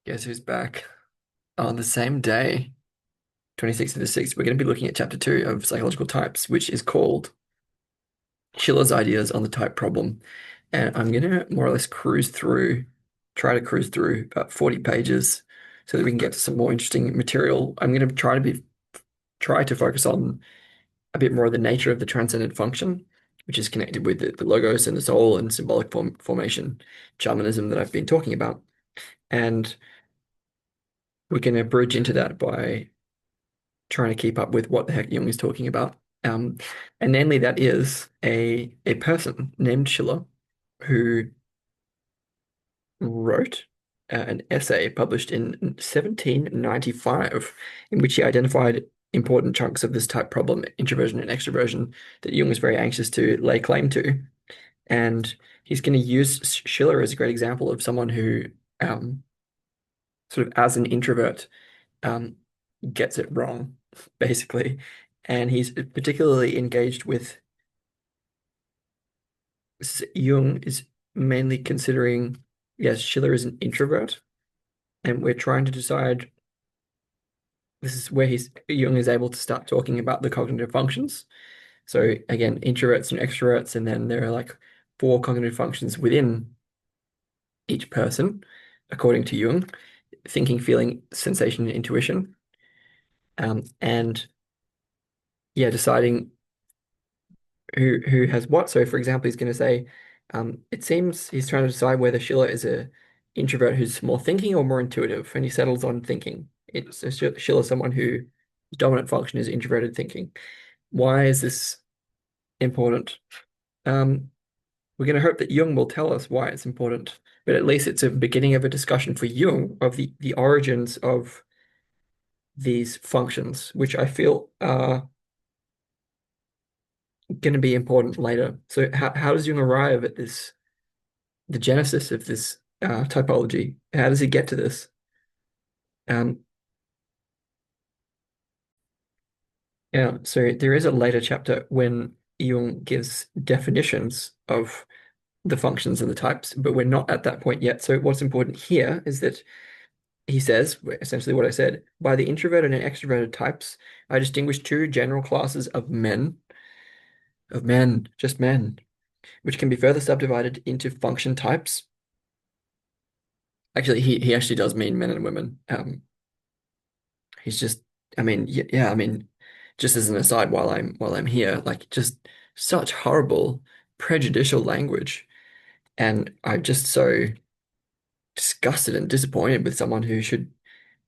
Guess who's back? On the same day, 26th of the 6th, we're going to be looking at chapter 2 of Psychological Types, which is called Schiller's Ideas on the Type Problem. And I'm going to more or less try to cruise through about 40 pages so that we can get to some more interesting material. I'm going to try to focus on a bit more of the nature of the transcendent function, which is connected with the logos and the soul and symbolic formation, shamanism that I've been talking about. And we're going to bridge into that by trying to keep up with what the heck Jung is talking about. Um, and namely, that is a person named Schiller who wrote an essay published in 1795 in which he identified important chunks of this type problem, introversion and extroversion, that Jung was very anxious to lay claim to. And he's going to use Schiller as a great example of someone who, um, sort of as an introvert, um, gets it wrong, basically. And he's particularly engaged with Jung is mainly considering, yes, Schiller is an introvert, and we're trying to decide this is where Jung is able to start talking about the cognitive functions. So again, introverts and extroverts, and then there are like four cognitive functions within each person, according to Jung: thinking, feeling, sensation, and intuition. And yeah, deciding who has what. So, for example, he's going to say, it seems he's trying to decide whether Schiller is a introvert who's more thinking or more intuitive, and he settles on thinking. It's Schiller, someone who dominant function is introverted thinking. Why is this important? Um, we're going to hope that Jung will tell us why it's important, but at least it's a beginning of a discussion for Jung of the origins of these functions, which I feel are going to be important later. So, how does Jung arrive at the genesis of this typology? How does he get to this? Um, yeah, so there is a later chapter when Jung gives definitions of the functions and the types, but we're not at that point yet. So what's important here is that he says, essentially what I said, by the introverted and extroverted types, I distinguish two general classes of men, just men, which can be further subdivided into function types. Actually, he actually does mean men and women. He's just, I mean, yeah, I mean, just as an aside, while I'm here, like just such horrible, prejudicial language, and I'm just so disgusted and disappointed with someone who should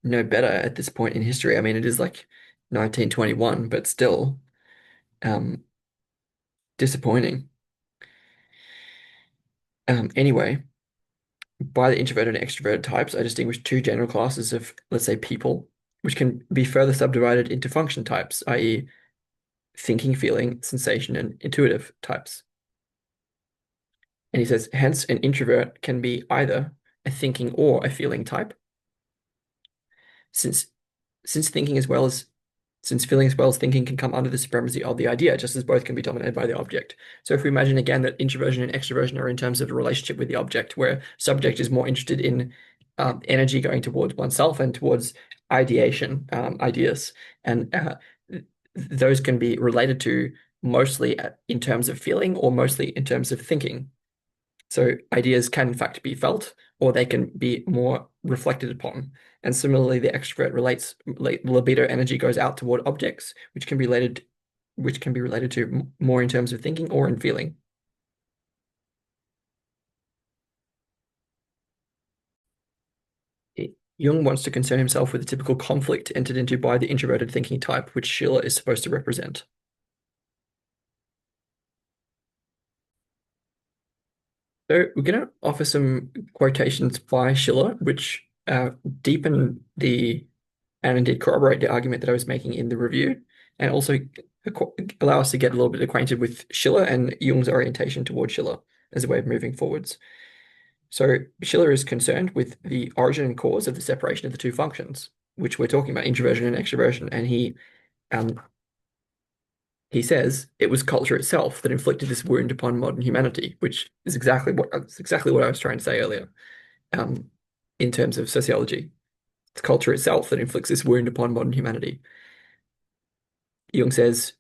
know better at this point in history. I mean, it is like 1921, but still, um, disappointing. Anyway, by the introverted and extroverted types, I distinguish two general classes of, let's say, people, which can be further subdivided into function types, i.e., thinking, feeling, sensation, and intuitive types. And he says, hence, an introvert can be either a thinking or a feeling type, since since thinking as well as since feeling as well as thinking can come under the supremacy of the idea, just as both can be dominated by the object. So if we imagine again that introversion and extroversion are in terms of a relationship with the object, where subject is more interested in energy going towards oneself and towards ideation, ideas, and those can be related to mostly in terms of feeling or mostly in terms of thinking. So ideas can in fact be felt, or they can be more reflected upon. And similarly, the extrovert relates libido energy goes out toward objects, which can be related to more in terms of thinking or in feeling. Jung wants to concern himself with the typical conflict entered into by the introverted thinking type, which Schiller is supposed to represent. So we're going to offer some quotations by Schiller, which deepen the and indeed corroborate the argument that I was making in the review, and also allow us to get a little bit acquainted with Schiller and Jung's orientation towards Schiller as a way of moving forwards. So Schiller is concerned with the origin and cause of the separation of the two functions, which we're talking about, introversion and extroversion, and um, he says it was culture itself that inflicted this wound upon modern humanity, which is exactly what I was trying to say earlier. Um, in terms of sociology. It's culture itself that inflicts this wound upon modern humanity. Jung says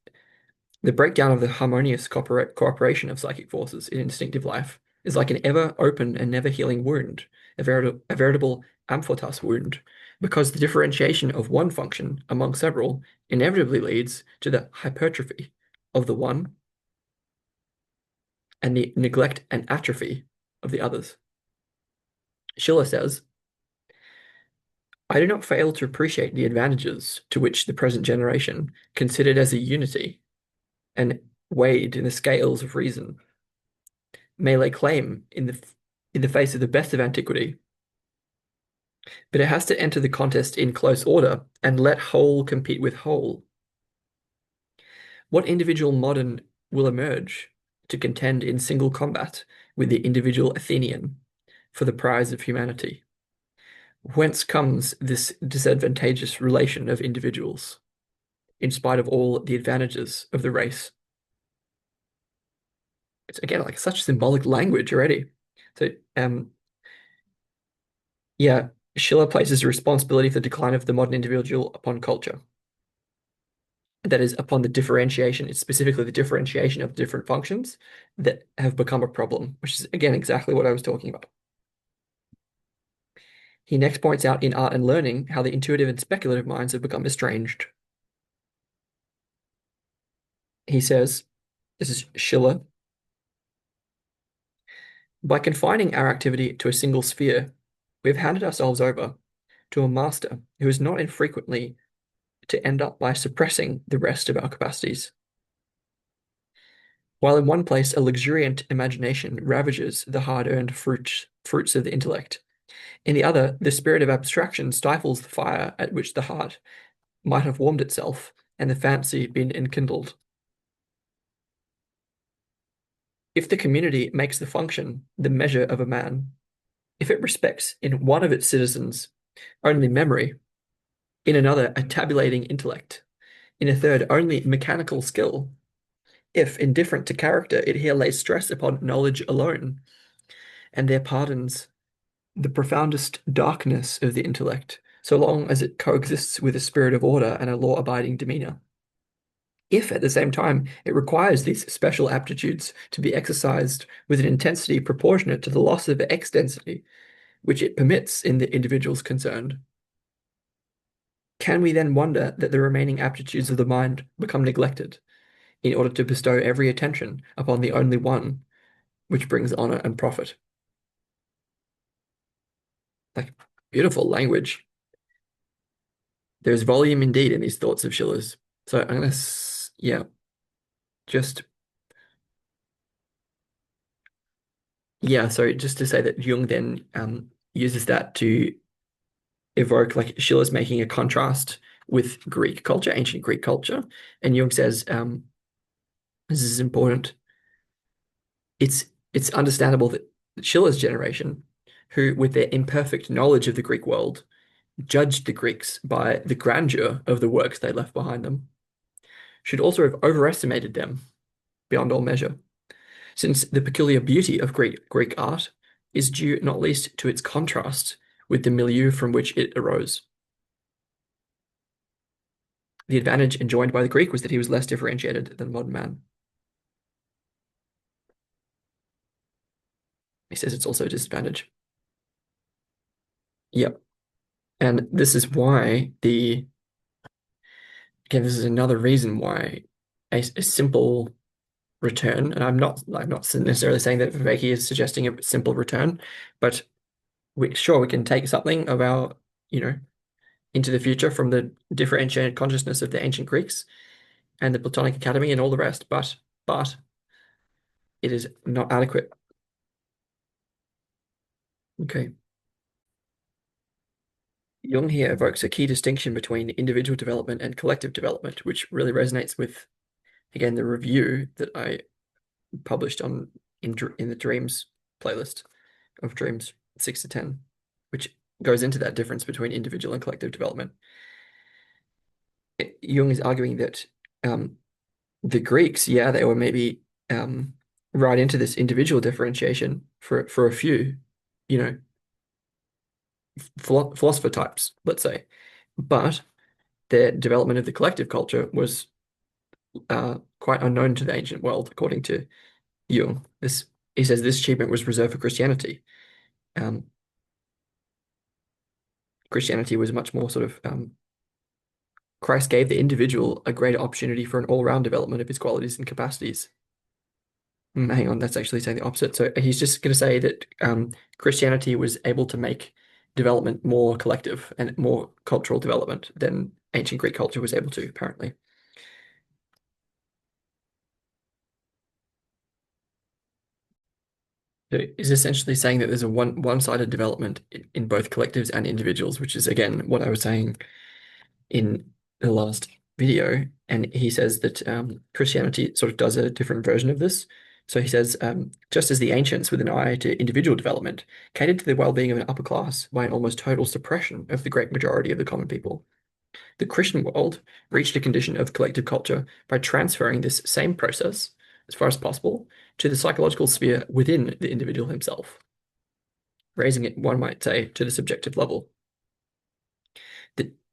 the breakdown of the harmonious cooperation of psychic forces in instinctive life is like an ever open and never healing wound, a veritable amphotas wound, because the differentiation of one function among several inevitably leads to the hypertrophy of the one and the neglect and atrophy of the others. Schiller says, I do not fail to appreciate the advantages to which the present generation, considered as a unity and weighed in the scales of reason, may lay claim in the face of the best of antiquity, but it has to enter the contest in close order and let whole compete with whole. What individual modern will emerge to contend in single combat with the individual Athenian for the prize of humanity? Whence comes this disadvantageous relation of individuals, in spite of all the advantages of the race? It's again like such symbolic language already. So, yeah, Schiller places responsibility for the decline of the modern individual upon culture. That is, upon the differentiation, it's specifically the differentiation of different functions that have become a problem, which is again exactly what I was talking about. He next points out in art and learning how the intuitive and speculative minds have become estranged. He says, this is Schiller, by confining our activity to a single sphere, we have handed ourselves over to a master who is not infrequently to end up by suppressing the rest of our capacities. While in one place a luxuriant imagination ravages the hard-earned fruits of the intellect, in the other, the spirit of abstraction stifles the fire at which the heart might have warmed itself and the fancy been enkindled. If the community makes the function the measure of a man, if it respects in one of its citizens only memory, in another a tabulating intellect, in a third only mechanical skill, if, indifferent to character, it here lays stress upon knowledge alone, and there pardons the profoundest darkness of the intellect, so long as it coexists with a spirit of order and a law-abiding demeanor. If, at the same time, it requires these special aptitudes to be exercised with an intensity proportionate to the loss of extensity which it permits in the individuals concerned, can we then wonder that the remaining aptitudes of the mind become neglected in order to bestow every attention upon the only one which brings honor and profit? Like, beautiful language. There's volume indeed in these thoughts of Schiller's. So I'm gonna, yeah, just yeah. So just to say that Jung then uses that to evoke like Schiller's making a contrast with Greek culture, ancient Greek culture, and Jung says this is important. It's understandable that Schiller's generation, who with their imperfect knowledge of the Greek world, judged the Greeks by the grandeur of the works they left behind them, should also have overestimated them beyond all measure, since the peculiar beauty of Greek art is due not least to its contrast with the milieu from which it arose. The advantage enjoined by the Greek was that he was less differentiated than the modern man. He says it's also a disadvantage. Yep. And this is why again, this is another reason why a simple return, and I'm not necessarily saying that Viveki is suggesting a simple return, but we can take something of our, into the future from the differentiated consciousness of the ancient Greeks and the Platonic Academy and all the rest, but it is not adequate. Okay. Jung here evokes a key distinction between individual development and collective development, which really resonates with, again, the review that I published in the Dreams playlist of Dreams 6 to 10, which goes into that difference between individual and collective development. Jung is arguing that the Greeks, yeah, they were maybe right into this individual differentiation for a few, philosopher types, let's say. But their development of the collective culture was quite unknown to the ancient world, according to Jung. This He says this achievement was reserved for Christianity. Um, Christianity was much more sort of Christ gave the individual a greater opportunity for an all-round development of his qualities and capacities. Hang on, that's actually saying the opposite. So he's just going to say that Christianity was able to make development more collective and more cultural development than ancient Greek culture was able to, apparently. So is essentially saying that there's a one-sided development in both collectives and individuals, which is again what I was saying in the last video. And he says that Christianity sort of does a different version of this. So he says, just as the ancients, with an eye to individual development, catered to the well-being of an upper class by an almost total suppression of the great majority of the common people, the Christian world reached a condition of collective culture by transferring this same process, as far as possible, to the psychological sphere within the individual himself, raising it, one might say, to the subjective level.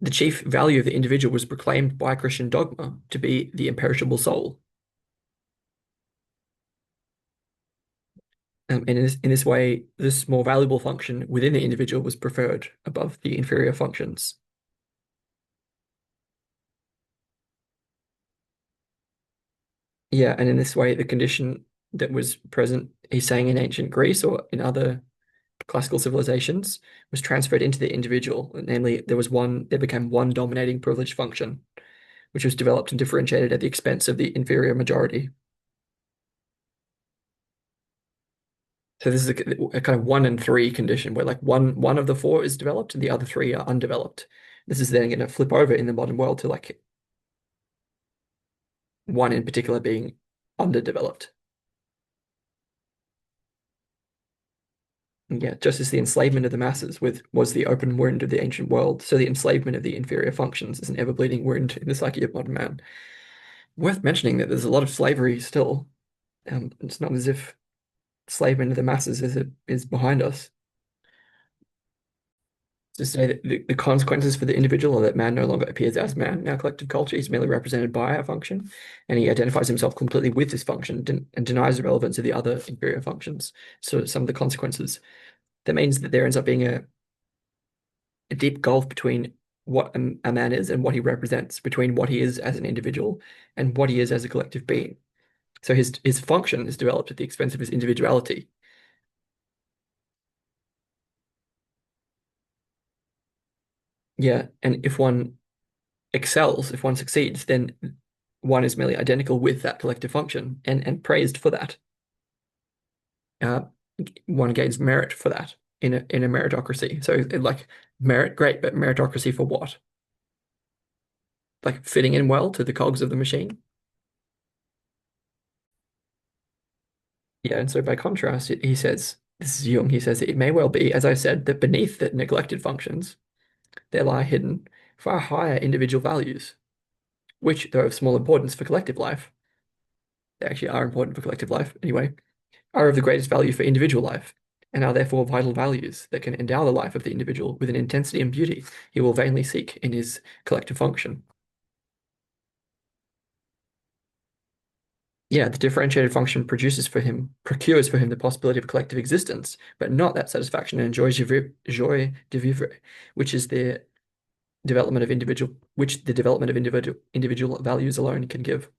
The chief value of the individual was proclaimed by Christian dogma to be the imperishable soul. And in this way, this more valuable function within the individual was preferred above the inferior functions. Yeah, and in this way, the condition that was present, he's saying in ancient Greece or in other classical civilizations, was transferred into the individual. Namely, there became one dominating privileged function, which was developed and differentiated at the expense of the inferior majority. So this is a kind of 1 and 3 condition where like one of the four is developed and the other three are undeveloped. This is then going to flip over in the modern world to like one in particular being underdeveloped. And yeah, just as the enslavement of the masses was the open wound of the ancient world, so the enslavement of the inferior functions is an ever-bleeding wound in the psyche of modern man. Worth mentioning that there's a lot of slavery still. It's not as if enslavement of the masses is behind us. To say that the consequences for the individual are that man no longer appears as man in our collective culture. He's merely represented by our function, and he identifies himself completely with this function and denies the relevance of the other inferior functions. So some of the consequences. That means that there ends up being a deep gulf between what a man is and what he represents, between what he is as an individual and what he is as a collective being. So his function is developed at the expense of his individuality. Yeah, and if one excels, if one succeeds, then one is merely identical with that collective function and praised for that. Uh, One gains merit for that in a meritocracy. So like merit, great, but meritocracy for what? Like fitting in well to the cogs of the machine. Yeah, and so by contrast, he says, this is Jung, he says it may well be, as I said, that beneath the neglected functions, there lie hidden far higher individual values, which, though of small importance for collective life, they actually are important for collective life anyway, are of the greatest value for individual life, and are therefore vital values that can endow the life of the individual with an intensity and beauty he will vainly seek in his collective function. Yeah, the differentiated function procures for him the possibility of collective existence, but not that satisfaction and joy de vivre, which is the development of individual values alone can give.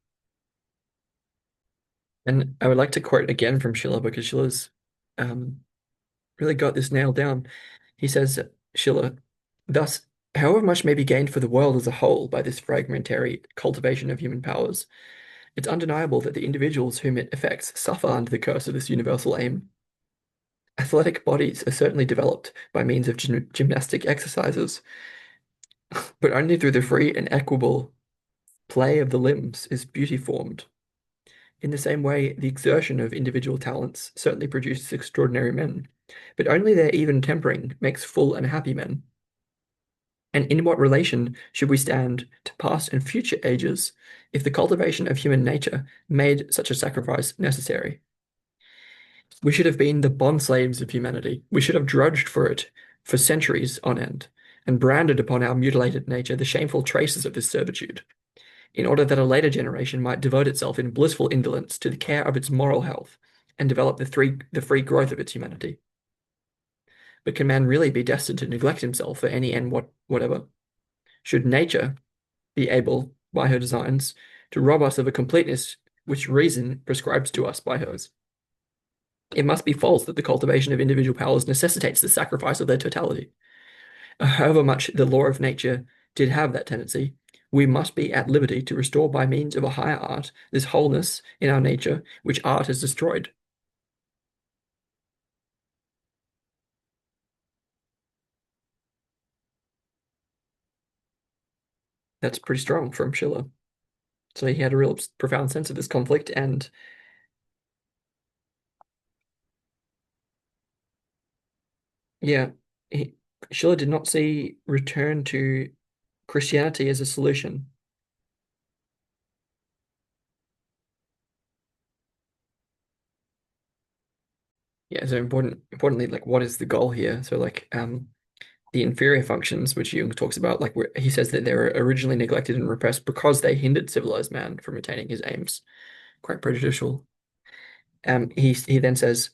And I would like to quote again from Schiller because Schiller's um, really got this nailed down. He says, Schiller, thus, however much may be gained for the world as a whole by this fragmentary cultivation of human powers, it's undeniable that the individuals whom it affects suffer under the curse of this universal aim. Athletic bodies are certainly developed by means of gymnastic exercises, but only through the free and equable play of the limbs is beauty formed. In the same way, the exertion of individual talents certainly produces extraordinary men, but only their even tempering makes full and happy men. And in what relation should we stand to past and future ages if the cultivation of human nature made such a sacrifice necessary? We should have been the bond slaves of humanity. We should have drudged for it for centuries on end, and branded upon our mutilated nature the shameful traces of this servitude, in order that a later generation might devote itself in blissful indolence to the care of its moral health and develop the free growth of its humanity. But can man really be destined to neglect himself for any end whatever? Should nature be able, by her designs, to rob us of a completeness which reason prescribes to us by hers? It must be false that the cultivation of individual powers necessitates the sacrifice of their totality. However much the law of nature did have that tendency, we must be at liberty to restore by means of a higher art this wholeness in our nature which art has destroyed. That's pretty strong from Schiller. So he had a real profound sense of this conflict, and yeah, he, Schiller did not see return to Christianity as a solution. Yeah, so importantly, like what is the goal here? So like the inferior functions, which Jung talks about, like where he says that they were originally neglected and repressed because they hindered civilized man from attaining his aims. Quite prejudicial. He then says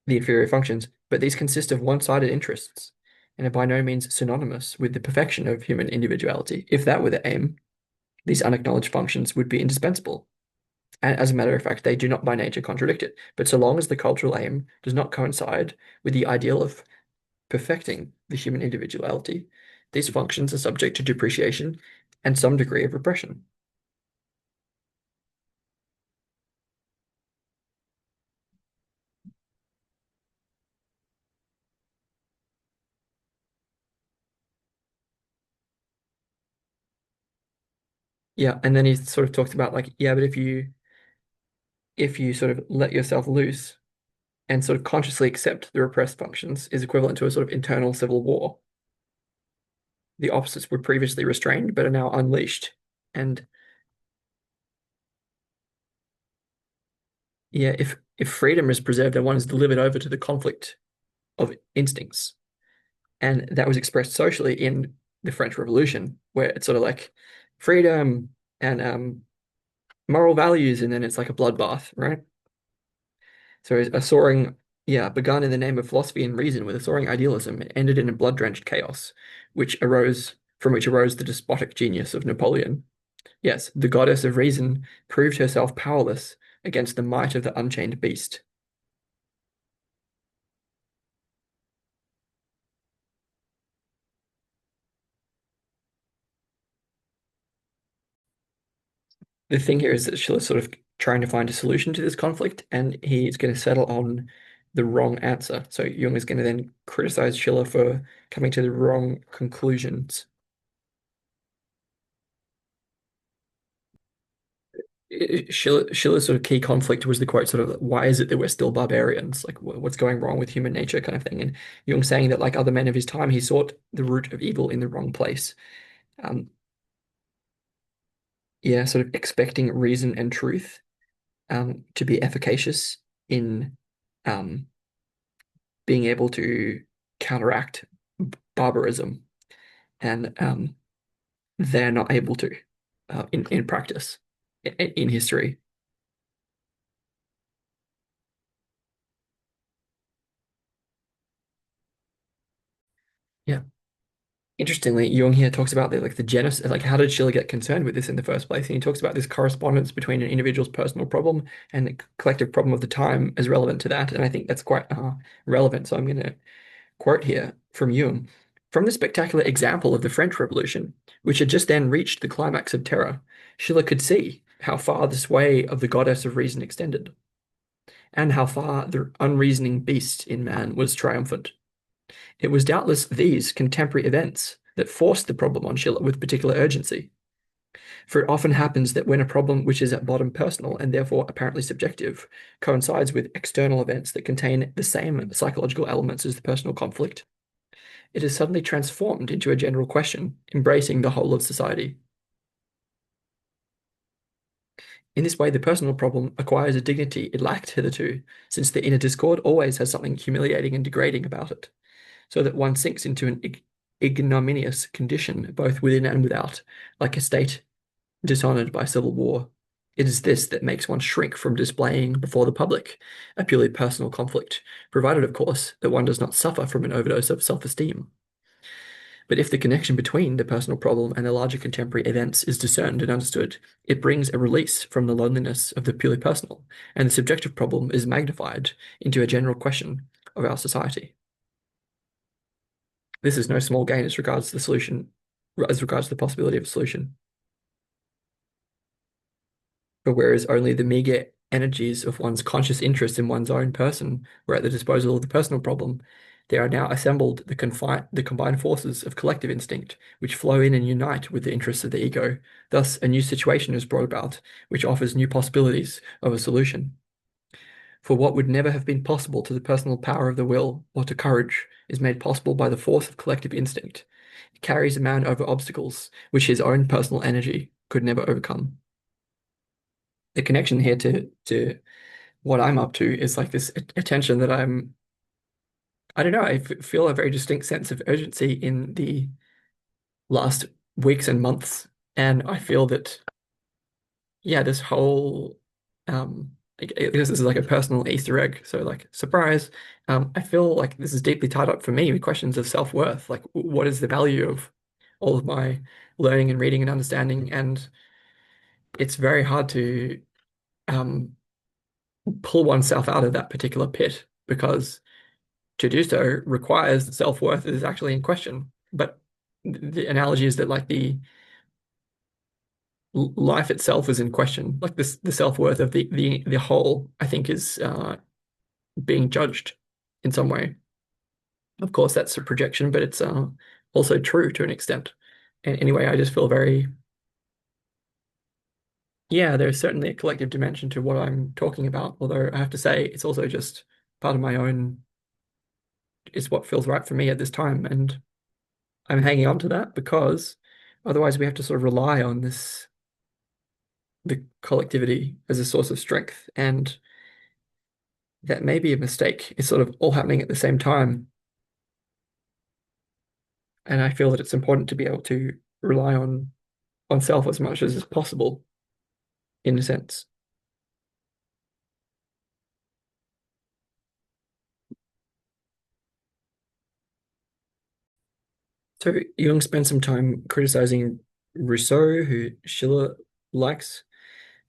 the inferior functions, but these consist of one-sided interests and are by no means synonymous with the perfection of human individuality. If that were the aim, these unacknowledged functions would be indispensable. And as a matter of fact, they do not by nature contradict it. But so long as the cultural aim does not coincide with the ideal of perfecting the human individuality, these functions are subject to depreciation and some degree of repression. Yeah, and then he sort of talks about like, yeah, but if you sort of let yourself loose and sort of consciously accept the repressed functions is equivalent to a sort of internal civil war. The opposites were previously restrained but are now unleashed. And yeah, if freedom is preserved and one is delivered over to the conflict of instincts, and that was expressed socially in the French Revolution, where it's sort of like freedom and moral values, and then it's like a bloodbath, right? So a soaring, yeah, begun in the name of philosophy and reason with a soaring idealism, it ended in a blood-drenched chaos, which arose the despotic genius of Napoleon. Yes, the goddess of reason proved herself powerless against the might of the unchained beast. The thing here is that Schiller's sort of trying to find a solution to this conflict, and he's going to settle on the wrong answer. So Jung is going to then criticize Schiller for coming to the wrong conclusions. Schiller's sort of key conflict was the quote, sort of, why is it that we're still barbarians? Like, what's going wrong with human nature, kind of thing. And Jung saying that, like other men of his time, he sought the root of evil in the wrong place. Um, yeah, sort of expecting reason and truth to be efficacious in um, being able to counteract barbarism, and they're not able to in practice, in history. Yeah. Interestingly, Jung here talks about the genesis, like how did Schiller get concerned with this in the first place? And he talks about this correspondence between an individual's personal problem and the collective problem of the time as relevant to that. And I think that's quite relevant. So I'm going to quote here from Jung. From the spectacular example of the French Revolution, which had just then reached the climax of terror, Schiller could see how far the sway of the goddess of reason extended, and how far the unreasoning beast in man was triumphant. It was doubtless these contemporary events that forced the problem on Schiller with particular urgency. For it often happens that when a problem which is at bottom personal and therefore apparently subjective coincides with external events that contain the same psychological elements as the personal conflict, it is suddenly transformed into a general question, embracing the whole of society. In this way, the personal problem acquires a dignity it lacked hitherto, since the inner discord always has something humiliating and degrading about it. so that one sinks into an ignominious condition, both within and without, like a state dishonored by civil war. It is this that makes one shrink from displaying before the public a purely personal conflict, provided, of course, that one does not suffer from an overdose of self-esteem. But if the connection between the personal problem and the larger contemporary events is discerned and understood, it brings a release from the loneliness of the purely personal, and the subjective problem is magnified into a general question of our society. This is no small gain as regards the solution, as regards the possibility of a solution. But whereas only the meager energies of one's conscious interest in one's own person were at the disposal of the personal problem, there are now assembled the combined forces of collective instinct, which flow in and unite with the interests of the ego. Thus, a new situation is brought about, which offers new possibilities of a solution. For what would never have been possible to the personal power of the will or to courage is made possible by the force of collective instinct. It carries a man over obstacles which his own personal energy could never overcome. The connection here to what I'm up to is like this attention that I don't know, feel a very distinct sense of urgency in the last weeks and months. And I feel that, yeah, this whole, I guess this is like a personal Easter egg. So like, surprise, I feel like this is deeply tied up for me with questions of self-worth. Like, what is the value of all of my learning and reading and understanding? And it's very hard to, um, pull oneself out of that particular pit because to do so requires that self-worth is actually in question. But the analogy is that like the life itself is in question. Like this, the self-worth of the whole, I think, is being judged in some way. Of course, that's a projection, but it's also true to an extent. And anyway, I just feel very, yeah, there's certainly a collective dimension to what I'm talking about. Although I have to say, it's also just part of my own, it's what feels right for me at this time. And I'm hanging on to that because otherwise we have to sort of rely on this, the collectivity as a source of strength. And that may be a mistake. It's sort of all happening at the same time. And I feel that it's important to be able to rely on self as much as is possible, in a sense. So Jung spent some time criticizing Rousseau, who Schiller likes,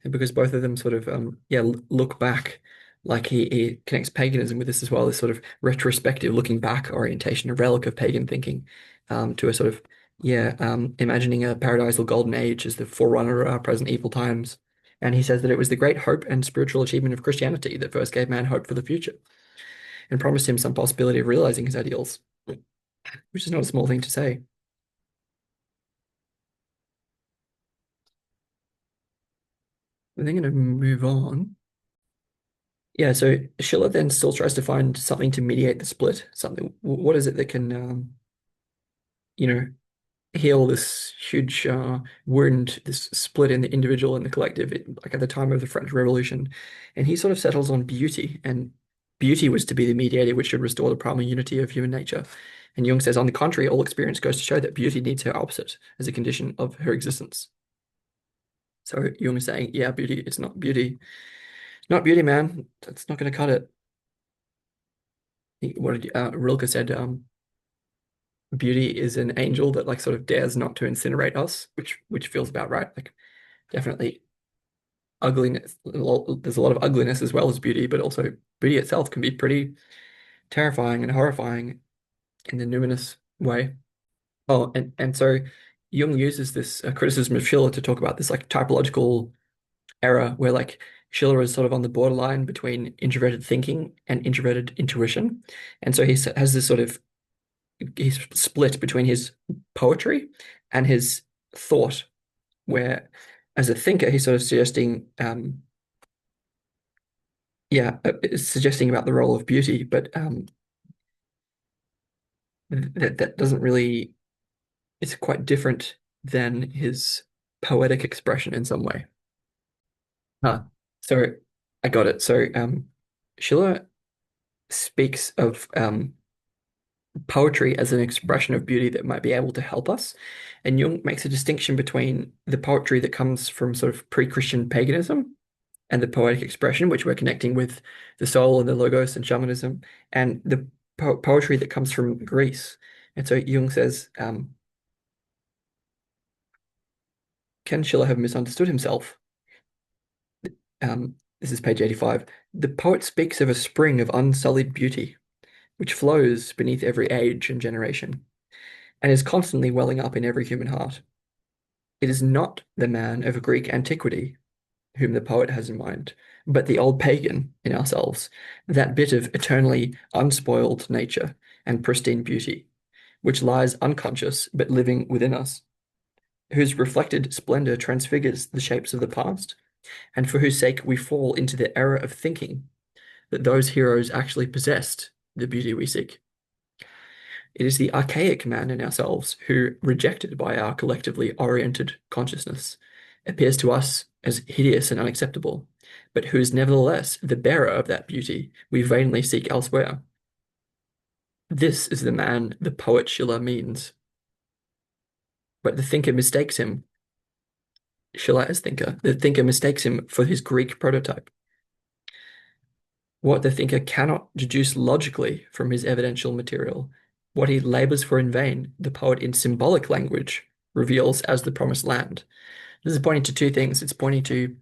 and because both of them sort of yeah look back, like he connects paganism with this as well, this sort of retrospective looking back orientation, a relic of pagan thinking, to a sort of yeah imagining a paradisal golden age as the forerunner of our present evil times. And he says that it was the great hope and spiritual achievement of Christianity that first gave man hope for the future and promised him some possibility of realizing his ideals, which is not a small thing to say. I'm then going to move on. Yeah, so Schiller then still tries to find something to mediate the split. Something, what is it that can, you know, heal this huge wound, this split in the individual and the collective, like at the time of the French Revolution. And he sort of settles on beauty, and beauty was to be the mediator which should restore the primal unity of human nature. And Jung says, on the contrary, all experience goes to show that beauty needs her opposite as a condition of her existence. So Jung is saying, yeah, beauty, it's not beauty. Not beauty, man. That's not going to cut it. What did Rilke said, beauty is an angel that like sort of dares not to incinerate us, which feels about right. Like definitely ugliness. There's a lot of ugliness as well as beauty, but also beauty itself can be pretty terrifying and horrifying in the numinous way. Oh, and so Jung uses this criticism of Schiller to talk about this like typological error where like Schiller is sort of on the borderline between introverted thinking and introverted intuition. And so he has this sort of he's split between his poetry and his thought, where as a thinker, he's sort of suggesting, yeah, suggesting about the role of beauty, but that doesn't really, it's quite different than his poetic expression in some way. Ah, so I got it. So Schiller speaks of poetry as an expression of beauty that might be able to help us. And Jung makes a distinction between the poetry that comes from sort of pre-Christian paganism and the poetic expression, which we're connecting with the soul and the logos and shamanism, and the poetry that comes from Greece. And so Jung says, can Schiller have misunderstood himself? This is page 85. The poet speaks of a spring of unsullied beauty, which flows beneath every age and generation, and is constantly welling up in every human heart. It is not the man of Greek antiquity whom the poet has in mind, but the old pagan in ourselves, that bit of eternally unspoiled nature and pristine beauty, which lies unconscious but living within us, whose reflected splendor transfigures the shapes of the past, and for whose sake we fall into the error of thinking that those heroes actually possessed the beauty we seek. It is the archaic man in ourselves who, rejected by our collectively oriented consciousness, appears to us as hideous and unacceptable, but who is nevertheless the bearer of that beauty we vainly seek elsewhere. This is the man the poet Schiller means. But the thinker mistakes him, Schiller as thinker, the thinker mistakes him for his Greek prototype. What the thinker cannot deduce logically from his evidential material, what he labors for in vain, the poet in symbolic language reveals as the promised land. This is pointing to two things. It's pointing to,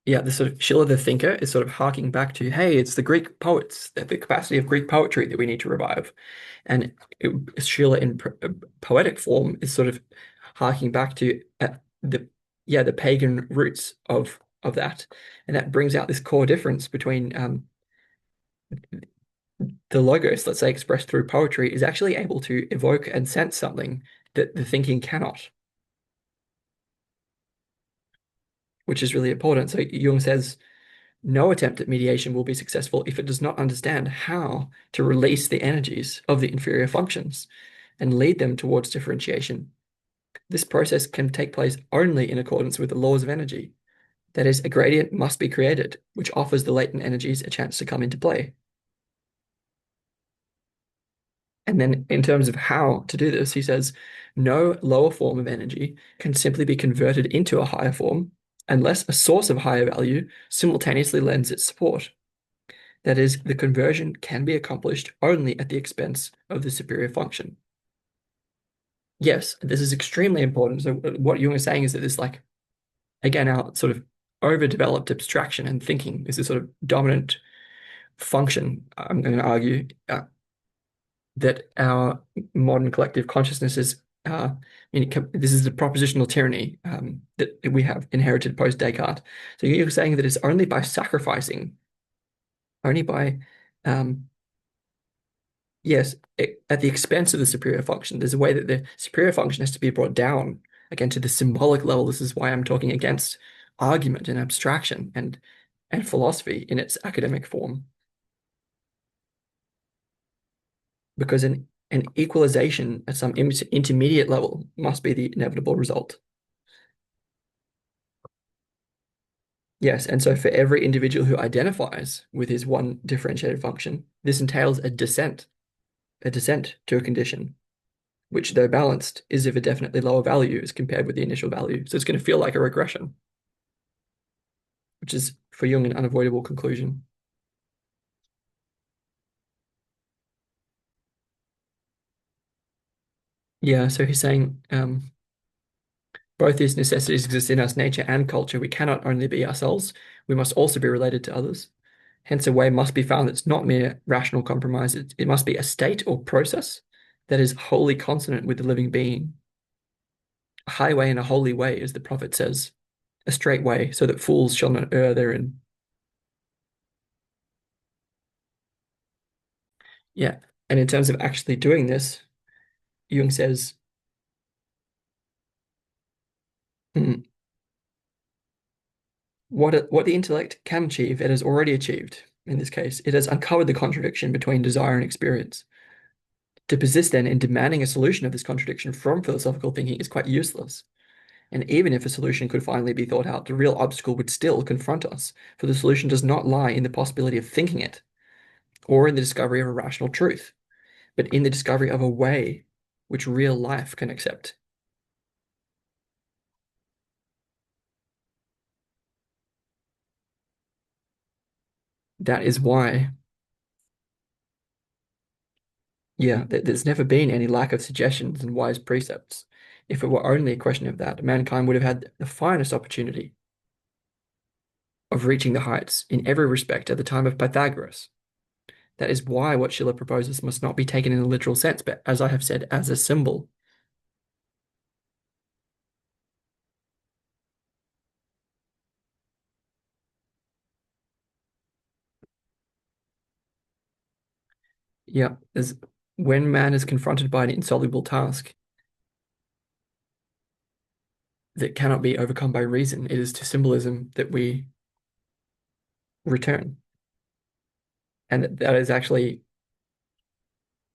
yeah, the sort of Schiller the thinker is sort of harking back to, hey, it's the Greek poets, the capacity of Greek poetry that we need to revive. And Schiller in poetic form is sort of harking back to the the pagan roots of that, and that brings out this core difference between the logos, let's say, expressed through poetry, is actually able to evoke and sense something that the thinking cannot, which is really important. So Jung says, no attempt at mediation will be successful if it does not understand how to release the energies of the inferior functions and lead them towards differentiation. This process can take place only in accordance with the laws of energy. That is, a gradient must be created, which offers the latent energies a chance to come into play. And then in terms of how to do this, he says, no lower form of energy can simply be converted into a higher form unless a source of higher value simultaneously lends its support. That is, the conversion can be accomplished only at the expense of the superior function. Yes, this is extremely important. So what Jung is saying is that this, like, again, our sort of overdeveloped abstraction and thinking is a sort of dominant function, I'm going to argue, that our modern collective consciousness is, this is the propositional tyranny that we have inherited post Descartes. So you're saying that it's only by sacrificing, only by, yes, at the expense of the superior function. There's a way that the superior function has to be brought down again to the symbolic level. This is why I'm talking against argument and abstraction and philosophy in its academic form. Because an equalization at some intermediate level must be the inevitable result. Yes, and so for every individual who identifies with his one differentiated function, this entails a descent to a condition, which, though balanced, is of a definitely lower value as compared with the initial value. So it's going to feel like a regression, which is for Jung an unavoidable conclusion. Yeah, so he's saying both these necessities exist in us, nature and culture. We cannot only be ourselves, we must also be related to others. Hence, a way must be found that's not mere rational compromise. It must be a state or process that is wholly consonant with the living being. A highway and a holy way, as the prophet says, a straight way, so that fools shall not err therein. Yeah, and in terms of actually doing this, Jung says, hmm, what the intellect can achieve, it has already achieved. In this case, it has uncovered the contradiction between desire and experience. To persist then in demanding a solution of this contradiction from philosophical thinking is quite useless. And even if a solution could finally be thought out, the real obstacle would still confront us, for the solution does not lie in the possibility of thinking it, or in the discovery of a rational truth, but in the discovery of a way which real life can accept. That is why, yeah, there's never been any lack of suggestions and wise precepts. If it were only a question of that, mankind would have had the finest opportunity of reaching the heights in every respect at the time of Pythagoras. That is why what Schiller proposes must not be taken in a literal sense, but as I have said, as a symbol. Yeah, as when man is confronted by an insoluble task that cannot be overcome by reason, it is to symbolism that we return. And that is actually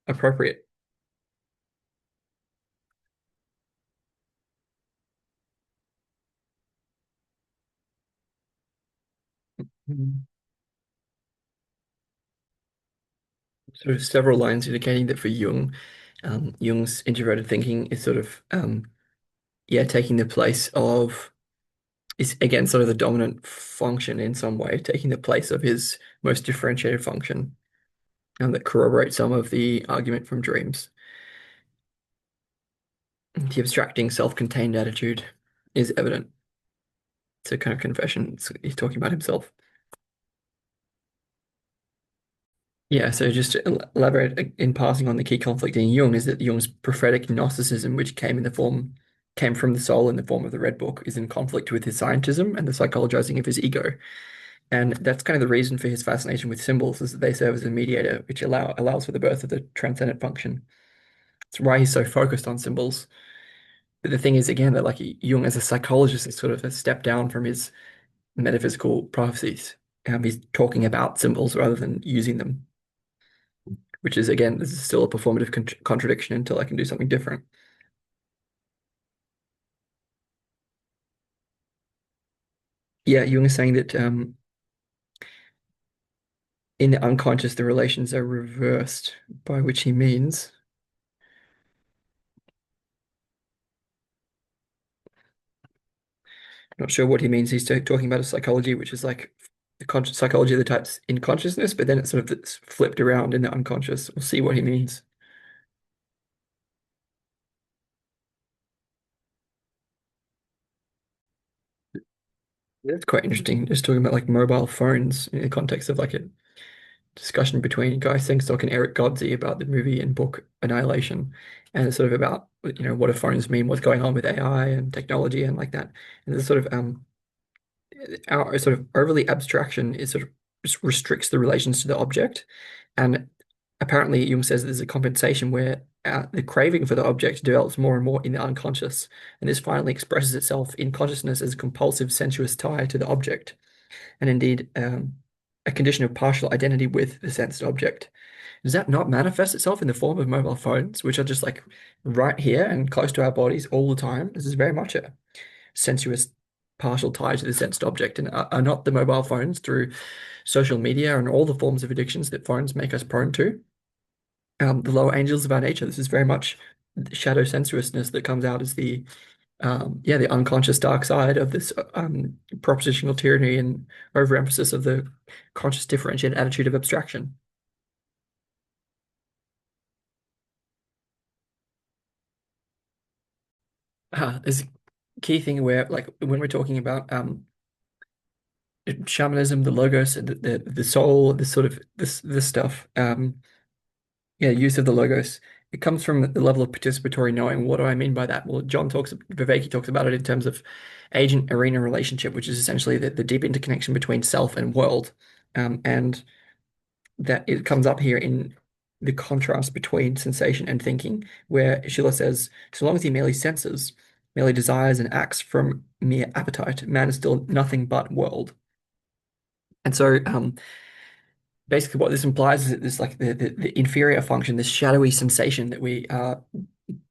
appropriate. Mhm. Sort of several lines indicating that for Jung, Jung's introverted thinking is sort of yeah, taking the place of is again sort of the dominant function in some way, taking the place of his most differentiated function, and that corroborates some of the argument from dreams. The abstracting, self-contained attitude is evident. It's a kind of confession. He's talking about himself. Yeah, so just to elaborate in passing on the key conflict in Jung is that Jung's prophetic Gnosticism, which came from the soul in the form of the Red Book, is in conflict with his scientism and the psychologizing of his ego. And that's kind of the reason for his fascination with symbols, is that they serve as a mediator, which allows for the birth of the transcendent function. It's why he's so focused on symbols. But the thing is, again, that like Jung as a psychologist is sort of a step down from his metaphysical prophecies. He's talking about symbols rather than using them, which is, again, this is still a performative contradiction until I can do something different. Yeah, Jung is saying that in the unconscious, the relations are reversed, by which he means, not sure what he means. He's talking about a psychology which is like the conscious psychology of the types in consciousness, but then it's sort of it's flipped around in the unconscious. We'll see what he means. It's quite interesting, just talking about like mobile phones in the context of like a discussion between Guy Sengstock and Eric Godsey about the movie and book Annihilation, and it's sort of about what do phones mean, what's going on with AI and technology and like that. And there's sort of our sort of overly abstraction is sort of just restricts the relations to the object, and apparently Jung says there's a compensation where the craving for the object develops more and more in the unconscious, and this finally expresses itself in consciousness as a compulsive sensuous tie to the object, and indeed a condition of partial identity with the sensed object. Does that not manifest itself in the form of mobile phones, which are just like right here and close to our bodies all the time? This is very much a sensuous partial tie to the sensed object, and are not the mobile phones through social media and all the forms of addictions that phones make us prone to, the lower angels of our nature. This is very much shadow sensuousness that comes out as the yeah, the unconscious dark side of this propositional tyranny and overemphasis of the conscious differentiated attitude of abstraction. There's a key thing where, like, when we're talking about shamanism, the logos, the soul, this sort of this stuff, yeah, use of the logos. It comes from the level of participatory knowing. What do I mean by that? Well, Viveki talks about it in terms of agent arena relationship, which is essentially the deep interconnection between self and world. And that it comes up here in the contrast between sensation and thinking, where Schiller says, so long as he merely senses, merely desires and acts from mere appetite, man is still nothing but world. And so basically what this implies is that this like the inferior function, this shadowy sensation that we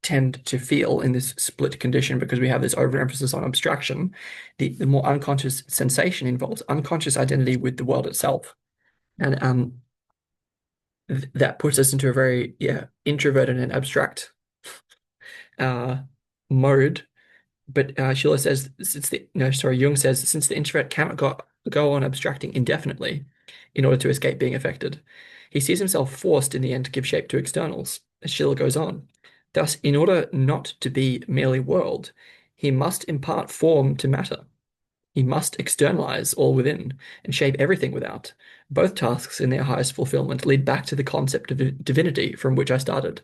tend to feel in this split condition because we have this overemphasis on abstraction, the more unconscious sensation involves unconscious identity with the world itself. And that puts us into a very, yeah, introverted and abstract uh, mode. But Schiller says, since the no, sorry, Jung says, since the introvert cannot go on abstracting indefinitely in order to escape being affected, he sees himself forced in the end to give shape to externals. As Schiller goes on, thus, in order not to be merely world, he must impart form to matter. He must externalize all within and shape everything without. Both tasks, in their highest fulfillment, lead back to the concept of divinity from which I started.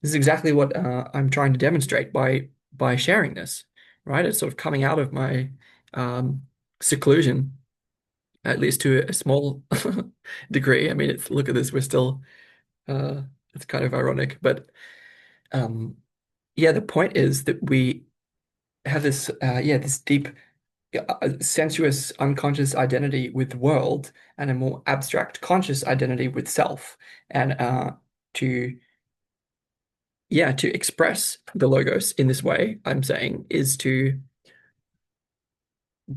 This is exactly what I'm trying to demonstrate by sharing this, right? It's sort of coming out of my um, seclusion, at least to a small degree. I mean, it's look at this, we're still it's kind of ironic, but um, yeah, the point is that we have this this deep sensuous unconscious identity with the world and a more abstract conscious identity with self, and to to express the logos in this way, I'm saying, is to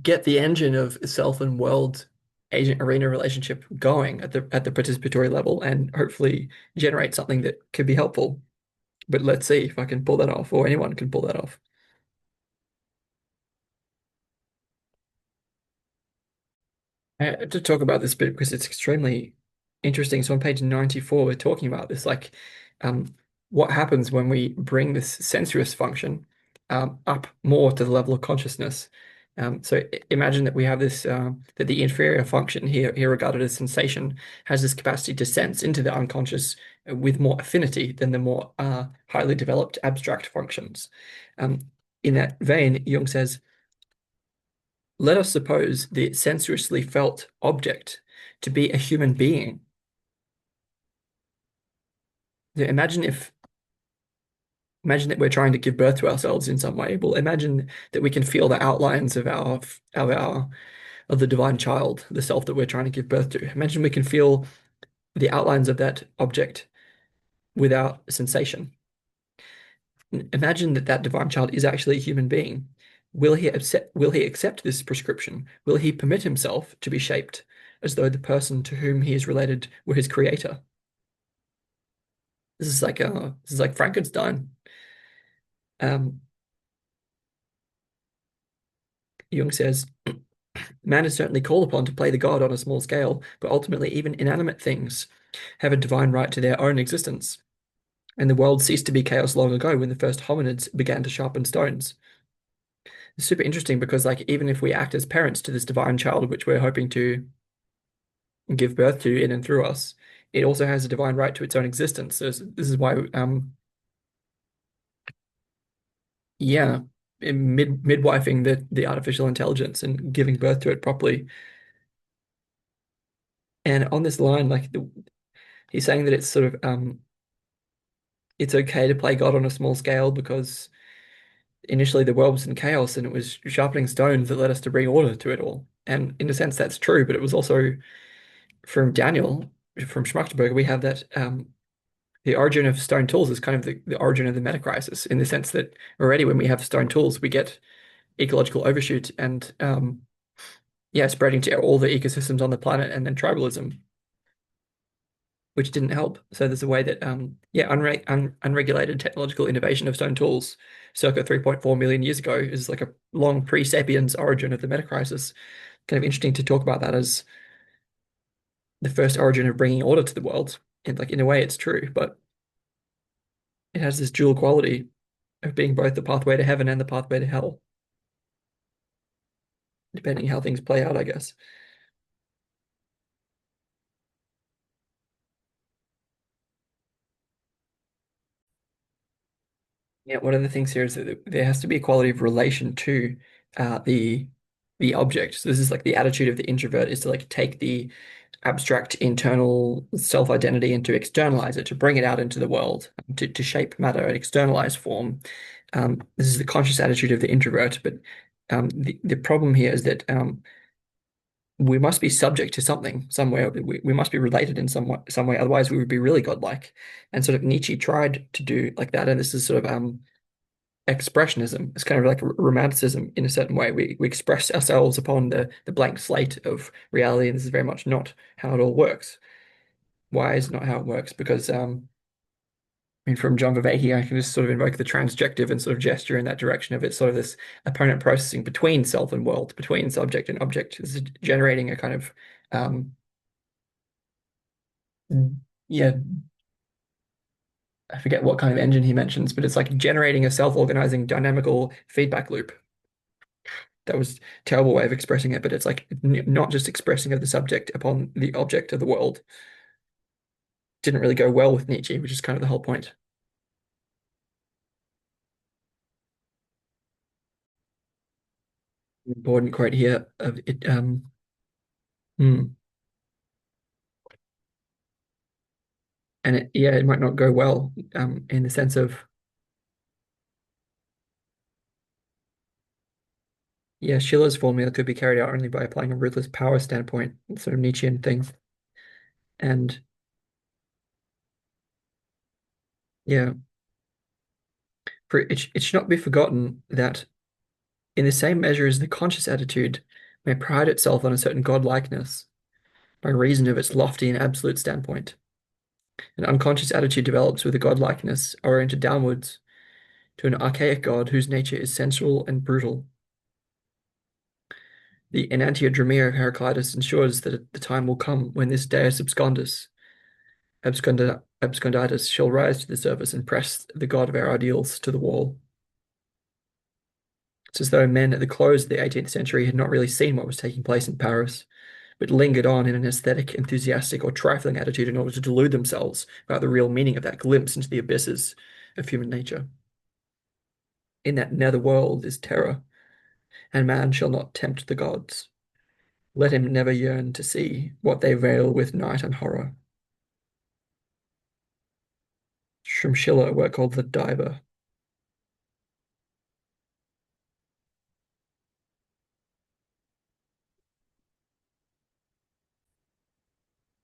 get the engine of self and world agent arena relationship going at the participatory level and hopefully generate something that could be helpful. But let's see if I can pull that off, or anyone can pull that off. To talk about this bit because it's extremely interesting. So on page 94, we're talking about this, like um, what happens when we bring this sensuous function up more to the level of consciousness. So imagine that we have this, that the inferior function here regarded as sensation, has this capacity to sense into the unconscious with more affinity than the more highly developed abstract functions. Um, in that vein, Jung says, let us suppose the sensuously felt object to be a human being. So imagine that we're trying to give birth to ourselves in some way. Well, imagine that we can feel the outlines of our of the divine child, the self that we're trying to give birth to. Imagine we can feel the outlines of that object without sensation. Imagine that that divine child is actually a human being. Will he accept this prescription? Will he permit himself to be shaped as though the person to whom he is related were his creator? This is like Frankenstein. Um, Jung says, man is certainly called upon to play the god on a small scale, but ultimately even inanimate things have a divine right to their own existence. And the world ceased to be chaos long ago when the first hominids began to sharpen stones. It's super interesting because, like, even if we act as parents to this divine child, which we're hoping to give birth to in and through us, it also has a divine right to its own existence. So this is why, yeah, in midwifing the artificial intelligence and giving birth to it properly. And on this line, he's saying that it's sort of it's okay to play God on a small scale because initially the world was in chaos and it was sharpening stones that led us to bring order to it all. And in a sense, that's true, but it was also from Daniel, from Schmachtenberg, we have that the origin of stone tools is kind of the origin of the meta crisis in the sense that already when we have stone tools, we get ecological overshoot and spreading to all the ecosystems on the planet and then tribalism, which didn't help. So there's a way that unregulated technological innovation of stone tools circa 3.4 million years ago is like a long pre-sapiens origin of the meta crisis. Kind of interesting to talk about that as the first origin of bringing order to the world. And like in a way, it's true, but it has this dual quality of being both the pathway to heaven and the pathway to hell, depending how things play out, I guess. Yeah, one of the things here is that there has to be a quality of relation to the object. So this is like the attitude of the introvert is to like take the abstract internal self-identity and to externalize it, to bring it out into the world, to shape matter and externalize form. This is the conscious attitude of the introvert, but the problem here is that we must be subject to something somewhere. We must be related in some way, otherwise we would be really godlike. And sort of Nietzsche tried to do like that, and this is sort of expressionism. It's kind of like romanticism in a certain way. We express ourselves upon the blank slate of reality, and this is very much not how it all works. Why is not how it works? Because I mean, from John Vervaeke, I can just sort of invoke the transjective and sort of gesture in that direction of it, sort of this opponent processing between self and world, between subject and object, is generating a kind of, um, yeah, I forget what kind of engine he mentions, but it's like generating a self-organizing dynamical feedback loop. That was a terrible way of expressing it, but it's like not just expressing of the subject upon the object of the world. Didn't really go well with Nietzsche, which is kind of the whole point. Important quote here of it. Hmm. And yeah, it might not go well in the sense of, yeah, Schiller's formula could be carried out only by applying a ruthless power standpoint, sort of Nietzschean thing. And yeah, for it should not be forgotten that in the same measure as the conscious attitude may pride itself on a certain godlikeness by reason of its lofty and absolute standpoint, an unconscious attitude develops with a godlikeness oriented downwards to an archaic god whose nature is sensual and brutal. The enantiodromia of Heraclitus ensures that the time will come when this deus absconditus shall rise to the surface and press the god of our ideals to the wall. It's as though men at the close of the 18th century had not really seen what was taking place in Paris, but lingered on in an aesthetic, enthusiastic, or trifling attitude in order to delude themselves about the real meaning of that glimpse into the abysses of human nature. In that nether world is terror, and man shall not tempt the gods. Let him never yearn to see what they veil with night and horror. From Schiller, a work called The Diver.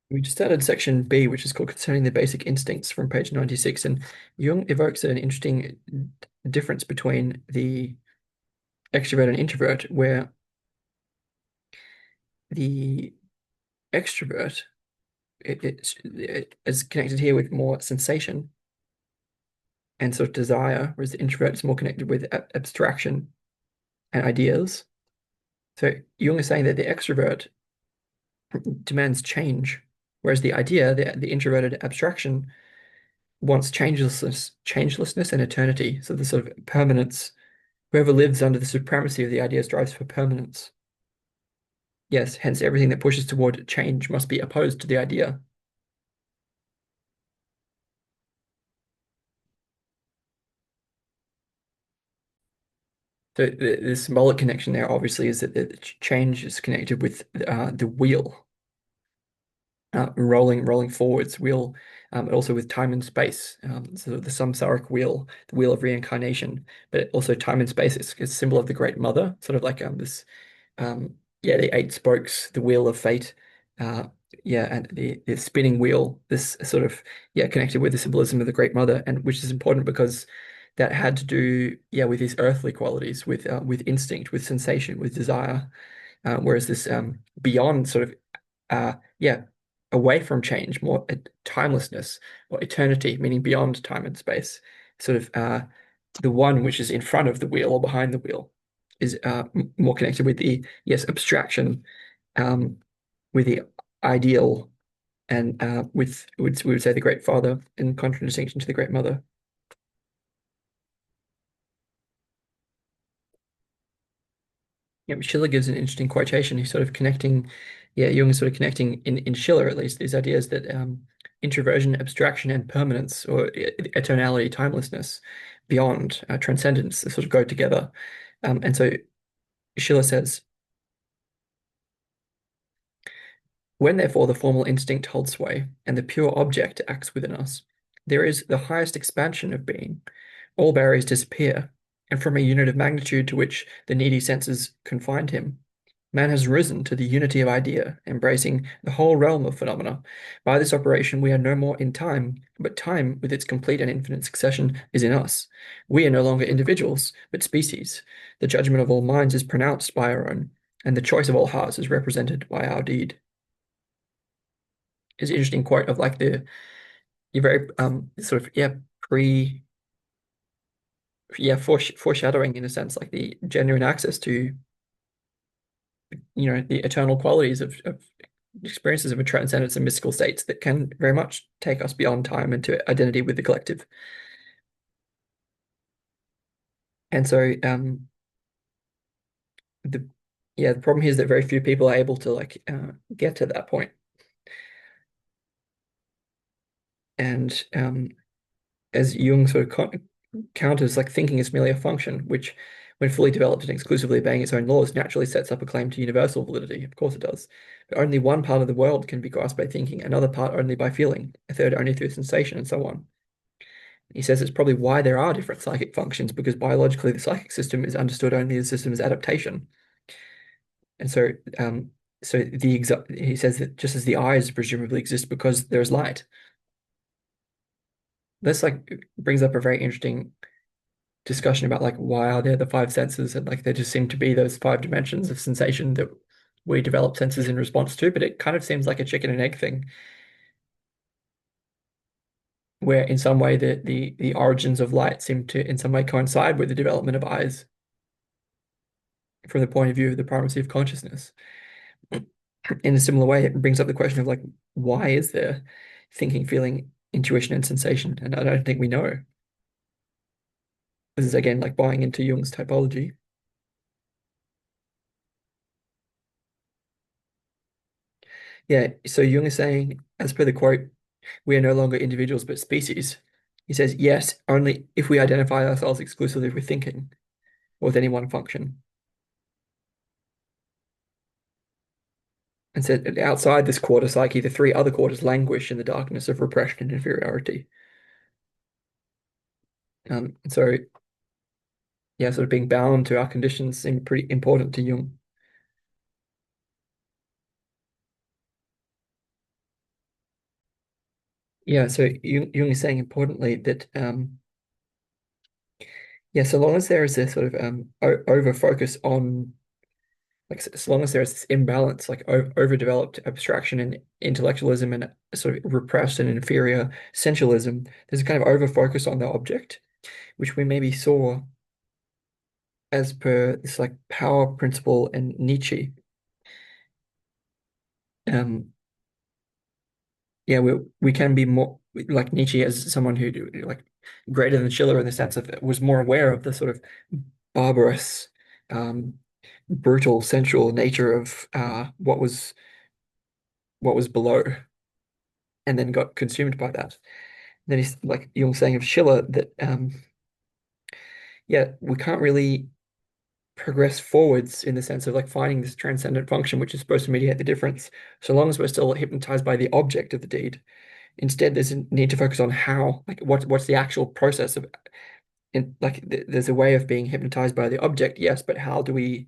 We just started section B, which is called Concerning the Basic Instincts from page 96. And Jung evokes an interesting difference between the extrovert and introvert, where the extrovert it is connected here with more sensation and sort of desire, whereas the introvert is more connected with abstraction and ideas. So Jung is saying that the extrovert demands change, whereas the idea, the introverted abstraction, wants changelessness and eternity. So the sort of permanence. Whoever lives under the supremacy of the idea strives for permanence. Yes, hence everything that pushes toward change must be opposed to the idea. So the symbolic connection there obviously is that the change is connected with the wheel, rolling forwards wheel, and also with time and space. So the samsaric wheel, the wheel of reincarnation, but also time and space is a symbol of the Great Mother, sort of like this, um, yeah, the eight spokes, the wheel of fate, uh, yeah, and the spinning wheel. This sort of yeah connected with the symbolism of the Great Mother, and which is important because that had to do yeah with his earthly qualities, with instinct, with sensation, with desire. Whereas this beyond sort of yeah away from change, more timelessness or eternity, meaning beyond time and space, sort of the one which is in front of the wheel or behind the wheel is more connected with the yes abstraction, um, with the ideal, and with we would say the Great Father in contradistinction to the Great Mother. Yeah, Schiller gives an interesting quotation. He's sort of connecting, yeah, Jung is sort of connecting in Schiller at least these ideas that introversion, abstraction, and permanence, or eternality, timelessness, beyond transcendence, sort of go together. And so Schiller says, when therefore the formal instinct holds sway and the pure object acts within us, there is the highest expansion of being. All barriers disappear, and from a unit of magnitude to which the needy senses confined him, man has risen to the unity of idea, embracing the whole realm of phenomena. By this operation, we are no more in time, but time, with its complete and infinite succession, is in us. We are no longer individuals, but species. The judgment of all minds is pronounced by our own, and the choice of all hearts is represented by our deed. is an interesting quote of like the you're very sort of pre foreshadowing in a sense like the genuine access to the eternal qualities of experiences of a transcendence and mystical states that can very much take us beyond time into identity with the collective. And so the the problem here is that very few people are able to like get to that point. And as Jung sort of counters, like thinking is merely a function, which, when fully developed and exclusively obeying its own laws, naturally sets up a claim to universal validity. Of course it does. But only one part of the world can be grasped by thinking, another part only by feeling, a third only through sensation, and so on. He says it's probably why there are different psychic functions, because biologically the psychic system is understood only as a system as adaptation. And so, he says that just as the eyes presumably exist because there's light, this like brings up a very interesting discussion about like why are there the five senses, and like there just seem to be those five dimensions of sensation that we develop senses in response to, but it kind of seems like a chicken and egg thing, where in some way the origins of light seem to in some way coincide with the development of eyes from the point of view of the primacy of consciousness. In a similar way, it brings up the question of like why is there thinking, feeling, intuition, and sensation? And I don't think we know. This is again like buying into Jung's typology. Yeah, so Jung is saying, as per the quote, we are no longer individuals but species. He says, yes, only if we identify ourselves exclusively with thinking or with any one function. And said, outside this quarter psyche, the three other quarters languish in the darkness of repression and inferiority. So, yeah, sort of being bound to our conditions seemed pretty important to Jung. Yeah, so Jung is saying importantly that, yeah, so long as there is a sort of over focus on like as long as there's this imbalance, like overdeveloped abstraction and intellectualism and sort of repressed and inferior sensualism, there's a kind of over focus on the object, which we maybe saw as per this like power principle and Nietzsche. Um, yeah, we can be more like Nietzsche as someone who like greater than Schiller in the sense of was more aware of the sort of barbarous, um, brutal, sensual nature of what was below, and then got consumed by that. Then he's like Jung saying of Schiller that yeah, we can't really progress forwards in the sense of like finding this transcendent function which is supposed to mediate the difference, so long as we're still hypnotized by the object of the deed. Instead, there's a need to focus on how, like, what's the actual process of, like, there's a way of being hypnotized by the object, yes, but how do we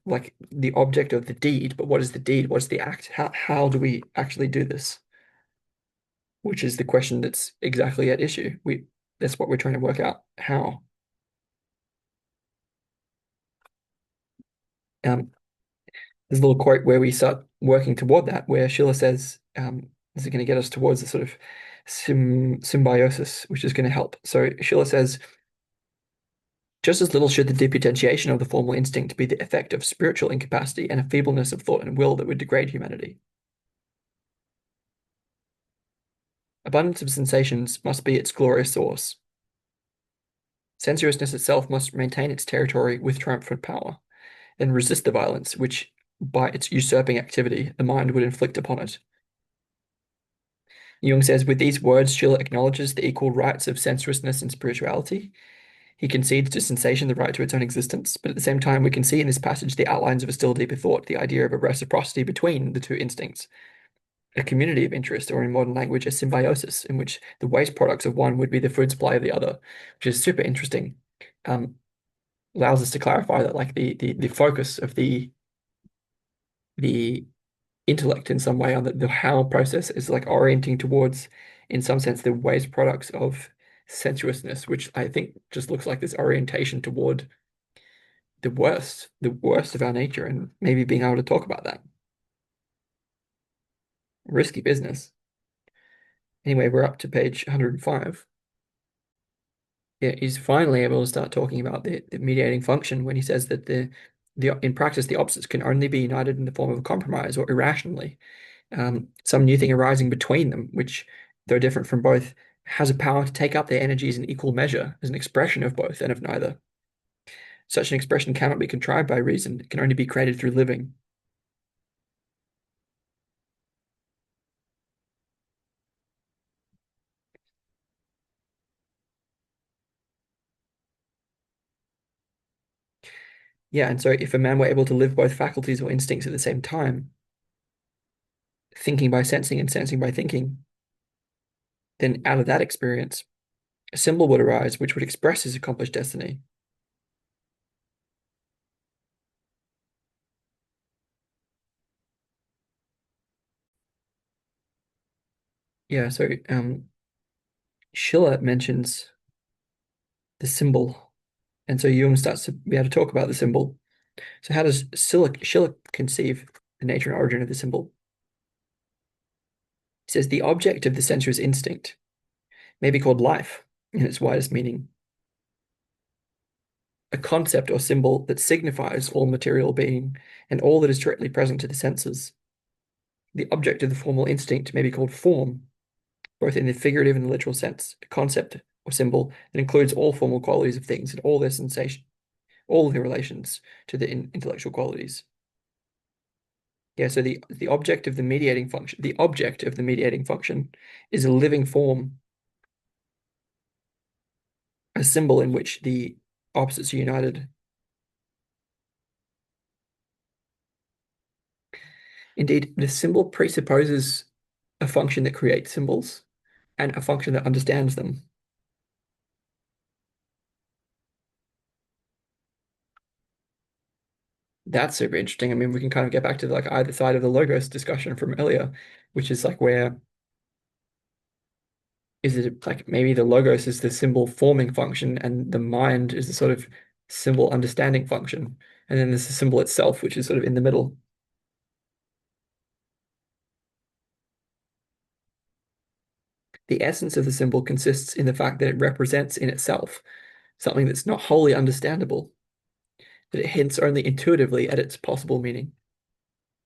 like the object of the deed? But what is the deed? What's the act? How do we actually do this? Which is the question that's exactly at issue. That's what we're trying to work out. How? Um, there's a little quote where we start working toward that, where Schiller says, this is going to get us towards a sort of symbiosis, which is going to help. So Schiller says, just as little should the deputentiation of the formal instinct be the effect of spiritual incapacity and a feebleness of thought and will that would degrade humanity. Abundance of sensations must be its glorious source. Sensuousness itself must maintain its territory with triumphant power, and resist the violence which, by its usurping activity, the mind would inflict upon it. Jung says, with these words, Schiller acknowledges the equal rights of sensuousness and spirituality. He concedes to sensation the right to its own existence, but at the same time, we can see in this passage the outlines of a still deeper thought, the idea of a reciprocity between the two instincts, a community of interest, or in modern language, a symbiosis, in which the waste products of one would be the food supply of the other, which is super interesting. Allows us to clarify that like the focus of the intellect in some way on the how process is like orienting towards, in some sense, the waste products of sensuousness, which I think just looks like this orientation toward the worst of our nature, and maybe being able to talk about that. Risky business. Anyway, we're up to page 105. Yeah, he's finally able to start talking about the mediating function when he says that the in practice the opposites can only be united in the form of a compromise or irrationally. Some new thing arising between them, which, though different from both, has a power to take up their energies in equal measure as an expression of both and of neither. Such an expression cannot be contrived by reason, it can only be created through living. Yeah, and so if a man were able to live both faculties or instincts at the same time, thinking by sensing and sensing by thinking, then out of that experience, a symbol would arise which would express his accomplished destiny. Yeah, so Schiller mentions the symbol, and so Jung starts to be able to talk about the symbol. So how does Schiller conceive the nature and origin of the symbol? He says the object of the sensuous instinct may be called life in its widest meaning, a concept or symbol that signifies all material being and all that is directly present to the senses. The object of the formal instinct may be called form, both in the figurative and the literal sense, a concept or symbol that includes all formal qualities of things and all their sensation, all their relations to the intellectual qualities. Yeah, so the object of the mediating function, the object of the mediating function is a living form, a symbol in which the opposites are united. Indeed, the symbol presupposes a function that creates symbols and a function that understands them. That's super interesting. I mean, we can kind of get back to like either side of the logos discussion from earlier, which is like where is it like maybe the logos is the symbol forming function and the mind is the sort of symbol understanding function. And then there's the symbol itself, which is sort of in the middle. The essence of the symbol consists in the fact that it represents in itself something that's not wholly understandable, that it hints only intuitively at its possible meaning.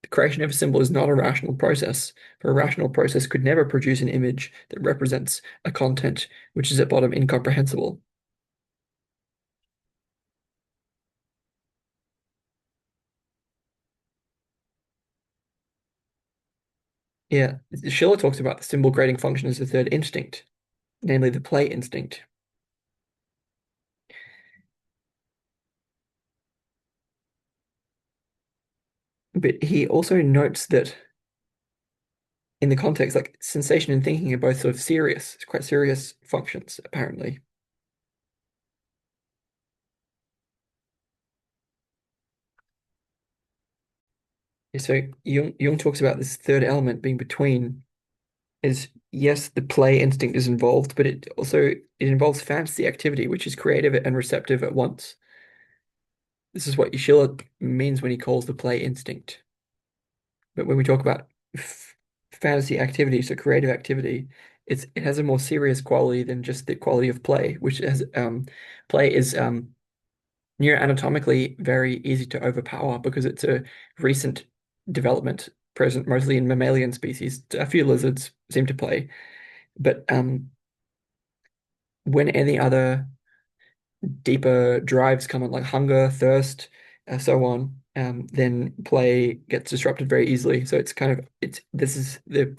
The creation of a symbol is not a rational process, for a rational process could never produce an image that represents a content which is at bottom incomprehensible. Yeah, Schiller talks about the symbol creating function as the third instinct, namely the play instinct. But he also notes that in the context, like sensation and thinking are both sort of serious, it's quite serious functions, apparently. So Jung talks about this third element being between is yes, the play instinct is involved, but it involves fantasy activity, which is creative and receptive at once. This is what Schiller means when he calls the play instinct. But when we talk about fantasy activity, so creative activity, it has a more serious quality than just the quality of play, which has play is neuroanatomically very easy to overpower because it's a recent development present mostly in mammalian species. A few lizards seem to play, but when any other deeper drives come on, like hunger, thirst, so on, then play gets disrupted very easily. So it's kind of it's this is the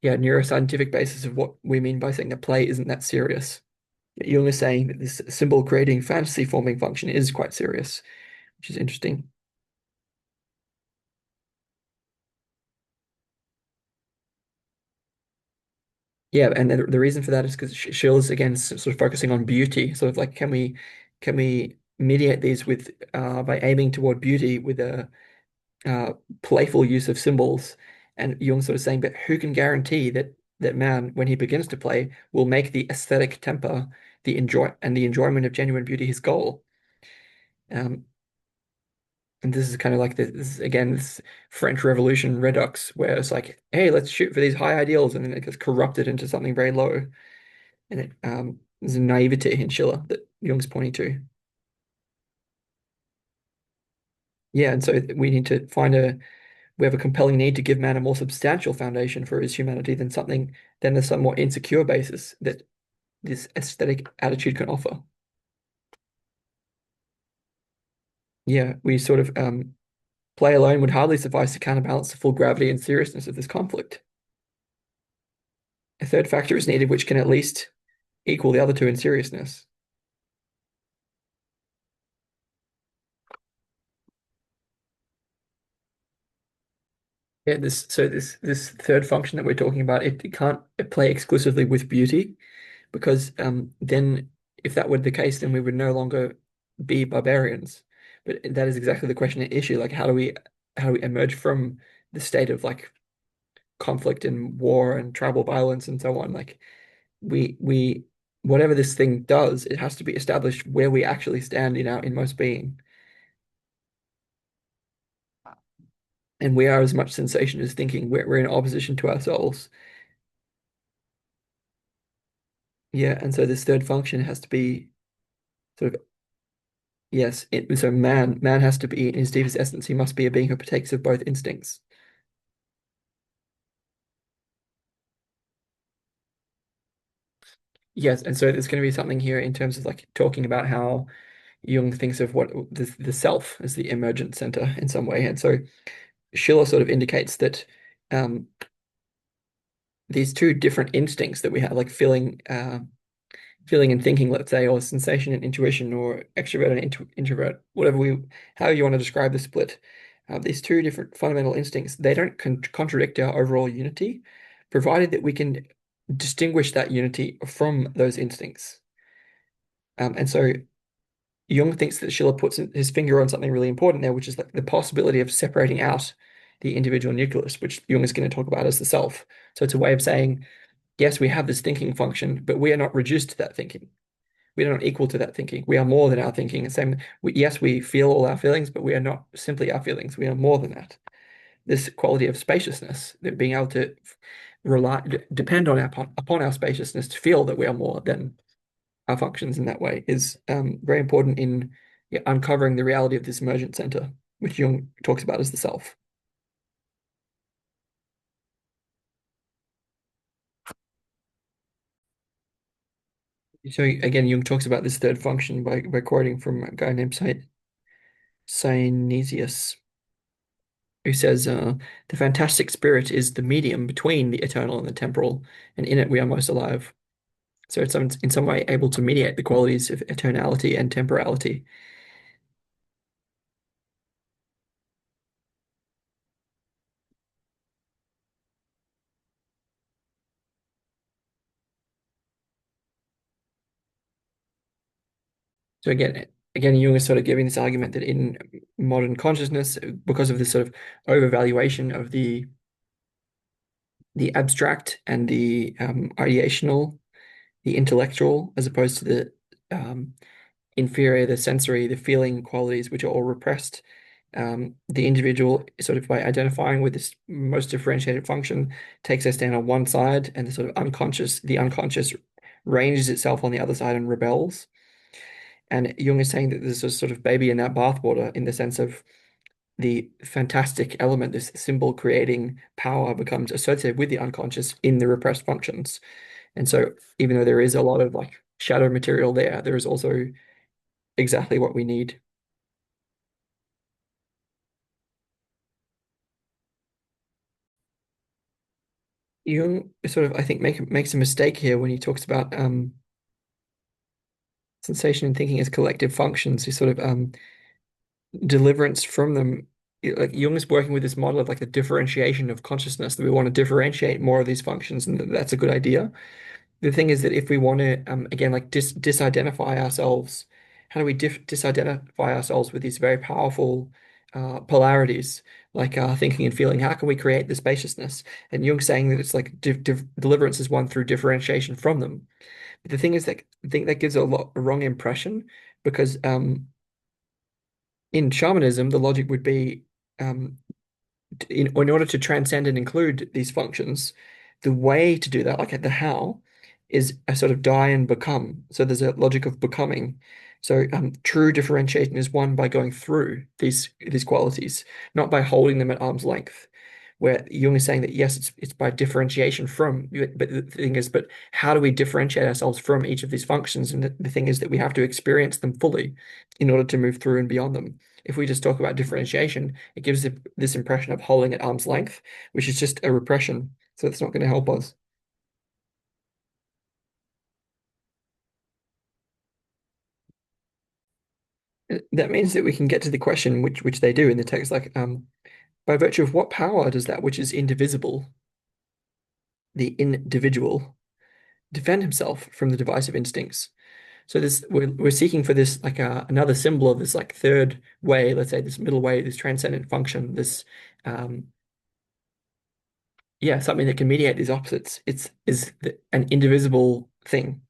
neuroscientific basis of what we mean by saying that play isn't that serious. Jung is saying that this symbol creating fantasy forming function is quite serious, which is interesting. Yeah, and the reason for that is because Schill's again sort of focusing on beauty, sort of like can we mediate these with by aiming toward beauty with a playful use of symbols, and Jung sort of saying, but who can guarantee that man, when he begins to play, will make the aesthetic temper, the enjoyment of genuine beauty his goal? Um, And this is kind of like this again, this French Revolution redux, where it's like, hey, let's shoot for these high ideals, and then it gets corrupted into something very low. And there's a naivete in Schiller that Jung's pointing to. Yeah, and so we need to we have a compelling need to give man a more substantial foundation for his humanity than the somewhat insecure basis that this aesthetic attitude can offer. Yeah, we sort of play alone would hardly suffice to counterbalance the full gravity and seriousness of this conflict. A third factor is needed which can at least equal the other two in seriousness. Yeah, this third function that we're talking about, it can't play exclusively with beauty because then if that were the case, then we would no longer be barbarians. But that is exactly the question at issue. Like how do we emerge from the state of like conflict and war and tribal violence and so on? Like we whatever this thing does, it has to be established where we actually stand in our inmost being. And we are as much sensation as thinking. We're in opposition to ourselves. Yeah, and so this third function has to be sort of yes. So man has to be in his deepest essence. He must be a being who partakes of both instincts. Yes, and so there's going to be something here in terms of like talking about how Jung thinks of what the self as the emergent center in some way, and so Schiller sort of indicates that um, these two different instincts that we have, like feeling and thinking, let's say, or sensation and intuition, or extrovert and introvert, whatever however you want to describe the split. These two different fundamental instincts, they don't contradict our overall unity, provided that we can distinguish that unity from those instincts. And so Jung thinks that Schiller puts his finger on something really important there, which is like the possibility of separating out the individual nucleus, which Jung is going to talk about as the self. So it's a way of saying, yes, we have this thinking function, but we are not reduced to that thinking. We are not equal to that thinking. We are more than our thinking. And same, yes, we feel all our feelings, but we are not simply our feelings. We are more than that. This quality of spaciousness, that being able to depend on upon our spaciousness to feel that we are more than our functions in that way is very important in uncovering the reality of this emergent center, which Jung talks about as the self. So again, Jung talks about this third function by quoting from a guy named Synesius, who says, "The fantastic spirit is the medium between the eternal and the temporal, and in it we are most alive." So it's in some way able to mediate the qualities of eternality and temporality. So again, Jung is sort of giving this argument that in modern consciousness, because of this sort of overvaluation of the abstract and the ideational, the intellectual, as opposed to the inferior, the sensory, the feeling qualities, which are all repressed. The individual, sort of by identifying with this most differentiated function, takes their stand on one side, and the unconscious ranges itself on the other side and rebels. And Jung is saying that there's a sort of baby in that bathwater in the sense of the fantastic element, this symbol creating power becomes associated with the unconscious in the repressed functions. And so even though there is a lot of like shadow material there is also exactly what we need. Jung sort of, I think, makes a mistake here when he talks about sensation and thinking as collective functions. He sort of deliverance from them. Like Jung is working with this model of like the differentiation of consciousness, that we want to differentiate more of these functions, and that's a good idea. The thing is that if we want to again like disidentify ourselves, how do we disidentify ourselves with these very powerful polarities like thinking and feeling? How can we create the spaciousness? And Jung's saying that it's like deliverance is one through differentiation from them. But the thing is that I think that gives a wrong impression because In shamanism, the logic would be um, in order to transcend and include these functions, the way to do that, like the how, is a sort of die and become. So there's a logic of becoming. So true differentiation is won by going through these qualities, not by holding them at arm's length. Where Jung is saying that yes, it's by differentiation from, but the thing is, but how do we differentiate ourselves from each of these functions? And the thing is that we have to experience them fully in order to move through and beyond them. If we just talk about differentiation, it gives this impression of holding at arm's length, which is just a repression. So it's not going to help us. That means that we can get to the question, which they do in the text, like by virtue of what power does that which is indivisible, the individual, defend himself from the divisive instincts? So this we're seeking for this like another symbol of this like third way, let's say this middle way, this transcendent function, this um, yeah, something that can mediate these opposites. An indivisible thing,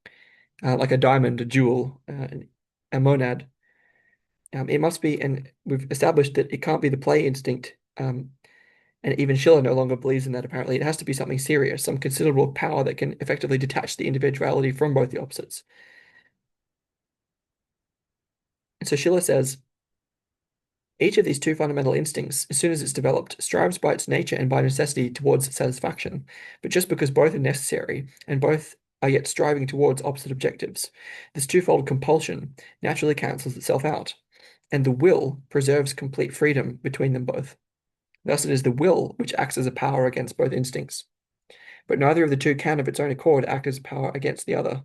like a diamond, a jewel, a monad. It must be, and we've established that it can't be the play instinct. And even Schiller no longer believes in that, apparently. It has to be something serious, some considerable power that can effectively detach the individuality from both the opposites. And so Schiller says, each of these two fundamental instincts, as soon as it's developed, strives by its nature and by necessity towards satisfaction. But just because both are necessary and both are yet striving towards opposite objectives, this twofold compulsion naturally cancels itself out, and the will preserves complete freedom between them both. Thus, it is the will which acts as a power against both instincts. But neither of the two can, of its own accord, act as power against the other.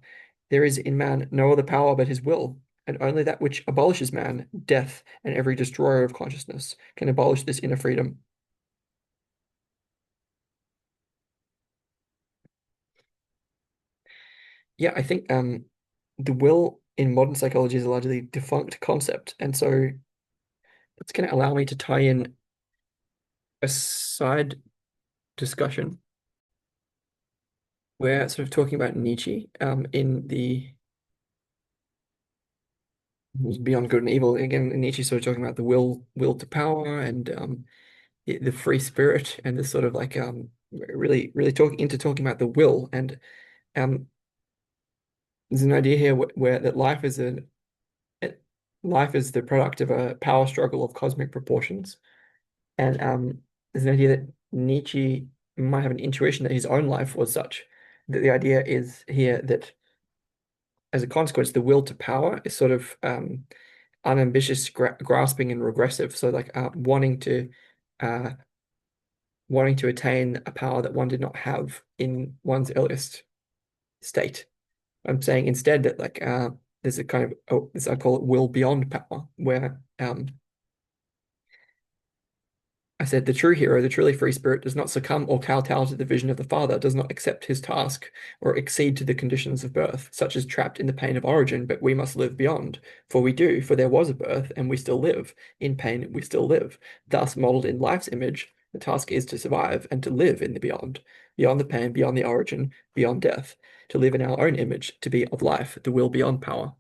There is in man no other power but his will, and only that which abolishes man, death, and every destroyer of consciousness, can abolish this inner freedom. Yeah, I think the will in modern psychology is a largely defunct concept, and so it's going to allow me to tie in a side discussion. We're sort of talking about Nietzsche in the Beyond Good and Evil. Again, Nietzsche sort of talking about the will to power and the free spirit and this sort of like really talking about the will and um there's an idea here where that life is the product of a power struggle of cosmic proportions and there's an idea that Nietzsche might have an intuition that his own life was such that the idea is here that as a consequence the will to power is sort of unambitious grasping and regressive so like uh wanting to attain a power that one did not have in one's earliest state. I'm saying instead that like there's a kind of this I call it will beyond power, where I said the true hero, the truly free spirit, does not succumb or kowtow to the vision of the Father, does not accept his task or accede to the conditions of birth, such as trapped in the pain of origin, but we must live beyond. For we do, for there was a birth, and we still live. In pain, we still live. Thus, modeled in life's image, the task is to survive and to live in the beyond, beyond the pain, beyond the origin, beyond death, to live in our own image, to be of life, the will beyond power.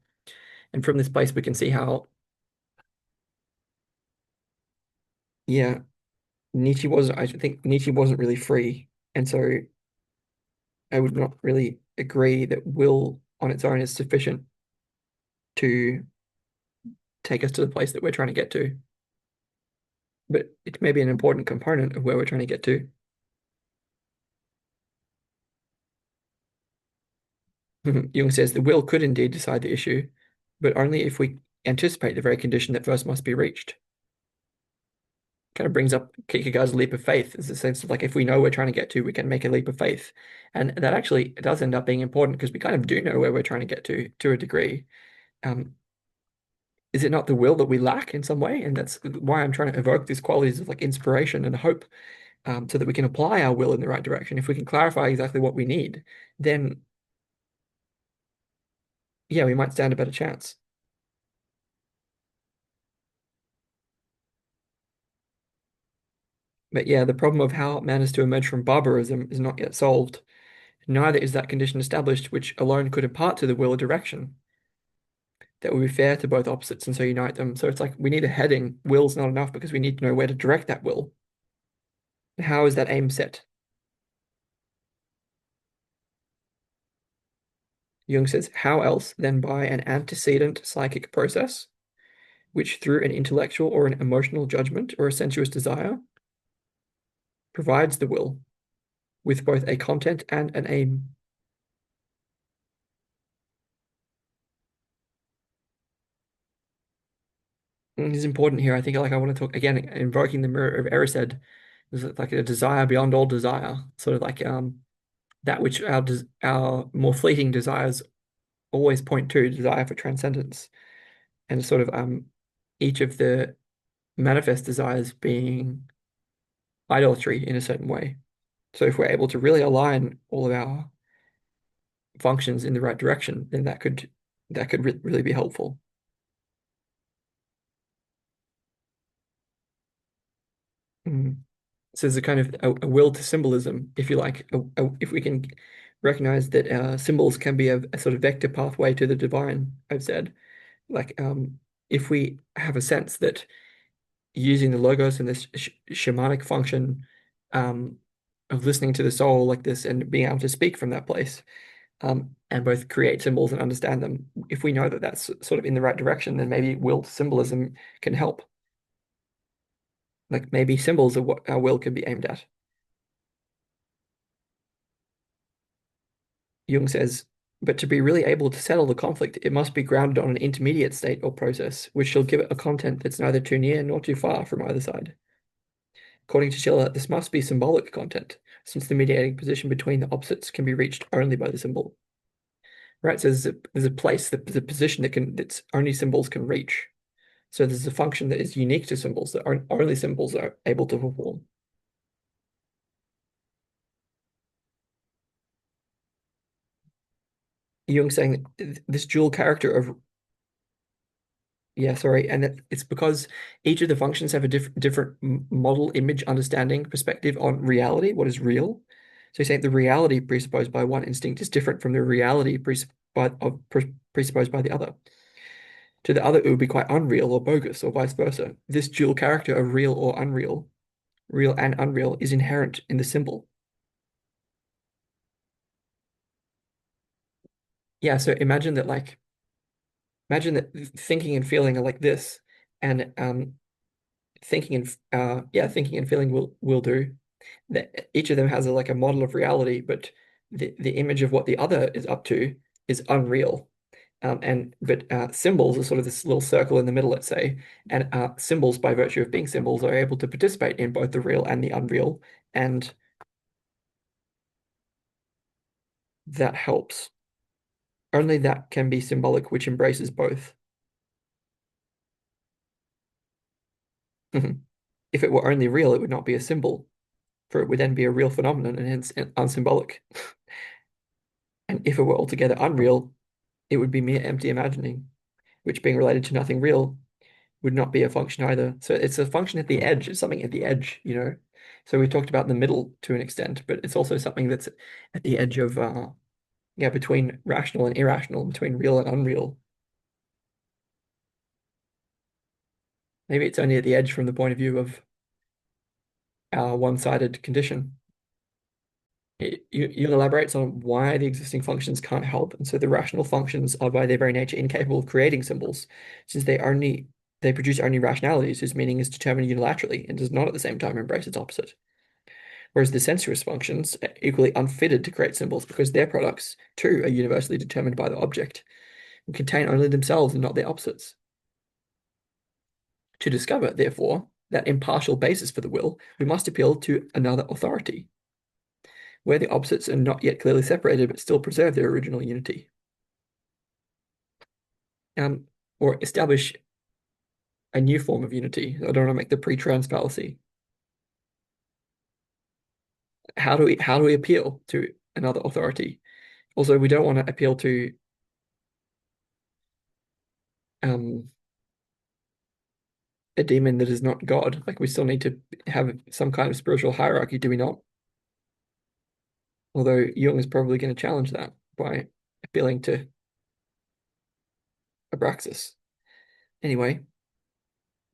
And from this place, we can see how, yeah, I think Nietzsche wasn't really free. And so I would not really agree that will on its own is sufficient to take us to the place that we're trying to get to. But it may be an important component of where we're trying to get to. Jung says the will could indeed decide the issue, but only if we anticipate the very condition that first must be reached. Kind of brings up Kierkegaard's leap of faith as a sense of like if we know we're trying to get to, we can make a leap of faith. And that actually does end up being important because we kind of do know where we're trying to get to a degree. Um, is it not the will that we lack in some way? And that's why I'm trying to evoke these qualities of like inspiration and hope, so that we can apply our will in the right direction. If we can clarify exactly what we need, then yeah, we might stand a better chance. But yeah, the problem of how man is to emerge from barbarism is not yet solved. Neither is that condition established, which alone could impart to the will a direction. that would be fair to both opposites and so unite them. So it's like we need a heading. Will's not enough because we need to know where to direct that will. How is that aim set? Jung says, how else than by an antecedent psychic process, which through an intellectual or an emotional judgment or a sensuous desire provides the will with both a content and an aim. And it's important here. I think like I want to talk again, invoking the mirror of Erised, is like a desire beyond all desire, sort of like that which our more fleeting desires always point to, desire for transcendence, and sort of each of the manifest desires being idolatry in a certain way. So if we're able to really align all of our functions in the right direction, then that could really be helpful. Mm. So there's a kind of a will to symbolism, if you like, if we can recognize that symbols can be a sort of vector pathway to the divine, I've said, like if we have a sense that using the logos and this shamanic function um, of listening to the soul like this and being able to speak from that place and both create symbols and understand them. If we know that that's sort of in the right direction, then maybe will to symbolism can help. Like maybe symbols are what our will can be aimed at. Jung says, but to be really able to settle the conflict, it must be grounded on an intermediate state or process, which shall give it a content that's neither too near nor too far from either side. According to Schiller, this must be symbolic content, since the mediating position between the opposites can be reached only by the symbol. Right? So there's a place, there's a position that's only symbols can reach. So there's a function that is unique to symbols that only symbols are able to perform. Jung saying this dual character of yeah, sorry, and it's because each of the functions have a different model, image, understanding, perspective on reality, what is real. So he's saying the reality presupposed by one instinct is different from the reality presupposed by the other. To the other, it would be quite unreal or bogus, or vice versa. This dual character of real or unreal, real and unreal, is inherent in the symbol. Yeah, so imagine that thinking and feeling are like this, and thinking and feeling will do. That each of them has like a model of reality, but the image of what the other is up to is unreal. But symbols are sort of this little circle in the middle, let's say, and symbols, by virtue of being symbols, are able to participate in both the real and the unreal, and that helps. Only that can be symbolic, which embraces both. If it were only real, it would not be a symbol, for it would then be a real phenomenon and hence unsymbolic. And if it were altogether unreal, it would be mere empty imagining, which being related to nothing real would not be a function either. So it's a function at the edge. It's something at the edge, you know. So we talked about the middle to an extent, but it's also something that's at the edge of yeah, between rational and irrational, between real and unreal. Maybe it's only at the edge from the point of view of our one-sided condition. You elaborates on why the existing functions can't help, and so the rational functions are by their very nature incapable of creating symbols, since they produce only rationalities whose meaning is determined unilaterally and does not at the same time embrace its opposite. Whereas the sensuous functions are equally unfitted to create symbols because their products too are universally determined by the object and contain only themselves and not their opposites. To discover, therefore, that impartial basis for the will, we must appeal to another authority, where the opposites are not yet clearly separated but still preserve their original unity. Or establish a new form of unity. I don't want to make the pre-trans fallacy. How do we appeal to another authority? Also, we don't want to appeal to um, a demon that is not God. Like we still need to have some kind of spiritual hierarchy, do we not? Although Jung is probably going to challenge that by appealing to abraxas. Anyway,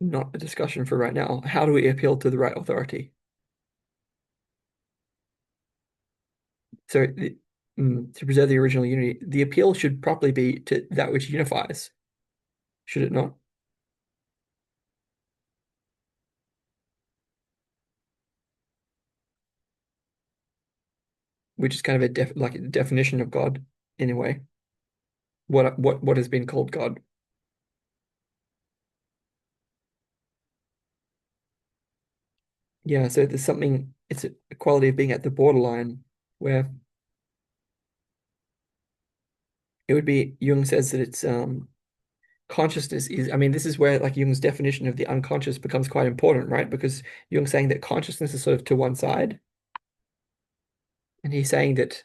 not a discussion for right now. How do we appeal to the right authority? So, to preserve the original unity, the appeal should properly be to that which unifies, should it not? Which is kind of a like a definition of God in a way. What has been called God? Yeah, so there's something. It's a quality of being at the borderline where it would be. Jung says that it's consciousness is. I mean, this is where like Jung's definition of the unconscious becomes quite important, right? Because Jung's saying that consciousness is sort of to one side, and he's saying that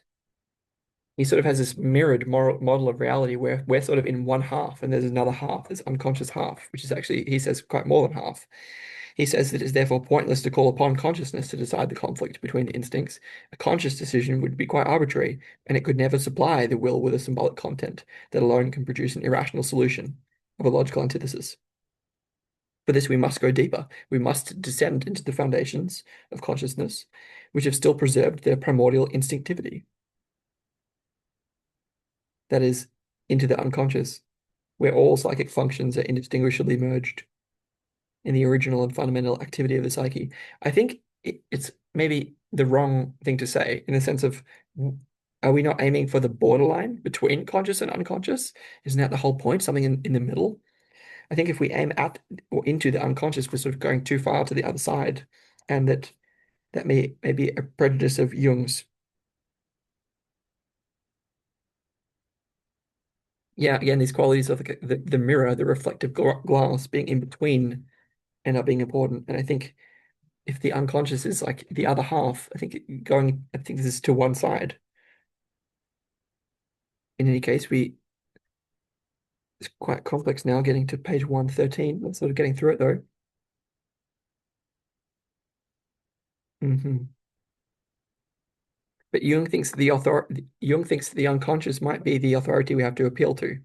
he sort of has this mirrored moral model of reality where we're sort of in one half and there's another half, this unconscious half, which is actually, he says, quite more than half. He says that it's therefore pointless to call upon consciousness to decide the conflict between the instincts. A conscious decision would be quite arbitrary, and it could never supply the will with a symbolic content that alone can produce an irrational solution of a logical antithesis. For this, we must go deeper. We must descend into the foundations of consciousness, which have still preserved their primordial instinctivity. That is, into the unconscious, where all psychic functions are indistinguishably merged in the original and fundamental activity of the psyche. I think it's maybe the wrong thing to say in the sense of, are we not aiming for the borderline between conscious and unconscious? Isn't that the whole point? Something in the middle? I think if we aim at or into the unconscious, we're sort of going too far to the other side, and that may be a prejudice of Jung's. Yeah, again, these qualities of the mirror, the reflective glass being in between end up being important. And I think if the unconscious is like the other half, I think this is to one side. In any case, it's quite complex now getting to page 113. I'm sort of getting through it though. But Jung thinks the unconscious might be the authority we have to appeal to.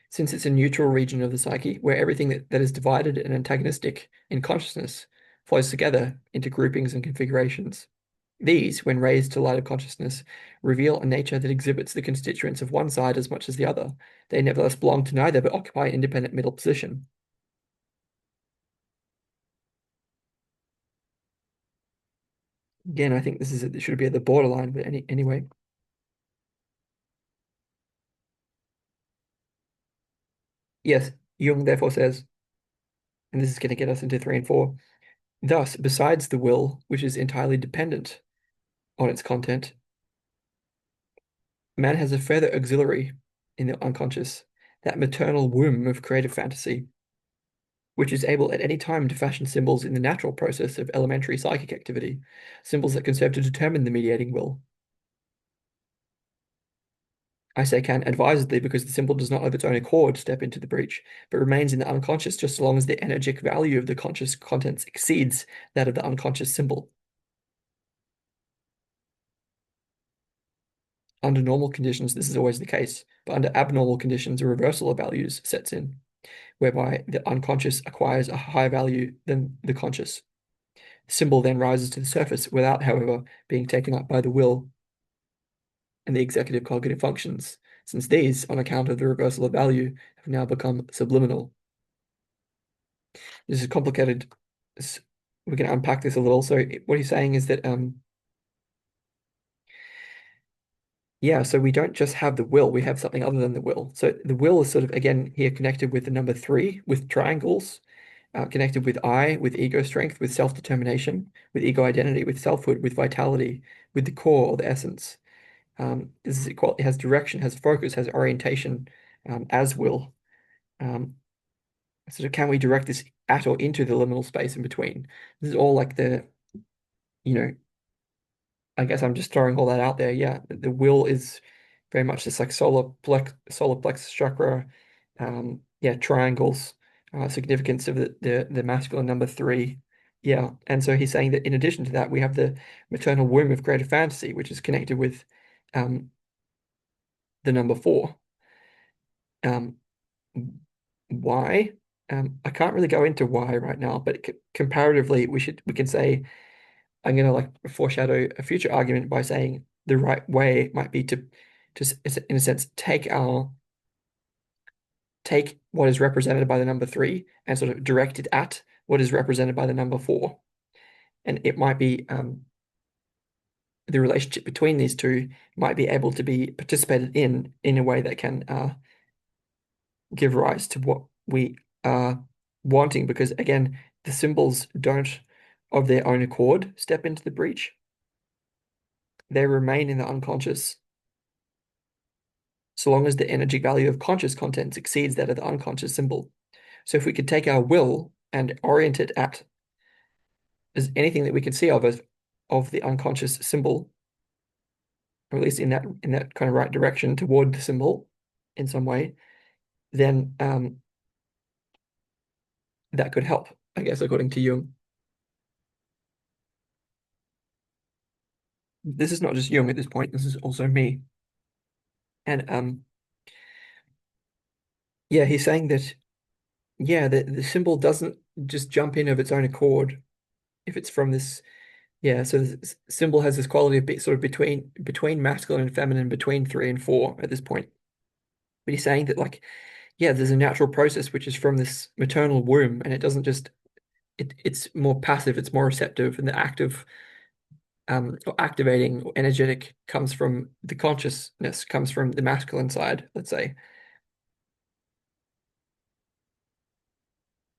Since it's a neutral region of the psyche where everything that is divided and antagonistic in consciousness flows together into groupings and configurations. These, when raised to light of consciousness, reveal a nature that exhibits the constituents of one side as much as the other. They nevertheless belong to neither, but occupy an independent middle position. Again, I think it should be at the borderline, but anyway. Yes, Jung therefore says, and this is going to get us into 3 and 4. Thus, besides the will, which is entirely dependent on its content, man has a further auxiliary in the unconscious, that maternal womb of creative fantasy, which is able at any time to fashion symbols in the natural process of elementary psychic activity, symbols that can serve to determine the mediating will. I say can advisedly because the symbol does not of its own accord step into the breach, but remains in the unconscious just so long as the energetic value of the conscious contents exceeds that of the unconscious symbol. Under normal conditions, this is always the case, but under abnormal conditions, a reversal of values sets in, whereby the unconscious acquires a higher value than the conscious. The symbol then rises to the surface without, however, being taken up by the will and the executive cognitive functions, since these, on account of the reversal of value, have now become subliminal. This is complicated. We can unpack this a little. So what he's saying is that yeah, so we don't just have the will, we have something other than the will. So the will is sort of again here connected with the number 3, with triangles, connected with I, with ego strength, with self-determination, with ego identity, with selfhood, with vitality, with the core or the essence. This is equal, it has direction, has focus, has orientation, as will. So can we direct this at or into the liminal space in between? This is all like you know, I guess I'm just throwing all that out there. Yeah, the will is very much this like solar plexus chakra, yeah, triangles, significance of the masculine number 3, Yeah, and so he's saying that in addition to that, we have the maternal womb of creative fantasy, which is connected with um, the number four. Um, why? I can't really go into why right now, but comparatively, we can say I'm going to like foreshadow a future argument by saying the right way might be to in a sense take what is represented by the number three and sort of direct it at what is represented by the number four, and it might be the relationship between these two might be able to be participated in a way that can give rise to what we are wanting, because again, the symbols don't of their own accord step into the breach. They remain in the unconscious so long as the energy value of conscious contents exceeds that of the unconscious symbol. So if we could take our will and orient it at as anything that we can see of the unconscious symbol, or at least in that kind of right direction toward the symbol in some way, then that could help, I guess, according to Jung. This is not just Jung at this point, this is also me. And yeah, he's saying that yeah, the symbol doesn't just jump in of its own accord if it's from this. Yeah, so this symbol has this quality of sort of between masculine and feminine, between three and four at this point. But he's saying that like, yeah, there's a natural process which is from this maternal womb, and it doesn't just it's more passive, it's more receptive, and the act of or activating or energetic comes from the consciousness, comes from the masculine side, let's say.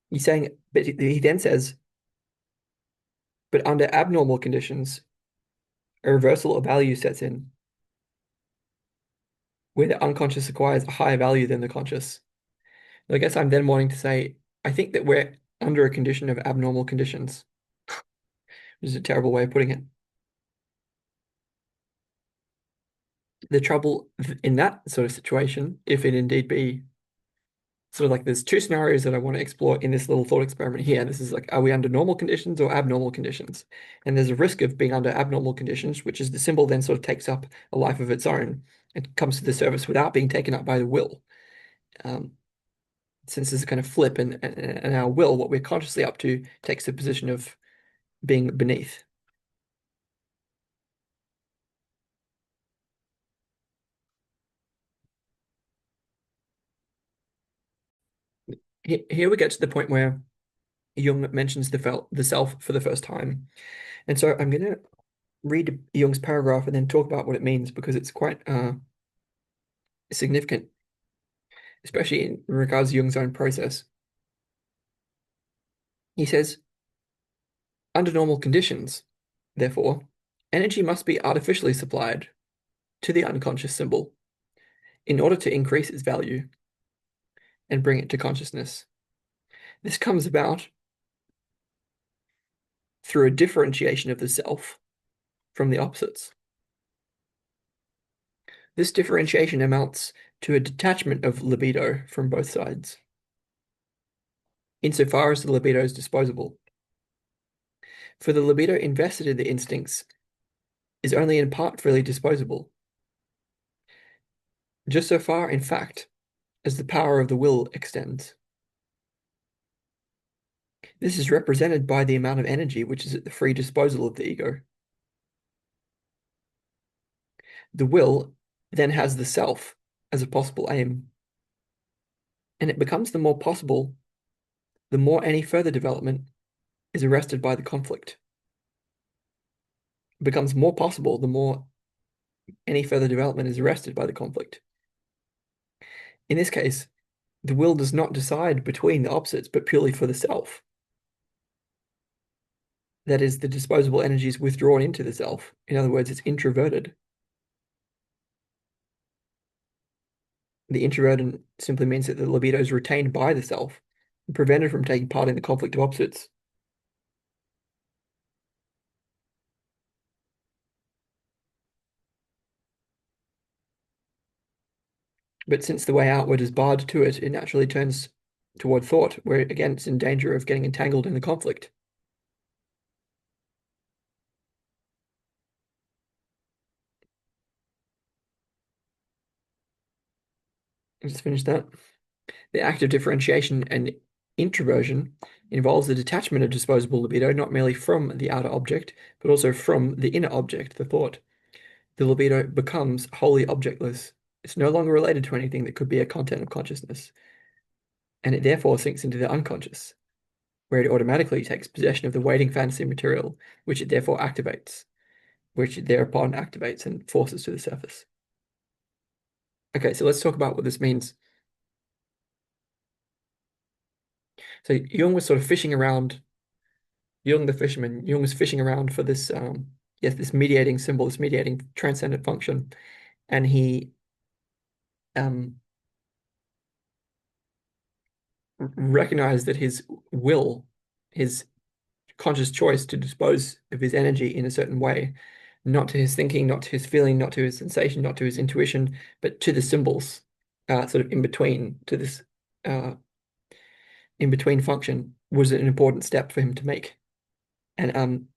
He's saying, but he then says, but under abnormal conditions, a reversal of value sets in, where the unconscious acquires a higher value than the conscious. I guess I'm then wanting to say, I think that we're under a condition of abnormal conditions, which is a terrible way of putting it. The trouble in that sort of situation, if it indeed be sort of like there's two scenarios that I want to explore in this little thought experiment here. This is like, are we under normal conditions or abnormal conditions? And there's a risk of being under abnormal conditions, which is the symbol then sort of takes up a life of its own. It comes to the surface without being taken up by the will. Um, since there's a kind of flip and our will, what we're consciously up to, takes the position of being beneath. Here we get to the point where Jung mentions the self for the first time. And so I'm going to read Jung's paragraph and then talk about what it means, because it's quite significant, especially in regards to Jung's own process. He says, under normal conditions, therefore, energy must be artificially supplied to the unconscious symbol in order to increase its value and bring it to consciousness. This comes about through a differentiation of the self from the opposites. This differentiation amounts to a detachment of libido from both sides, insofar as the libido is disposable. For the libido invested in the instincts is only in part freely disposable, just so far, in fact, as the power of the will extends. This is represented by the amount of energy which is at the free disposal of the ego. The will then has the self as a possible aim, and it becomes the more possible the more any further development is arrested by the conflict. It becomes more possible the more any further development is arrested by the conflict. In this case, the will does not decide between the opposites, but purely for the self. That is, the disposable energy is withdrawn into the self. In other words, it's introverted. The introverted simply means that the libido is retained by the self and prevented from taking part in the conflict of opposites. But since the way outward is barred to it, it naturally turns toward thought, where again it's in danger of getting entangled in the conflict. Let's finish that. The act of differentiation and introversion involves the detachment of disposable libido not merely from the outer object, but also from the inner object, the thought. The libido becomes wholly objectless. It's no longer related to anything that could be a content of consciousness, and it therefore sinks into the unconscious, where it automatically takes possession of the waiting fantasy material, which it therefore activates, which it thereupon activates and forces to the surface. Okay, so let's talk about what this means. So Jung was sort of fishing around, Jung the fisherman, Jung was fishing around for this, yes, this mediating symbol, this mediating transcendent function, and he um, recognized that his will, his conscious choice to dispose of his energy in a certain way, not to his thinking, not to his feeling, not to his sensation, not to his intuition, but to the symbols, sort of in between, to this uh, in between function, was an important step for him to make. And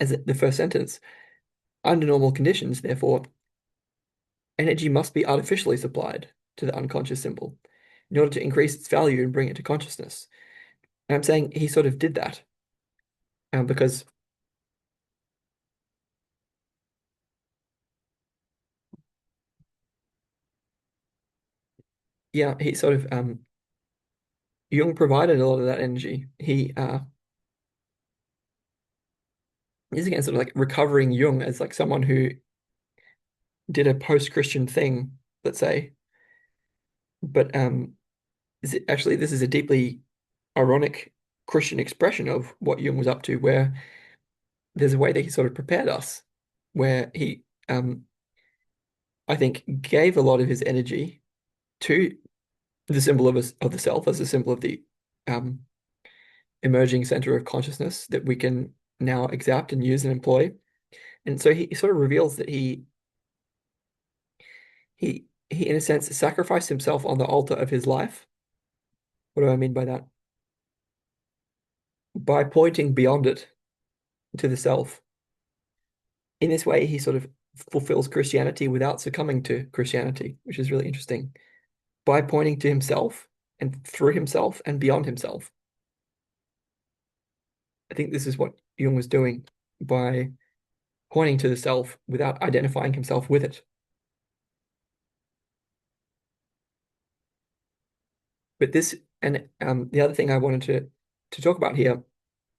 as the first sentence, under normal conditions, therefore, energy must be artificially supplied to the unconscious symbol in order to increase its value and bring it to consciousness. And I'm saying he sort of did that because, yeah, he sort of Jung provided a lot of that energy. He is again sort of like recovering Jung as like someone who did a post-Christian thing, let's say, but is it actually this is a deeply ironic Christian expression of what Jung was up to, where there's a way that he sort of prepared us, where he I think gave a lot of his energy to the symbol of the self as a symbol of the um, emerging center of consciousness that we can now accept and use and employ. And so he sort of reveals that he in a sense sacrificed himself on the altar of his life. What do I mean by that? By pointing beyond it to the self. In this way, he sort of fulfills Christianity without succumbing to Christianity, which is really interesting. By pointing to himself and through himself and beyond himself. I think this is what Jung was doing by pointing to the self without identifying himself with it. But this, and the other thing I wanted to talk about here,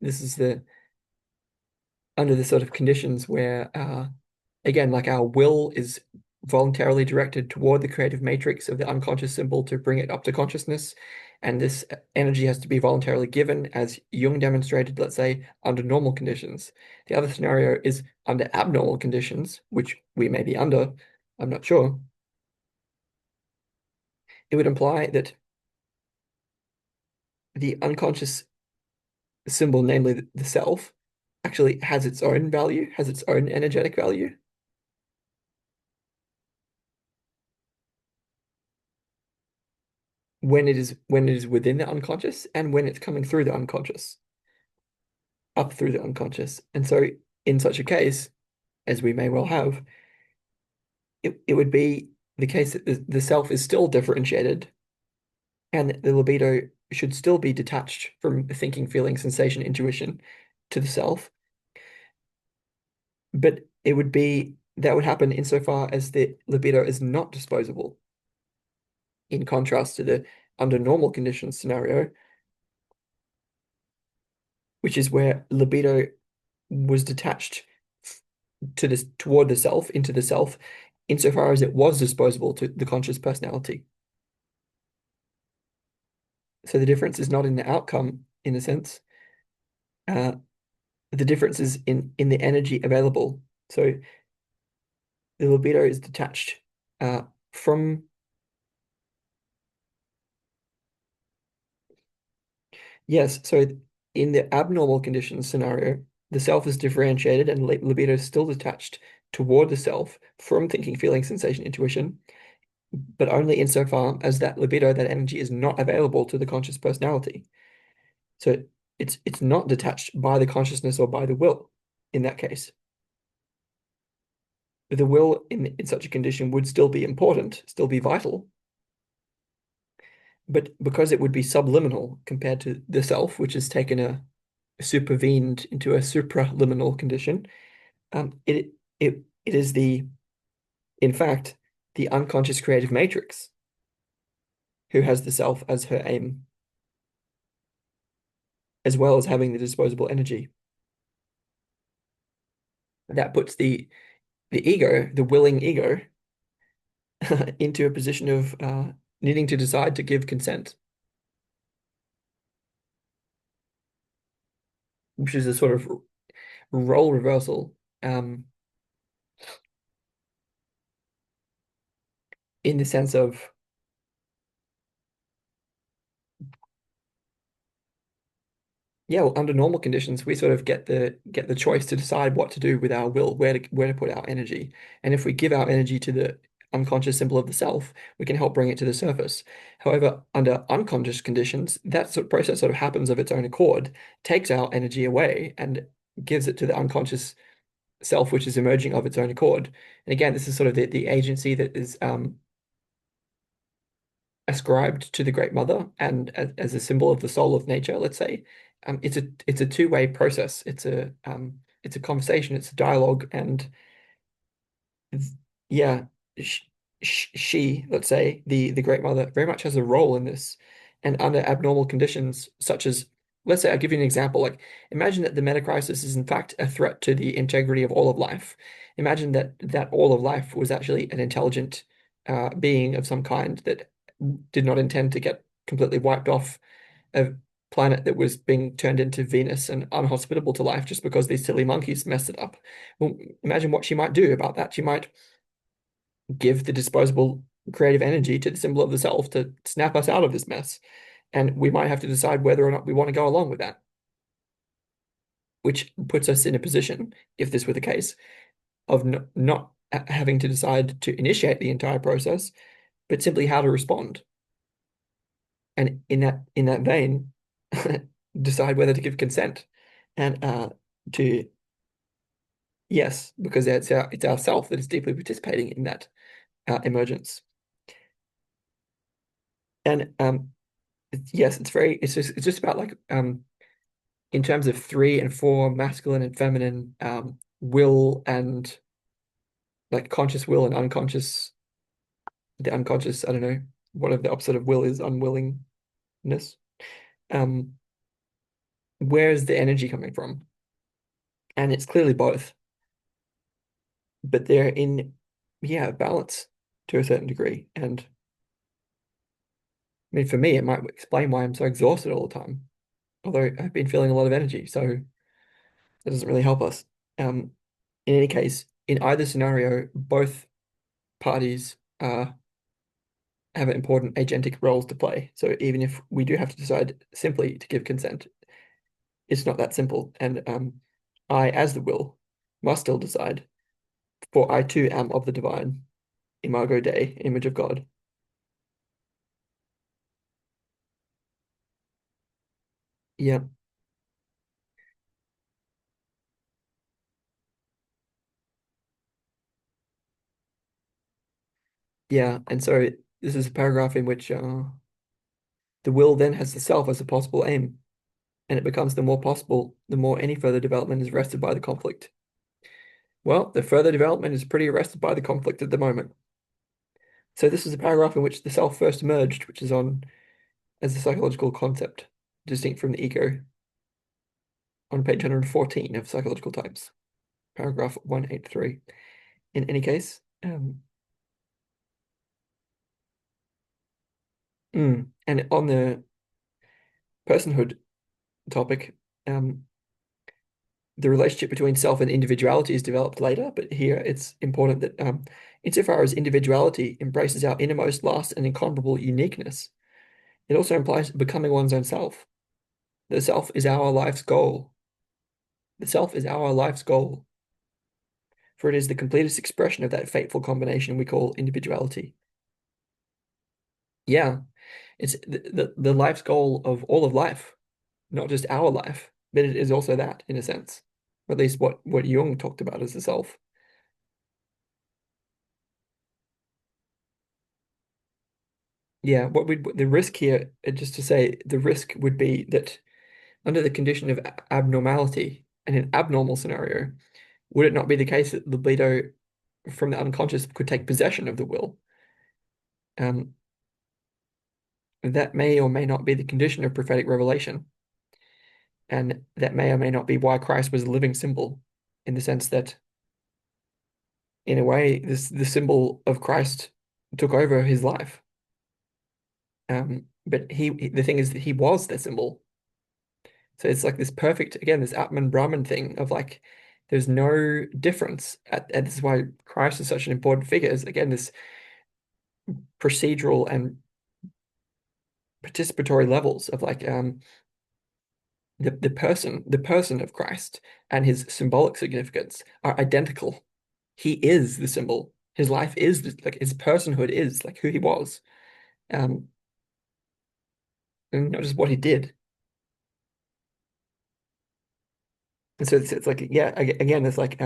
this is the under the sort of conditions where again, like our will is voluntarily directed toward the creative matrix of the unconscious symbol to bring it up to consciousness. And this energy has to be voluntarily given, as Jung demonstrated, let's say, under normal conditions. The other scenario is under abnormal conditions, which we may be under, I'm not sure. It would imply that the unconscious symbol, namely the self, actually has its own value, has its own energetic value. When it is within the unconscious and when it's coming through the unconscious, up through the unconscious. And so in such a case, as we may well have, it would be the case that the self is still differentiated and the libido should still be detached from thinking, feeling, sensation, intuition to the self. But it would be that would happen insofar as the libido is not disposable, in contrast to the under normal conditions scenario, which is where libido was detached to this toward the self, into the self, insofar as it was disposable to the conscious personality. So the difference is not in the outcome, in a sense. The difference is in the energy available. So the libido is detached from, yes, so in the abnormal conditions scenario, the self is differentiated and libido is still detached toward the self from thinking, feeling, sensation, intuition, but only insofar as that libido, that energy is not available to the conscious personality. So it's not detached by the consciousness or by the will in that case. The will in such a condition would still be important, still be vital, but because it would be subliminal compared to the self, which has taken a supervened into a supraliminal condition, it is in fact, the unconscious creative matrix who has the self as her aim, as well as having the disposable energy. That puts the ego, the willing ego, into a position of needing to decide to give consent, which is a sort of role reversal, um, in the sense of, yeah, well, under normal conditions, we sort of get the choice to decide what to do with our will, where to put our energy. And if we give our energy to the unconscious symbol of the self, we can help bring it to the surface. However, under unconscious conditions, that sort of process sort of happens of its own accord, takes our energy away and gives it to the unconscious self, which is emerging of its own accord. And again, this is sort of the agency that is ascribed to the Great Mother and as a symbol of the soul of nature, let's say. It's a two-way process. It's a conversation, it's a dialogue, and yeah, sh she, let's say, the Great Mother, very much has a role in this. And under abnormal conditions, such as, let's say, I'll give you an example. Like, imagine that the meta crisis is in fact a threat to the integrity of all of life. Imagine that all of life was actually an intelligent being of some kind that did not intend to get completely wiped off a planet that was being turned into Venus and unhospitable to life just because these silly monkeys messed it up. Well, imagine what she might do about that. She might give the disposable creative energy to the symbol of the self to snap us out of this mess. And we might have to decide whether or not we want to go along with that, which puts us in a position, if this were the case, of not having to decide to initiate the entire process, but simply how to respond. And in that vein, decide whether to give consent and to yes, because it's our self that is deeply participating in that emergence. And yes, it's just about like in terms of three and four, masculine and feminine, will and like conscious will and unconscious, the unconscious, I don't know, what if the opposite of will is unwillingness. Um, where's the energy coming from? And it's clearly both, but they're in, yeah, balance to a certain degree. And I mean, for me, it might explain why I'm so exhausted all the time, although I've been feeling a lot of energy, so that doesn't really help us. In any case, in either scenario, both parties have important agentic roles to play. So even if we do have to decide simply to give consent, it's not that simple. And I, as the will, must still decide, for I too am of the divine, imago Dei, image of God. Yeah, yeah. And so this is a paragraph in which the will then has the self as a possible aim, and it becomes the more possible, the more any further development is arrested by the conflict. Well, the further development is pretty arrested by the conflict at the moment. So this is a paragraph in which the self first emerged, which is on as a psychological concept, distinct from the ego, on page 114 of Psychological Types, paragraph 183. In any case, and on the personhood topic, the relationship between self and individuality is developed later, but here it's important that insofar as individuality embraces our innermost, last, and incomparable uniqueness, it also implies becoming one's own self. The self is our life's goal. The self is our life's goal, for it is the completest expression of that fateful combination we call individuality. Yeah, it's the life's goal of all of life, not just our life, but it is also that in a sense, or at least what Jung talked about as the self. Yeah, what would the risk here, just to say, the risk would be that under the condition of abnormality, in an abnormal scenario, would it not be the case that libido from the unconscious could take possession of the will? Um, that may or may not be the condition of prophetic revelation, and that may or may not be why Christ was a living symbol, in the sense that, in a way, this the symbol of Christ took over his life. But the thing is that he was the symbol. So it's like this perfect, again, this Atman Brahman thing of like, there's no difference. And this is why Christ is such an important figure, is again, this procedural and participatory levels of like the person of Christ and his symbolic significance are identical. He is the symbol. His life is like his personhood is like who he was. Um, and not just what he did. And so it's like, yeah, again, it's like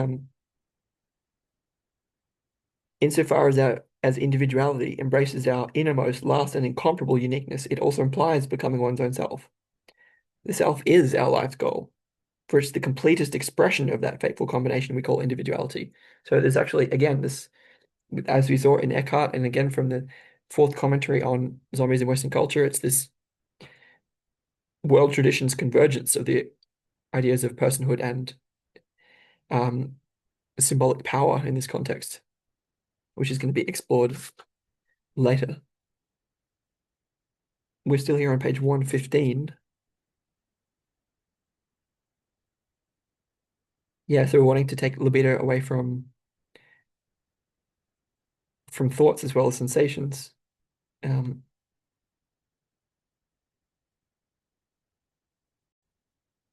insofar as our as individuality embraces our innermost, last, and incomparable uniqueness, it also implies becoming one's own self. The self is our life's goal, for it's the completest expression of that fateful combination we call individuality. So there's actually, again, this, as we saw in Eckhart, and again from the fourth commentary on zombies in Western culture, it's this world traditions convergence of the ideas of personhood and um, symbolic power in this context, which is going to be explored later. We're still here on page 115. Yeah, so we're wanting to take libido away from thoughts as well as sensations. Um,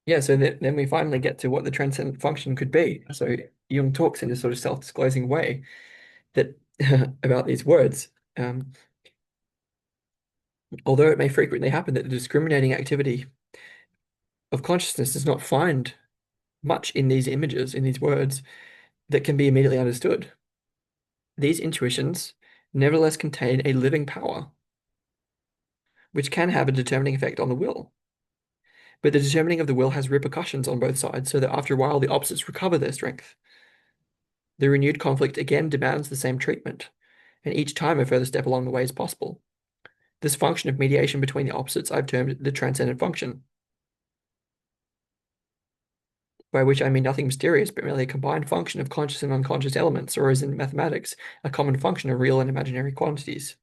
yeah, so then we finally get to what the transcendent function could be. So Jung talks in a sort of self-disclosing way that about these words. Although it may frequently happen that the discriminating activity of consciousness does not find much in these images, in these words, that can be immediately understood. These intuitions nevertheless contain a living power, which can have a determining effect on the will. But the determining of the will has repercussions on both sides, so that after a while the opposites recover their strength. The renewed conflict again demands the same treatment, and each time a further step along the way is possible. This function of mediation between the opposites I've termed the transcendent function, by which I mean nothing mysterious, but merely a combined function of conscious and unconscious elements, or as in mathematics, a common function of real and imaginary quantities.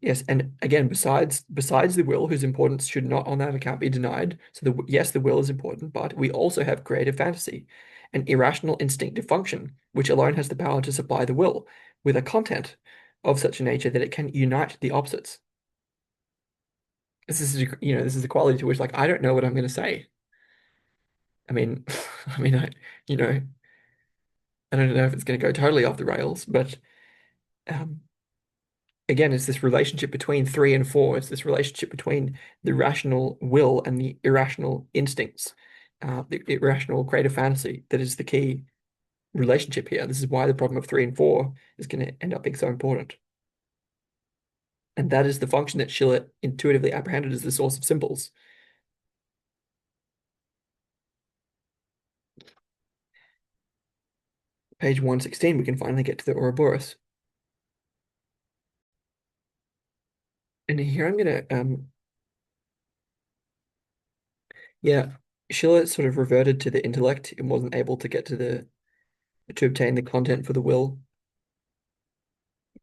Yes, and again, besides the will, whose importance should not on that account be denied. So yes, the will is important, but we also have creative fantasy, an irrational instinctive function, which alone has the power to supply the will with a content of such a nature that it can unite the opposites. This is, this is the quality to which, like, I don't know what I'm going to say. I mean, I mean, you know, I don't know if it's going to go totally off the rails, but um, again, it's this relationship between three and four. It's this relationship between the rational will and the irrational instincts, the irrational creative fantasy that is the key relationship here. This is why the problem of three and four is going to end up being so important. And that is the function that Schiller intuitively apprehended as the source of symbols. Page 116, we can finally get to the Ouroboros. And here I'm going to, yeah, Schiller sort of reverted to the intellect and wasn't able to get to obtain the content for the will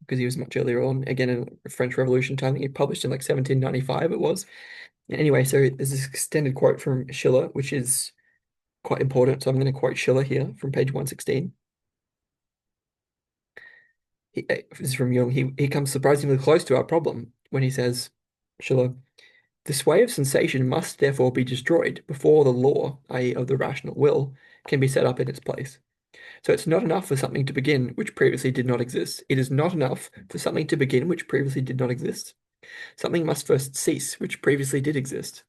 because he was much earlier on, again in French Revolution time. I think he published in like 1795 it was. Anyway, so there's this extended quote from Schiller, which is quite important. So I'm going to quote Schiller here from page 116. This is from Jung. He comes surprisingly close to our problem when he says, Schiller, the sway of sensation must therefore be destroyed before the law, i.e., of the rational will, can be set up in its place. So it's not enough for something to begin which previously did not exist. It is not enough for something to begin which previously did not exist. Something must first cease which previously did exist.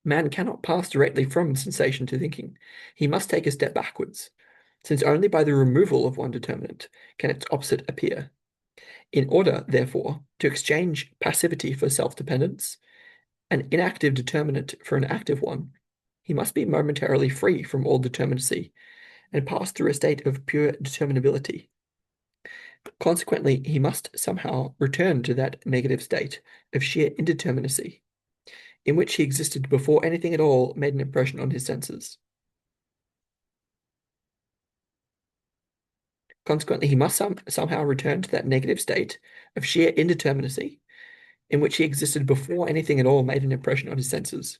Man cannot pass directly from sensation to thinking. He must take a step backwards, since only by the removal of one determinant can its opposite appear. In order, therefore, to exchange passivity for self-dependence, an inactive determinant for an active one, he must be momentarily free from all determinacy and pass through a state of pure determinability. Consequently, he must somehow return to that negative state of sheer indeterminacy, in which he existed before anything at all made an impression on his senses. Consequently, he must somehow return to that negative state of sheer indeterminacy, in which he existed before anything at all made an impression on his senses.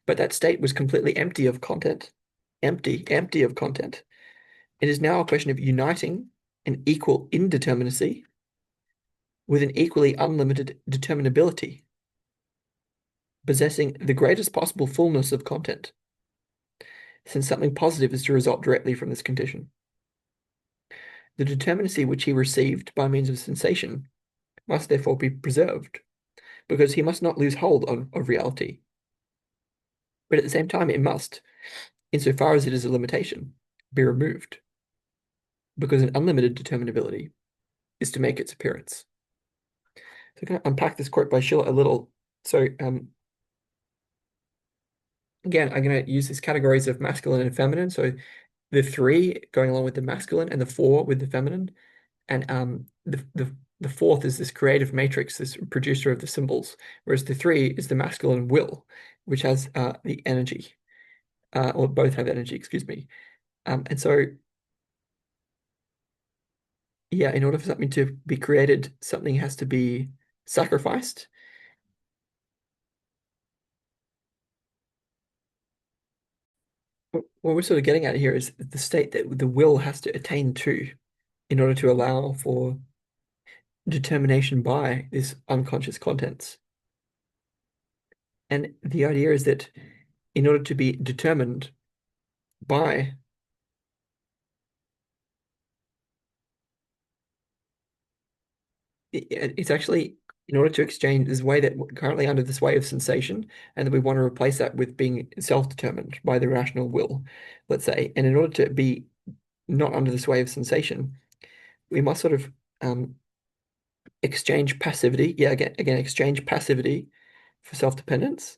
But that state was completely empty of content. Empty of content. It is now a question of uniting an equal indeterminacy with an equally unlimited determinability, possessing the greatest possible fullness of content, since something positive is to result directly from this condition. The determinacy which he received by means of sensation must therefore be preserved, because he must not lose hold of reality. But at the same time, it must, insofar as it is a limitation, be removed, because an unlimited determinability is to make its appearance. So I'm going to unpack this quote by Schiller a little. So again, I'm going to use these categories of masculine and feminine. So the three going along with the masculine and the four with the feminine. And the fourth is this creative matrix, this producer of the symbols, whereas the three is the masculine will, which has the energy, or both have energy, excuse me. And so, yeah, in order for something to be created, something has to be sacrificed. What we're sort of getting at here is the state that the will has to attain to in order to allow for determination by this unconscious contents. And the idea is that in order to be determined by it's actually in order to exchange this way that we're currently under this way of sensation, and that we want to replace that with being self-determined by the rational will, let's say. And in order to be not under this way of sensation, we must sort of exchange passivity. Yeah, again, exchange passivity for self-dependence,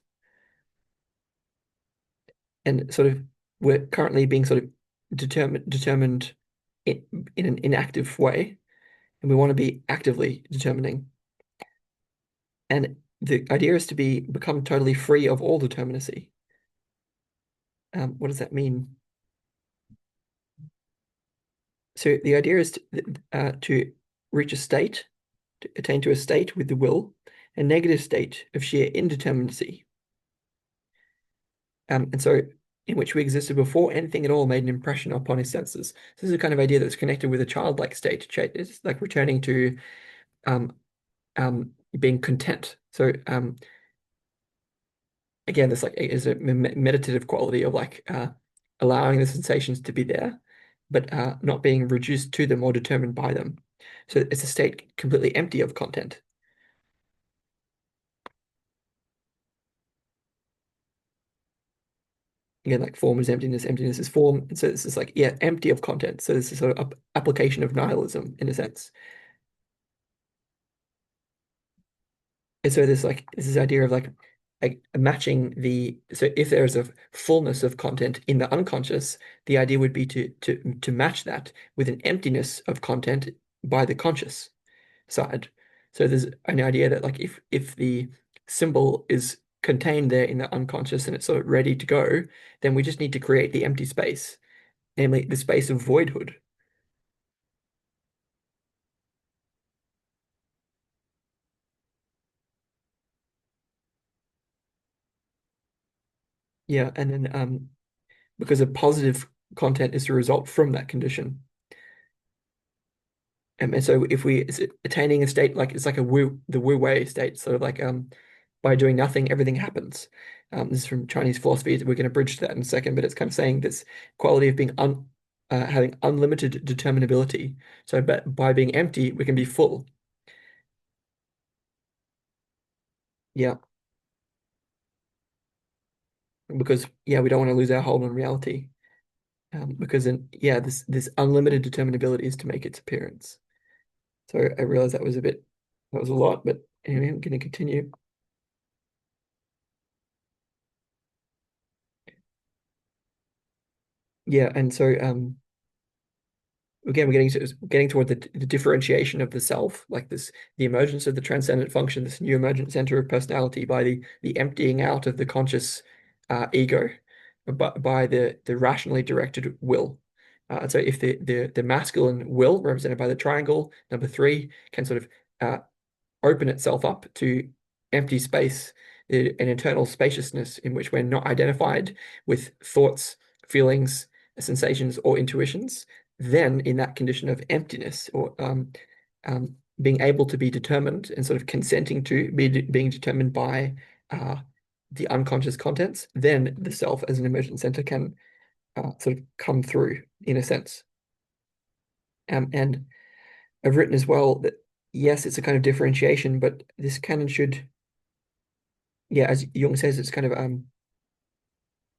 and sort of we're currently being sort of determined in an inactive way, and we want to be actively determining. And the idea is to become totally free of all determinacy. What does that mean? So the idea is to reach a state, to attain to a state with the will, a negative state of sheer indeterminacy. And so in which we existed before anything at all made an impression upon his senses. So this is a kind of idea that's connected with a childlike state. It's like returning to um, being content. So again, this like is a meditative quality of like allowing the sensations to be there, but not being reduced to them or determined by them. So it's a state completely empty of content. Again, like form is emptiness, emptiness is form. And so this is like, yeah, empty of content. So this is sort of application of nihilism in a sense. And so there's like this idea of like matching the so if there's a fullness of content in the unconscious, the idea would be to match that with an emptiness of content by the conscious side. So there's an idea that like if the symbol is contained there in the unconscious and it's sort of ready to go, then we just need to create the empty space, namely the space of voidhood. Yeah, and then because a positive content is to result from that condition. And so if we is it attaining a state like it's like the Wu Wei state, sort of like by doing nothing, everything happens. This is from Chinese philosophy. We're going to bridge to that in a second, but it's kind of saying this quality of being having unlimited determinability. So, but by being empty, we can be full. Yeah, because yeah, we don't want to lose our hold on reality. Because then yeah, this unlimited determinability is to make its appearance. So I realized that was a lot, but anyway, I'm going to continue. Yeah, and so again, getting toward the differentiation of the self, like this, the emergence of the transcendent function, this new emergent center of personality by the emptying out of the conscious ego, by the rationally directed will. So if the masculine will, represented by the triangle, number three, can sort of uh, open itself up to empty space, an internal spaciousness in which we're not identified with thoughts, feelings, sensations, or intuitions, then in that condition of emptiness or being able to be determined and sort of consenting to being determined by uh, the unconscious contents, then the self as an emergent center can sort of come through in a sense. And I've written as well that yes, it's a kind of differentiation, but this canon should, yeah, as Jung says, it's kind of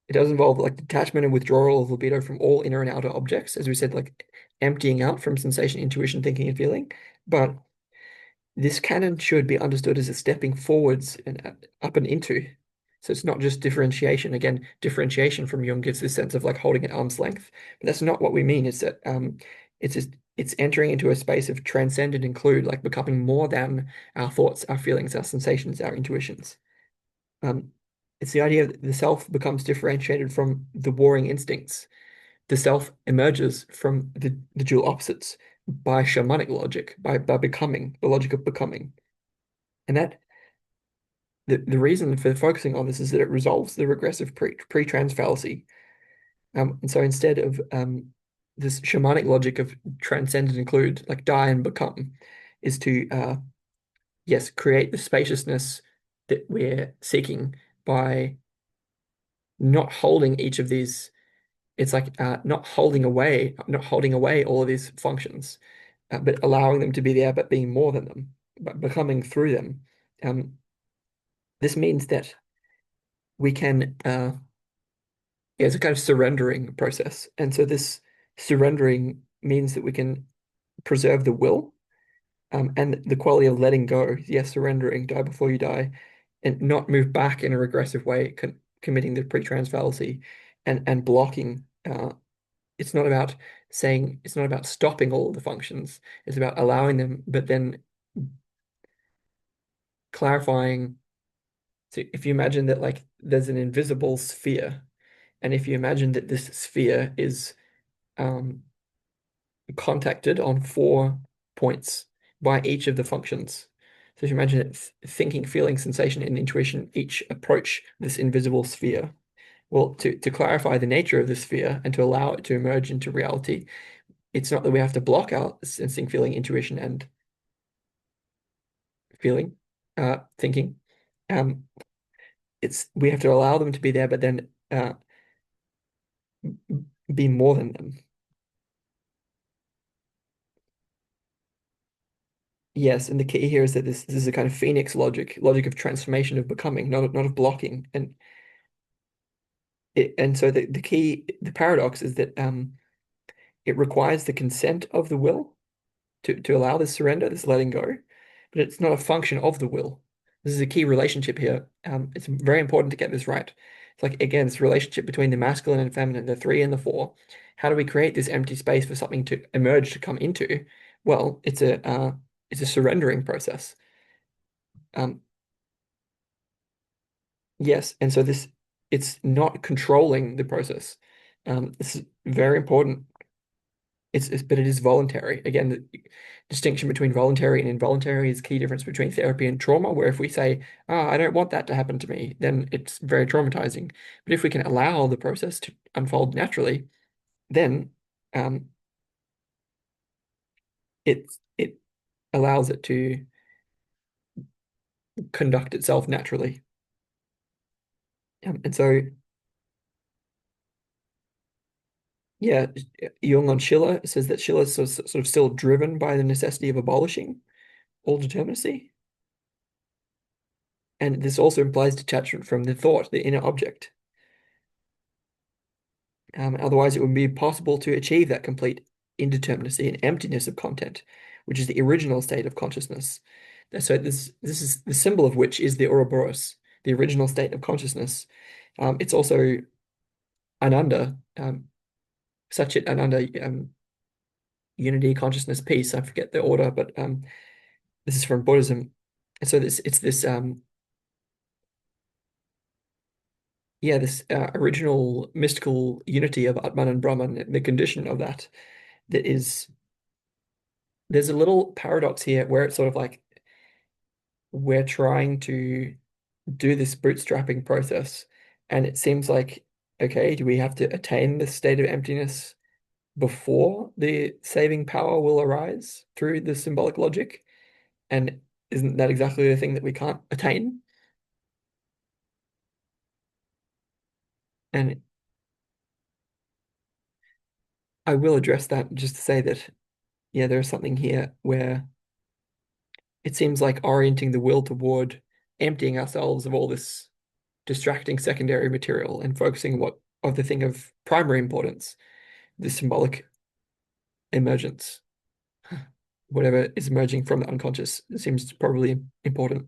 it does involve like detachment and withdrawal of libido from all inner and outer objects, as we said, like emptying out from sensation, intuition, thinking, and feeling. But this canon should be understood as a stepping forwards and up and into. So it's not just differentiation. Again, differentiation from Jung gives this sense of like holding at arm's length, but that's not what we mean. It's that it's just, it's entering into a space of transcend and include, like becoming more than our thoughts, our feelings, our sensations, our intuitions. Um, it's the idea that the self becomes differentiated from the warring instincts. The self emerges from the dual opposites by shamanic logic, by becoming, the logic of becoming. And that the reason for focusing on this is that it resolves the regressive pre-trans fallacy. And so instead of this shamanic logic of transcend and include, like die and become, is to yes, create the spaciousness that we're seeking by not holding each of these. It's like not holding away all of these functions, but allowing them to be there, but being more than them, but becoming through them. Um, this means that we can, yeah, it's a kind of surrendering process. And so this surrendering means that we can preserve the will, and the quality of letting go, yes, surrendering, die before you die, and not move back in a regressive way, committing the pre-trans fallacy and blocking. It's not about stopping all of the functions. It's about allowing them, but then clarifying. So if you imagine that like there's an invisible sphere, and if you imagine that this sphere is um, contacted on 4 points by each of the functions. So if you imagine it thinking, feeling, sensation, and intuition each approach this invisible sphere. Well, to clarify the nature of the sphere and to allow it to emerge into reality, it's not that we have to block out sensing, feeling, intuition, and feeling, thinking. Um, it's we have to allow them to be there, but then be more than them. Yes, and the key here is that this is a kind of phoenix logic of transformation of becoming, not of blocking. And so the paradox is that it requires the consent of the will to allow this surrender, this letting go, but it's not a function of the will. This is a key relationship here. It's very important to get this right. It's like, again, this relationship between the masculine and feminine, the three and the four. How do we create this empty space for something to emerge, to come into? Well, it's a surrendering process. Um, yes, and so it's not controlling the process. This is very important. But it is voluntary. Again, the distinction between voluntary and involuntary is key difference between therapy and trauma, where if we say, I don't want that to happen to me, then it's very traumatizing. But if we can allow the process to unfold naturally, then um, it allows it to conduct itself naturally. And so, yeah, Jung on Schiller says that Schiller is sort of still driven by the necessity of abolishing all determinacy. And this also implies detachment from the thought, the inner object. Otherwise, it would be impossible to achieve that complete indeterminacy and emptiness of content. which is the original state of consciousness. So this is the symbol of which is the Ouroboros, the original state of consciousness. It's also Ananda, Satchit Ananda, unity, consciousness, peace. I forget the order, but this is from Buddhism. And so it's this yeah, this original mystical unity of Atman and Brahman, and the condition of that, that is there's a little paradox here where it's sort of like we're trying to do this bootstrapping process, and it seems like, okay, do we have to attain this state of emptiness before the saving power will arise through the symbolic logic? And isn't that exactly the thing that we can't attain? And I will address that just to say that, yeah, there's something here where it seems like orienting the will toward emptying ourselves of all this distracting secondary material and focusing what of the thing of primary importance, the symbolic emergence, whatever is emerging from the unconscious, seems probably important.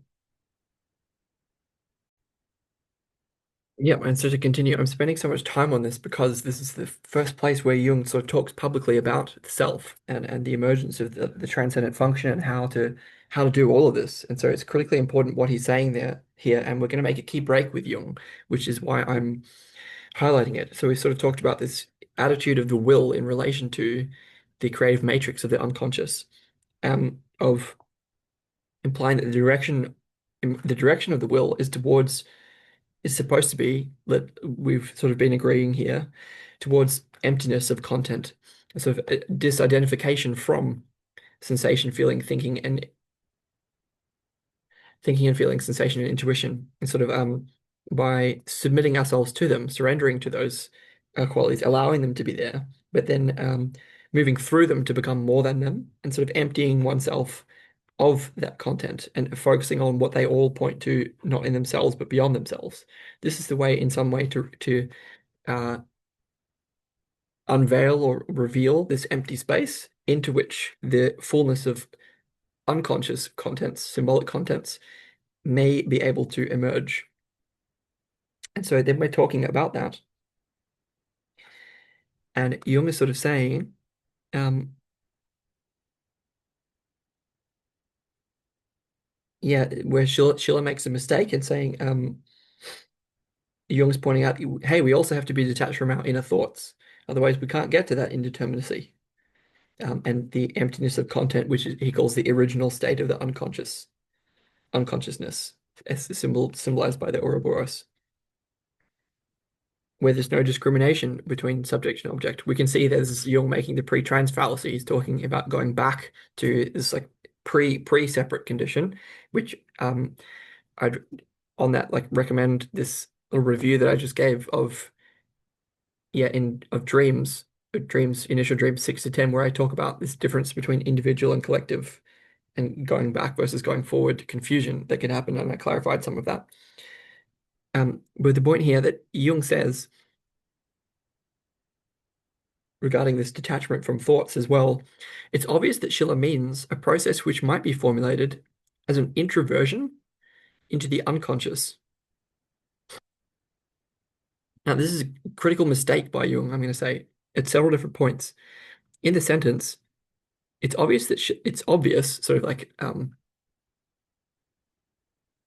Yeah, and so to continue, I'm spending so much time on this because this is the first place where Jung sort of talks publicly about the self and the emergence of the transcendent function and how to do all of this. And so it's critically important what he's saying there here, and we're going to make a key break with Jung, which is why I'm highlighting it. So we sort of talked about this attitude of the will in relation to the creative matrix of the unconscious, of implying that the direction of the will is towards is supposed to be that we've sort of been agreeing here towards emptiness of content, a sort of a disidentification from sensation, feeling, thinking and feeling, sensation and intuition, and sort of by submitting ourselves to them, surrendering to those qualities, allowing them to be there, but then moving through them to become more than them, and sort of emptying oneself of that content and focusing on what they all point to, not in themselves, but beyond themselves. This is the way, in some way, to uh, unveil or reveal this empty space into which the fullness of unconscious contents, symbolic contents, may be able to emerge. And so then we're talking about that. And Jung is sort of saying, um, yeah, where Schiller makes a mistake in saying, Jung's pointing out, hey, we also have to be detached from our inner thoughts. Otherwise, we can't get to that indeterminacy, and the emptiness of content, which he calls the original state of the unconsciousness, as the symbolized by the Ouroboros, where there's no discrimination between subject and object. We can see there's Jung making the pre-trans fallacy. He's talking about going back to this like pre-separate condition, which I'd on that like recommend this little review that I just gave of in of dreams, initial dreams 6 to 10, where I talk about this difference between individual and collective and going back versus going forward, confusion that can happen, and I clarified some of that. But the point here that Jung says regarding this detachment from thoughts as well, it's obvious that Schiller means a process which might be formulated as an introversion into the unconscious. Now, this is a critical mistake by Jung, I'm going to say, at several different points. In the sentence, it's obvious that it's obvious, sort of like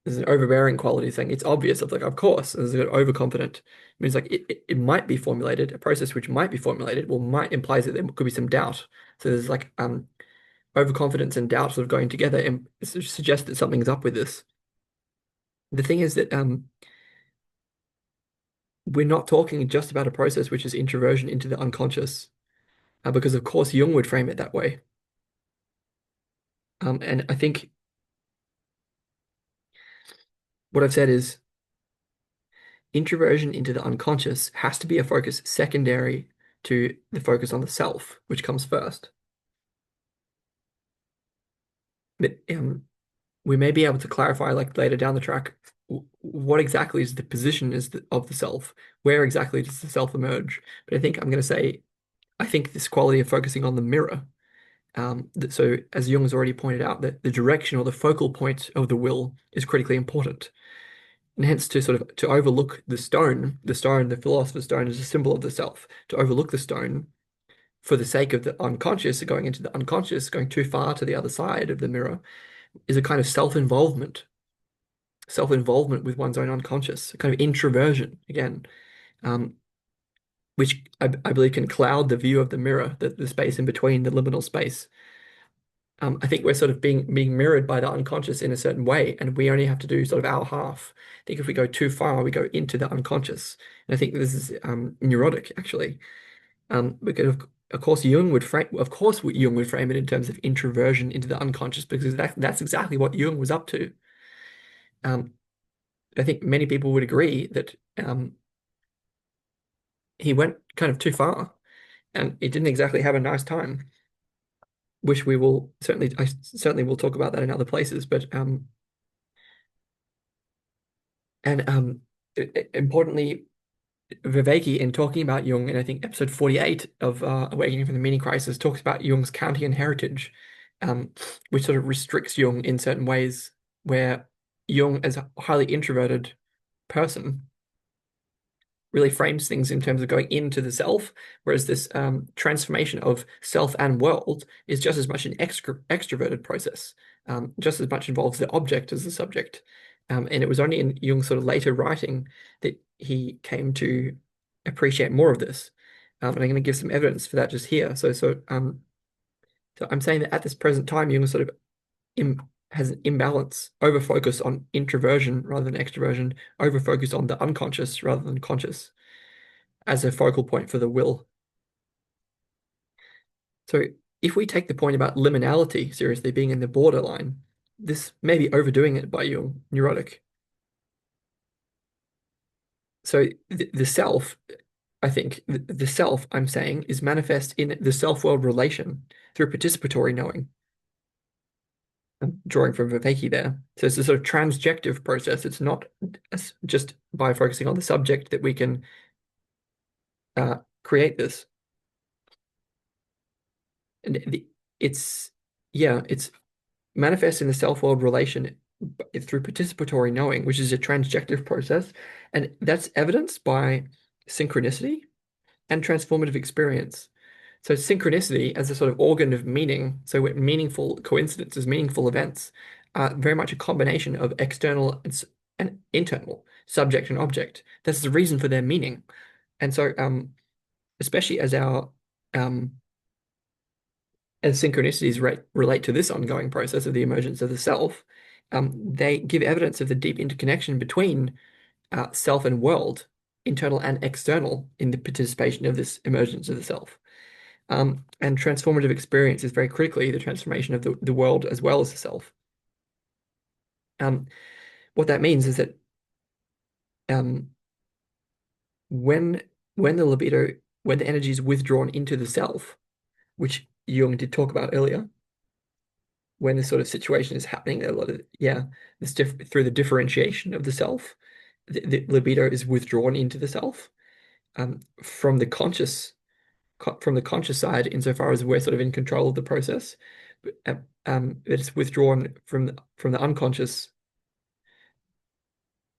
there's an overbearing quality thing. It's obvious. Of like, of course, there's an overconfident. It means like it might be formulated, a process which might be formulated, well, might implies that there could be some doubt. So there's like overconfidence and doubt sort of going together and suggests that something's up with this. The thing is that we're not talking just about a process which is introversion into the unconscious, because of course Jung would frame it that way. And I think what I've said is introversion into the unconscious has to be a focus secondary to the focus on the self, which comes first. But we may be able to clarify, like later down the track, what exactly is the position of the self? Where exactly does the self emerge? But I think I'm going to say, I think this quality of focusing on the mirror So as Jung has already pointed out, that the direction or the focal point of the will is critically important. And hence to sort of to overlook the philosopher's stone is a symbol of the self. To overlook the stone for the sake of the unconscious, going into the unconscious, going too far to the other side of the mirror, is a kind of self-involvement with one's own unconscious, a kind of introversion again, um, which I believe can cloud the view of the mirror, the space in between, the liminal space. I think we're sort of being mirrored by the unconscious in a certain way, and we only have to do sort of our half. I think if we go too far, we go into the unconscious, and I think this is neurotic actually. Because of course Jung would frame it in terms of introversion into the unconscious, because that's exactly what Jung was up to. Um, I think many people would agree that he went kind of too far, and he didn't exactly have a nice time. Which I certainly will talk about that in other places, but and importantly, Viveki, in talking about Jung, and I think episode 48 of Awakening from the Meaning Crisis, talks about Jung's Kantian heritage, um, which sort of restricts Jung in certain ways, where Jung, as a highly introverted person, really frames things in terms of going into the self, whereas this transformation of self and world is just as much an extroverted process, just as much involves the object as the subject. And it was only in Jung's sort of later writing that he came to appreciate more of this. And I'm going to give some evidence for that just here. So I'm saying that at this present time, Jung sort of has an imbalance, over focus on introversion rather than extroversion, over focus on the unconscious rather than conscious as a focal point for the will. So if we take the point about liminality seriously, being in the borderline, this may be overdoing it by Jung, neurotic. So the self, I think, the self, I'm saying, is manifest in the self-world relation through participatory knowing. I'm drawing from Viveki there. So it's a sort of transjective process. It's not just by focusing on the subject that we can create this. And it's, yeah, it's manifest in the self-world relation through participatory knowing, which is a transjective process. And that's evidenced by synchronicity and transformative experience. So synchronicity as a sort of organ of meaning, so meaningful coincidences, meaningful events, are very much a combination of external and internal, subject and object. That's the reason for their meaning. And so especially um, as synchronicities relate to this ongoing process of the emergence of the self, they give evidence of the deep interconnection between self and world, internal and external, in the participation of this emergence of the self. And transformative experience is very critically the transformation of the world as well as the self. Um, what that means is that um, when when the libido, when the energy is withdrawn into the self, which Jung did talk about earlier, when this sort of situation is happening, a lot of through the differentiation of the self, the libido is withdrawn into the self from the conscious side, insofar as we're sort of in control of the process. But, it's withdrawn from the unconscious.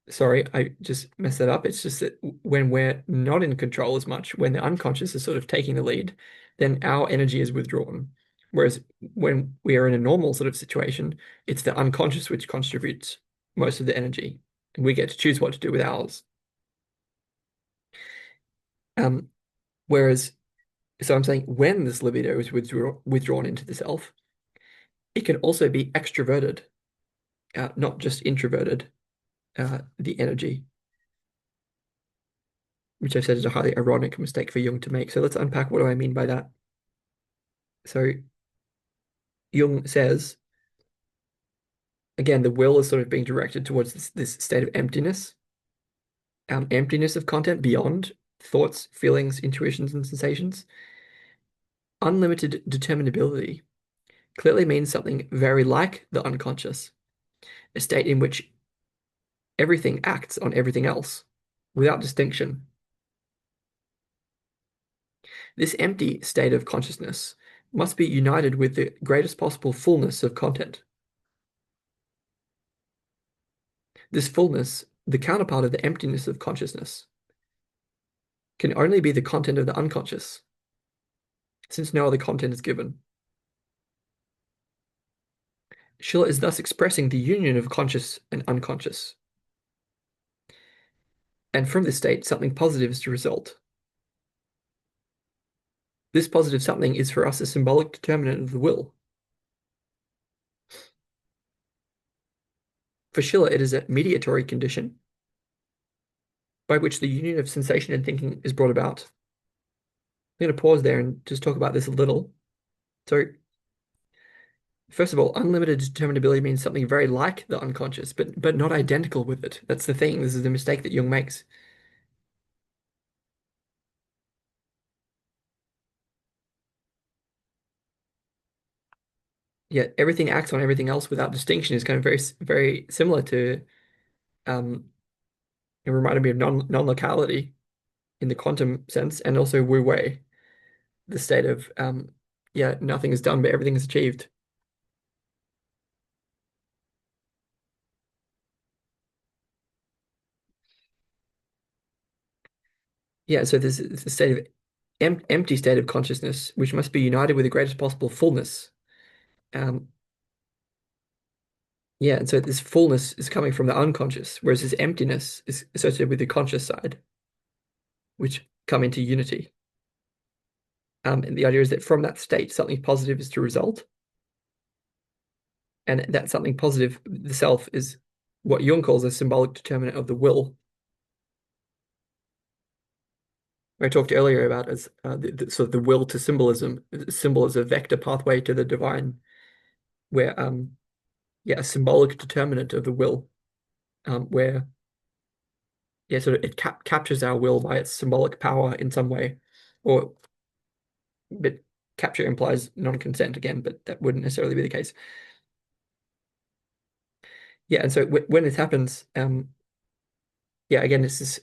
Sorry, I just messed that up. It's just that when we're not in control as much, when the unconscious is sort of taking the lead, then our energy is withdrawn. Whereas when we are in a normal sort of situation, it's the unconscious which contributes most of the energy, and we get to choose what to do with ours. Um, whereas, so I'm saying when this libido is withdrawn into the self, it can also be extroverted, not just introverted, the energy, which I said is a highly ironic mistake for Jung to make. So let's unpack what do I mean by that. So Jung says, again, the will is sort of being directed towards this state of emptiness, emptiness of content beyond thoughts, feelings, intuitions, and sensations. Unlimited determinability clearly means something very like the unconscious, a state in which everything acts on everything else without distinction. This empty state of consciousness must be united with the greatest possible fullness of content. This fullness, the counterpart of the emptiness of consciousness, can only be the content of the unconscious, since no other content is given. Schiller is thus expressing the union of conscious and unconscious. And from this state, something positive is to result. This positive something is for us a symbolic determinant of the will. For Schiller, it is a mediatory condition by which the union of sensation and thinking is brought about. I'm going to pause there and just talk about this a little. So, first of all, unlimited determinability means something very like the unconscious, but not identical with it. That's the thing. This is the mistake that Jung makes. Yet everything acts on everything else without distinction is kind of very similar to it reminded me of non-locality in the quantum sense, and also Wu Wei, the state of yeah, nothing is done, but everything is achieved. Yeah, so this is the state of empty state of consciousness, which must be united with the greatest possible fullness. Um, yeah, and so this fullness is coming from the unconscious, whereas this emptiness is associated with the conscious side, which come into unity. And the idea is that from that state, something positive is to result. And that something positive, the self, is what Jung calls a symbolic determinant of the will. I talked earlier about as sort of the will to symbolism. Symbol is a vector pathway to the divine, where yeah, a symbolic determinant of the will, where yeah, sort of it captures our will by its symbolic power in some way, or but capture implies non-consent again, but that wouldn't necessarily be the case. Yeah, and so when this happens, yeah, again, it's this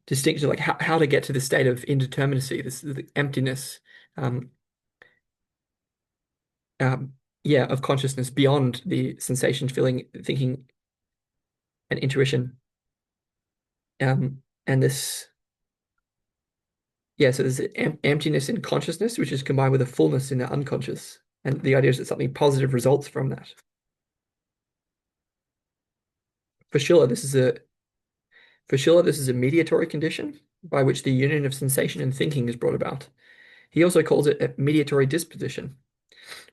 distinction, like how to get to the state of indeterminacy, this the emptiness, um, yeah, of consciousness beyond the sensation, feeling, thinking, and intuition. And this, yeah, so there's emptiness in consciousness, which is combined with a fullness in the unconscious. And the idea is that something positive results from that. For Schiller, this is a for Schiller, this is a mediatory condition by which the union of sensation and thinking is brought about. He also calls it a mediatory disposition,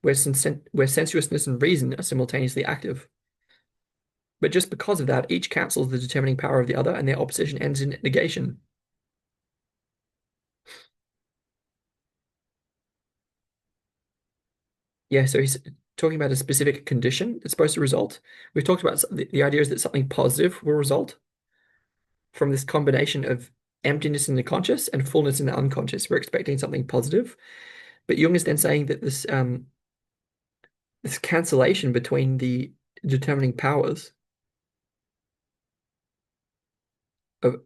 where sensuousness and reason are simultaneously active. But just because of that, each cancels the determining power of the other, and their opposition ends in negation. Yeah, so he's talking about a specific condition that's supposed to result. We've talked about the idea is that something positive will result from this combination of emptiness in the conscious and fullness in the unconscious. We're expecting something positive. But Jung is then saying that this cancellation between the determining powers of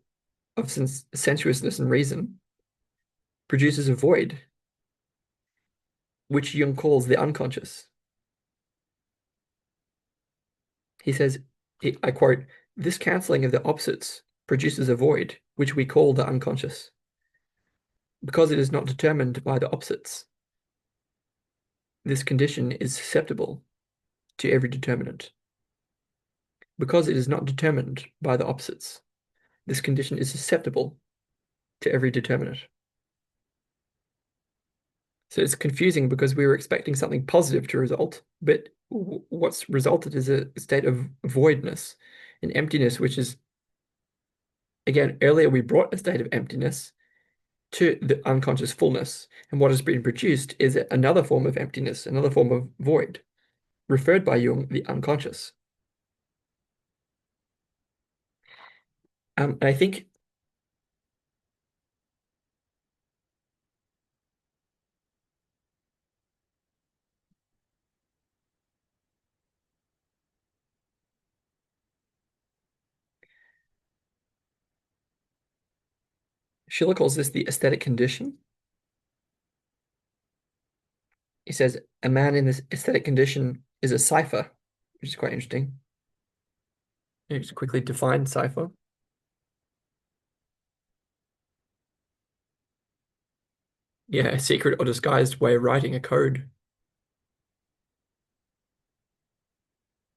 sensuousness and reason produces a void, which Jung calls the unconscious. He says, I quote, "This cancelling of the opposites produces a void, which we call the unconscious. Because it is not determined by the opposites, this condition is susceptible to every determinant. Because it is not determined by the opposites, this condition is susceptible to every determinant." So it's confusing because we were expecting something positive to result, but what's resulted is a state of voidness, an emptiness, which is, again, earlier we brought a state of emptiness to the unconscious fullness. And what has been produced is another form of emptiness, another form of void, referred by Jung, the unconscious. And I think Schiller calls this the aesthetic condition. He says a man in this aesthetic condition is a cipher, which is quite interesting. Just quickly define cipher. Yeah, a secret or disguised way of writing a code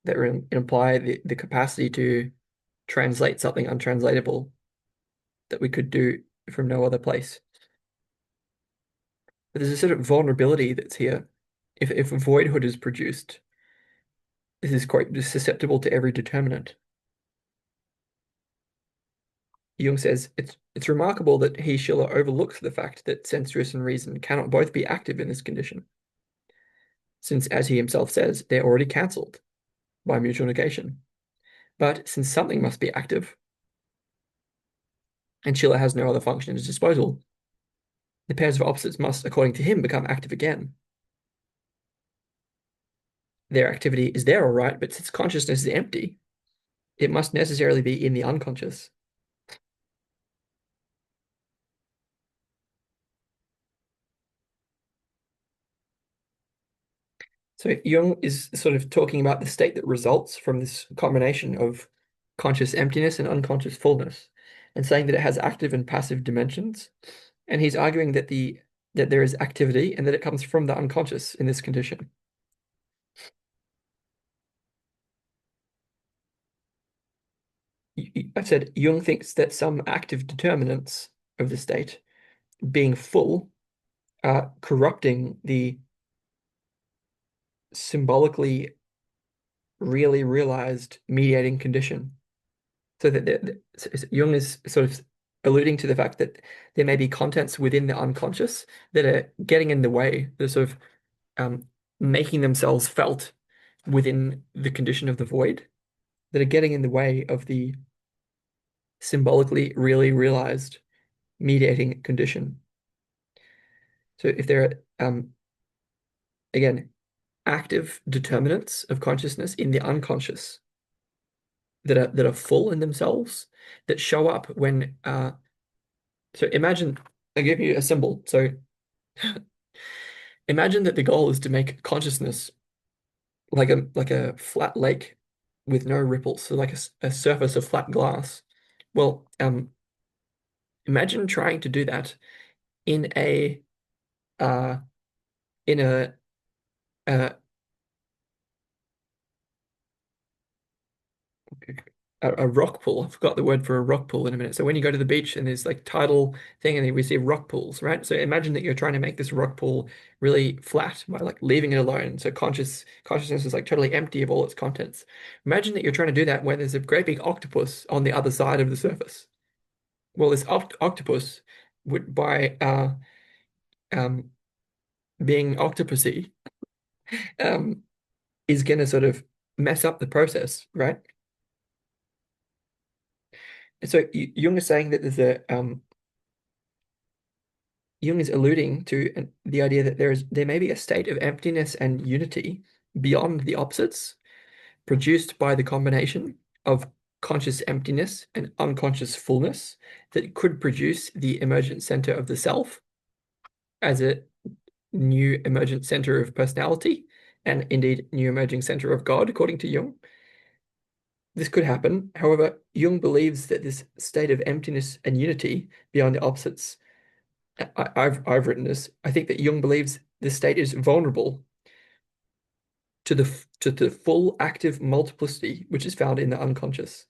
that would imply the capacity to translate something untranslatable that we could do from no other place. But there's a sort of vulnerability that's here. If a voidhood is produced, this is quite susceptible to every determinant. Jung says it's remarkable that he, Schiller, overlooks the fact that sensuous and reason cannot both be active in this condition, since, as he himself says, they're already cancelled by mutual negation. But since something must be active, and Schiller has no other function at his disposal, the pairs of opposites must, according to him, become active again. Their activity is there, all right, but since consciousness is empty, it must necessarily be in the unconscious. So Jung is sort of talking about the state that results from this combination of conscious emptiness and unconscious fullness, and saying that it has active and passive dimensions. And he's arguing that there is activity and that it comes from the unconscious in this condition. I've said Jung thinks that some active determinants of the state, being full, are corrupting the symbolically really realized mediating condition. So that Jung is sort of alluding to the fact that there may be contents within the unconscious that are getting in the way, they're sort of making themselves felt within the condition of the void, that are getting in the way of the symbolically really realized mediating condition. So if there are again active determinants of consciousness in the unconscious that are full in themselves, that show up when so imagine I give you a symbol. So imagine that the goal is to make consciousness like a flat lake with no ripples, so like a surface of flat glass. Well, imagine trying to do that in a uh in uh, a rock pool. I forgot the word for a rock pool in a minute. So when you go to the beach and there's like tidal thing and we see rock pools, right? So imagine that you're trying to make this rock pool really flat by like leaving it alone. So consciousness is like totally empty of all its contents. Imagine that you're trying to do that when there's a great big octopus on the other side of the surface. Well, this octopus would by um being octopusy um is gonna sort of mess up the process, right? So Jung is saying that there's a Jung is alluding to the idea that there may be a state of emptiness and unity beyond the opposites, produced by the combination of conscious emptiness and unconscious fullness that could produce the emergent center of the self as a new emergent center of personality, and indeed new emerging center of God, according to Jung. This could happen. However, Jung believes that this state of emptiness and unity beyond the opposites, I've written this. I think that Jung believes this state is vulnerable to the full active multiplicity which is found in the unconscious.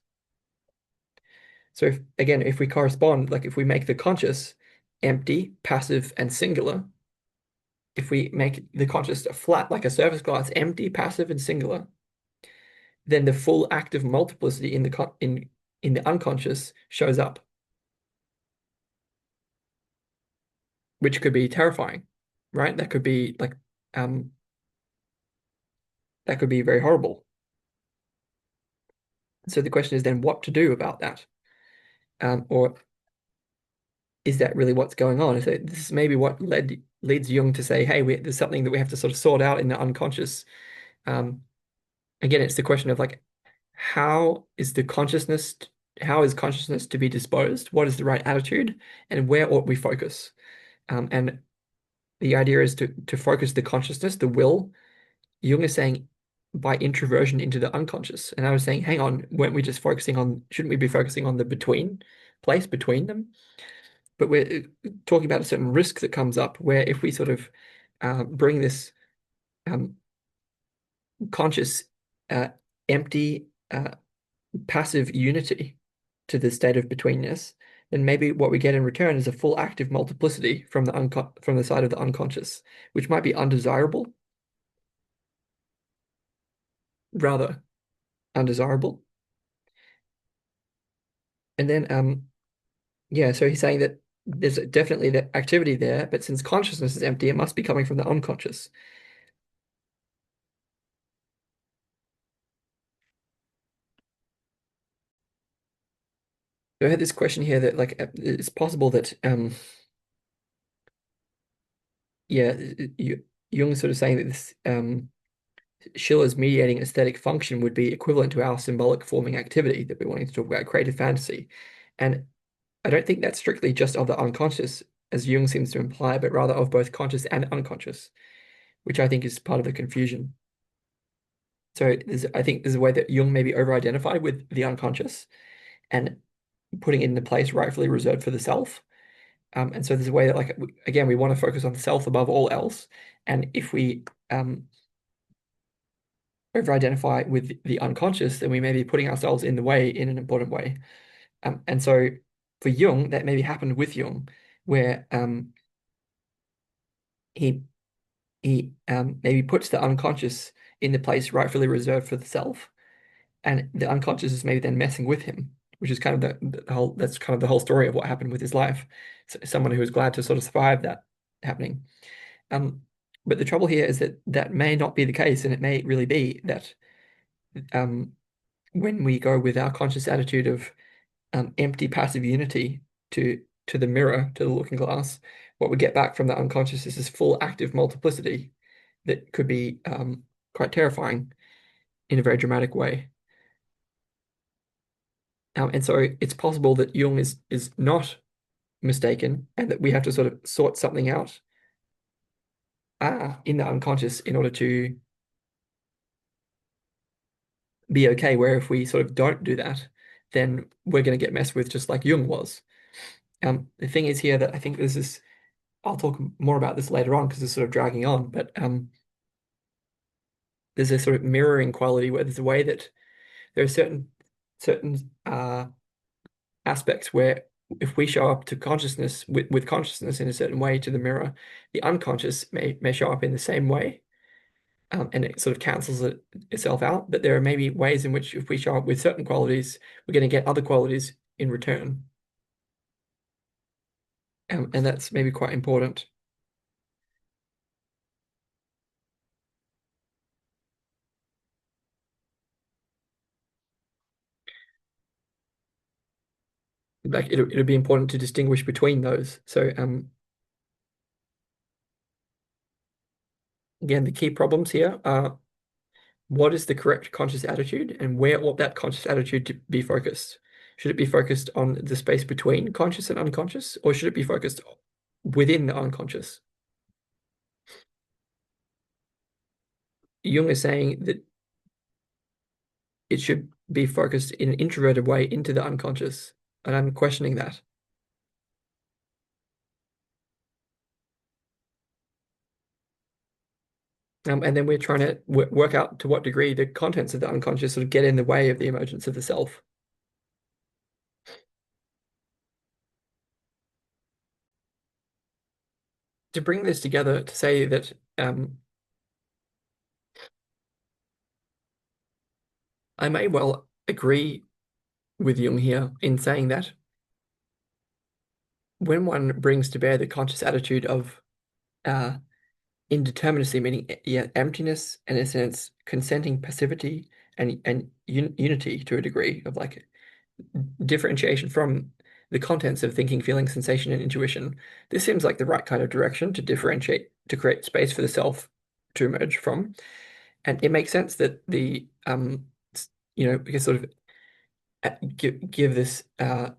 So if we correspond, like if we make the conscious empty, passive, and singular, if we make the conscious flat like a surface glass, empty, passive, and singular, then the full active multiplicity in the unconscious shows up, which could be terrifying, right? That could be like that could be very horrible. So the question is then what to do about that, or is that really what's going on? Is it, this is maybe what leads Jung to say, hey, there's something that we have to sort of sort out in the unconscious. Um, Again, it's the question of like, how is the consciousness, how is consciousness to be disposed? What is the right attitude, and where ought we focus? And the idea is to focus the consciousness, the will. Jung is saying by introversion into the unconscious. And I was saying, hang on, weren't we just focusing on, shouldn't we be focusing on the between place between them? But we're talking about a certain risk that comes up where if we sort of bring this um, conscious, uh, empty, passive unity to the state of betweenness, then maybe what we get in return is a full active multiplicity from from the side of the unconscious, which might be undesirable, rather undesirable. And then yeah, so he's saying that there's definitely the activity there, but since consciousness is empty, it must be coming from the unconscious. So I had this question here that like it's possible that yeah, Jung sort of saying that this Schiller's mediating aesthetic function would be equivalent to our symbolic forming activity that we're wanting to talk about, creative fantasy. And I don't think that's strictly just of the unconscious, as Jung seems to imply, but rather of both conscious and unconscious, which I think is part of the confusion. So I think there's a way that Jung may be over-identified with the unconscious and putting it in the place rightfully reserved for the self. And so there's a way that, like, again, we want to focus on the self above all else. And if we over-identify with the unconscious, then we may be putting ourselves in the way in an important way. And so for Jung, that maybe happened with Jung, where he maybe puts the unconscious in the place rightfully reserved for the self, and the unconscious is maybe then messing with him, which is kind of the whole that's kind of the whole story of what happened with his life. So someone who was glad to sort of survive that happening. Um, but the trouble here is that that may not be the case, and it may really be that um, when we go with our conscious attitude of empty passive unity to the mirror, to the looking glass, what we get back from the unconscious is this full active multiplicity that could be quite terrifying in a very dramatic way. And so it's possible that Jung is not mistaken, and that we have to sort of sort something out in the unconscious in order to be okay. Where if we sort of don't do that, then we're going to get messed with just like Jung was. The thing is here that I think this is, I'll talk more about this later on because it's sort of dragging on, but there's a sort of mirroring quality where there's a way that there are certain aspects where if we show up to consciousness with consciousness in a certain way to the mirror, the unconscious may show up in the same way, and it sort of cancels itself out. But there are maybe ways in which if we show up with certain qualities, we're going to get other qualities in return, and that's maybe quite important. Like it'll be important to distinguish between those. So again, the key problems here are what is the correct conscious attitude and where ought that conscious attitude to be focused? Should it be focused on the space between conscious and unconscious, or should it be focused within the unconscious? Jung is saying that it should be focused in an introverted way into the unconscious, and I'm questioning that. And then we're trying to work out to what degree the contents of the unconscious sort of get in the way of the emergence of the self. To bring this together, to say that I may well agree with Jung here in saying that when one brings to bear the conscious attitude of uh, indeterminacy, meaning yeah, emptiness, and in a sense, consenting passivity and unity to a degree of like differentiation from the contents of thinking, feeling, sensation, and intuition. This seems like the right kind of direction to differentiate, to create space for the self to emerge from. And it makes sense that because sort of give this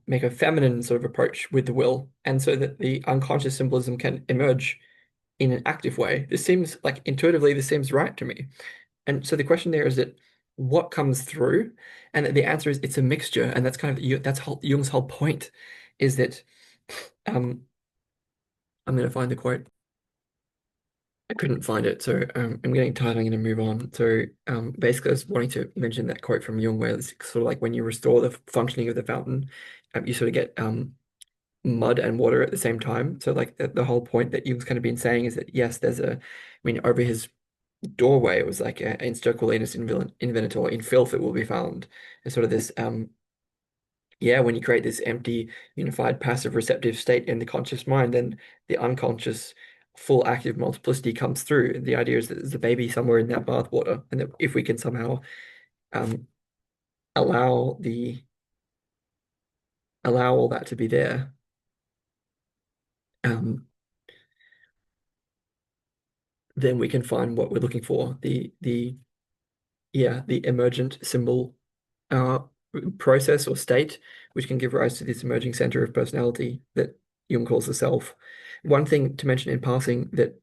make a feminine sort of approach with the will, and so that the unconscious symbolism can emerge in an active way. This seems like intuitively, this seems right to me. And so the question there is that what comes through? And the answer is it's a mixture. And that's kind of Jung's whole point is that um, I'm going to find the quote. I couldn't find it, so I'm getting tired. I'm going to move on. So basically, I was wanting to mention that quote from Jung, where it's sort of like when you restore the functioning of the fountain, you sort of get mud and water at the same time. So like the whole point that Jung's kind of been saying is that yes, I mean, over his doorway, it was like in sterculinus invenitor, in filth it will be found. It's sort of this yeah, when you create this empty, unified, passive, receptive state in the conscious mind, then the unconscious, full active multiplicity comes through. The idea is that there's a baby somewhere in that bathwater, and that if we can somehow um, allow the allow all that to be there, um, then we can find what we're looking for. The yeah, the emergent symbol uh, process or state, which can give rise to this emerging center of personality that Jung calls the self. One thing to mention in passing that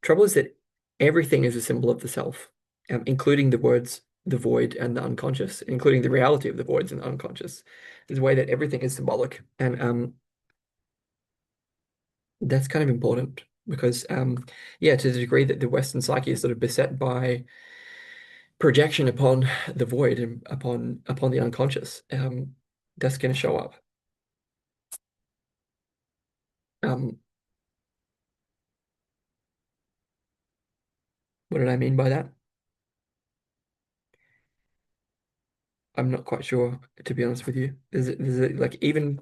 trouble is that everything is a symbol of the self, including the words the void and the unconscious, including the reality of the voids and the unconscious. There's a way that everything is symbolic, and that's kind of important because yeah, to the degree that the Western psyche is sort of beset by projection upon the void and upon the unconscious, that's going to show up. Um, what did I mean by that? I'm not quite sure, to be honest with you. Like even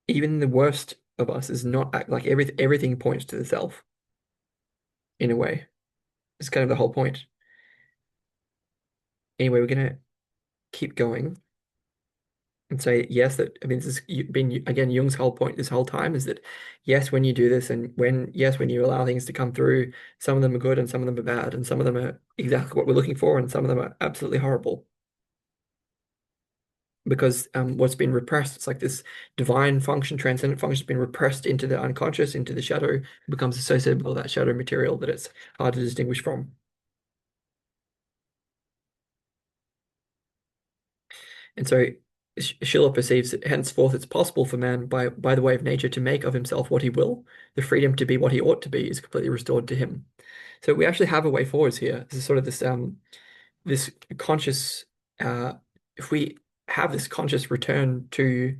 the worst of us is not like everything points to the self in a way. It's kind of the whole point. Anyway, we're gonna keep going and say yes, that I mean this has been again Jung's whole point this whole time is that yes, when you do this and when you allow things to come through, some of them are good and some of them are bad, and some of them are exactly what we're looking for, and some of them are absolutely horrible. Because what's been repressed, it's like this divine function, transcendent function has been repressed into the unconscious, into the shadow, becomes associated with all that shadow material that it's hard to distinguish from. And so Schiller perceives that henceforth it's possible for man by the way of nature to make of himself what he will. The freedom to be what he ought to be is completely restored to him. So we actually have a way forwards here. This is sort of this conscious if we have this conscious return to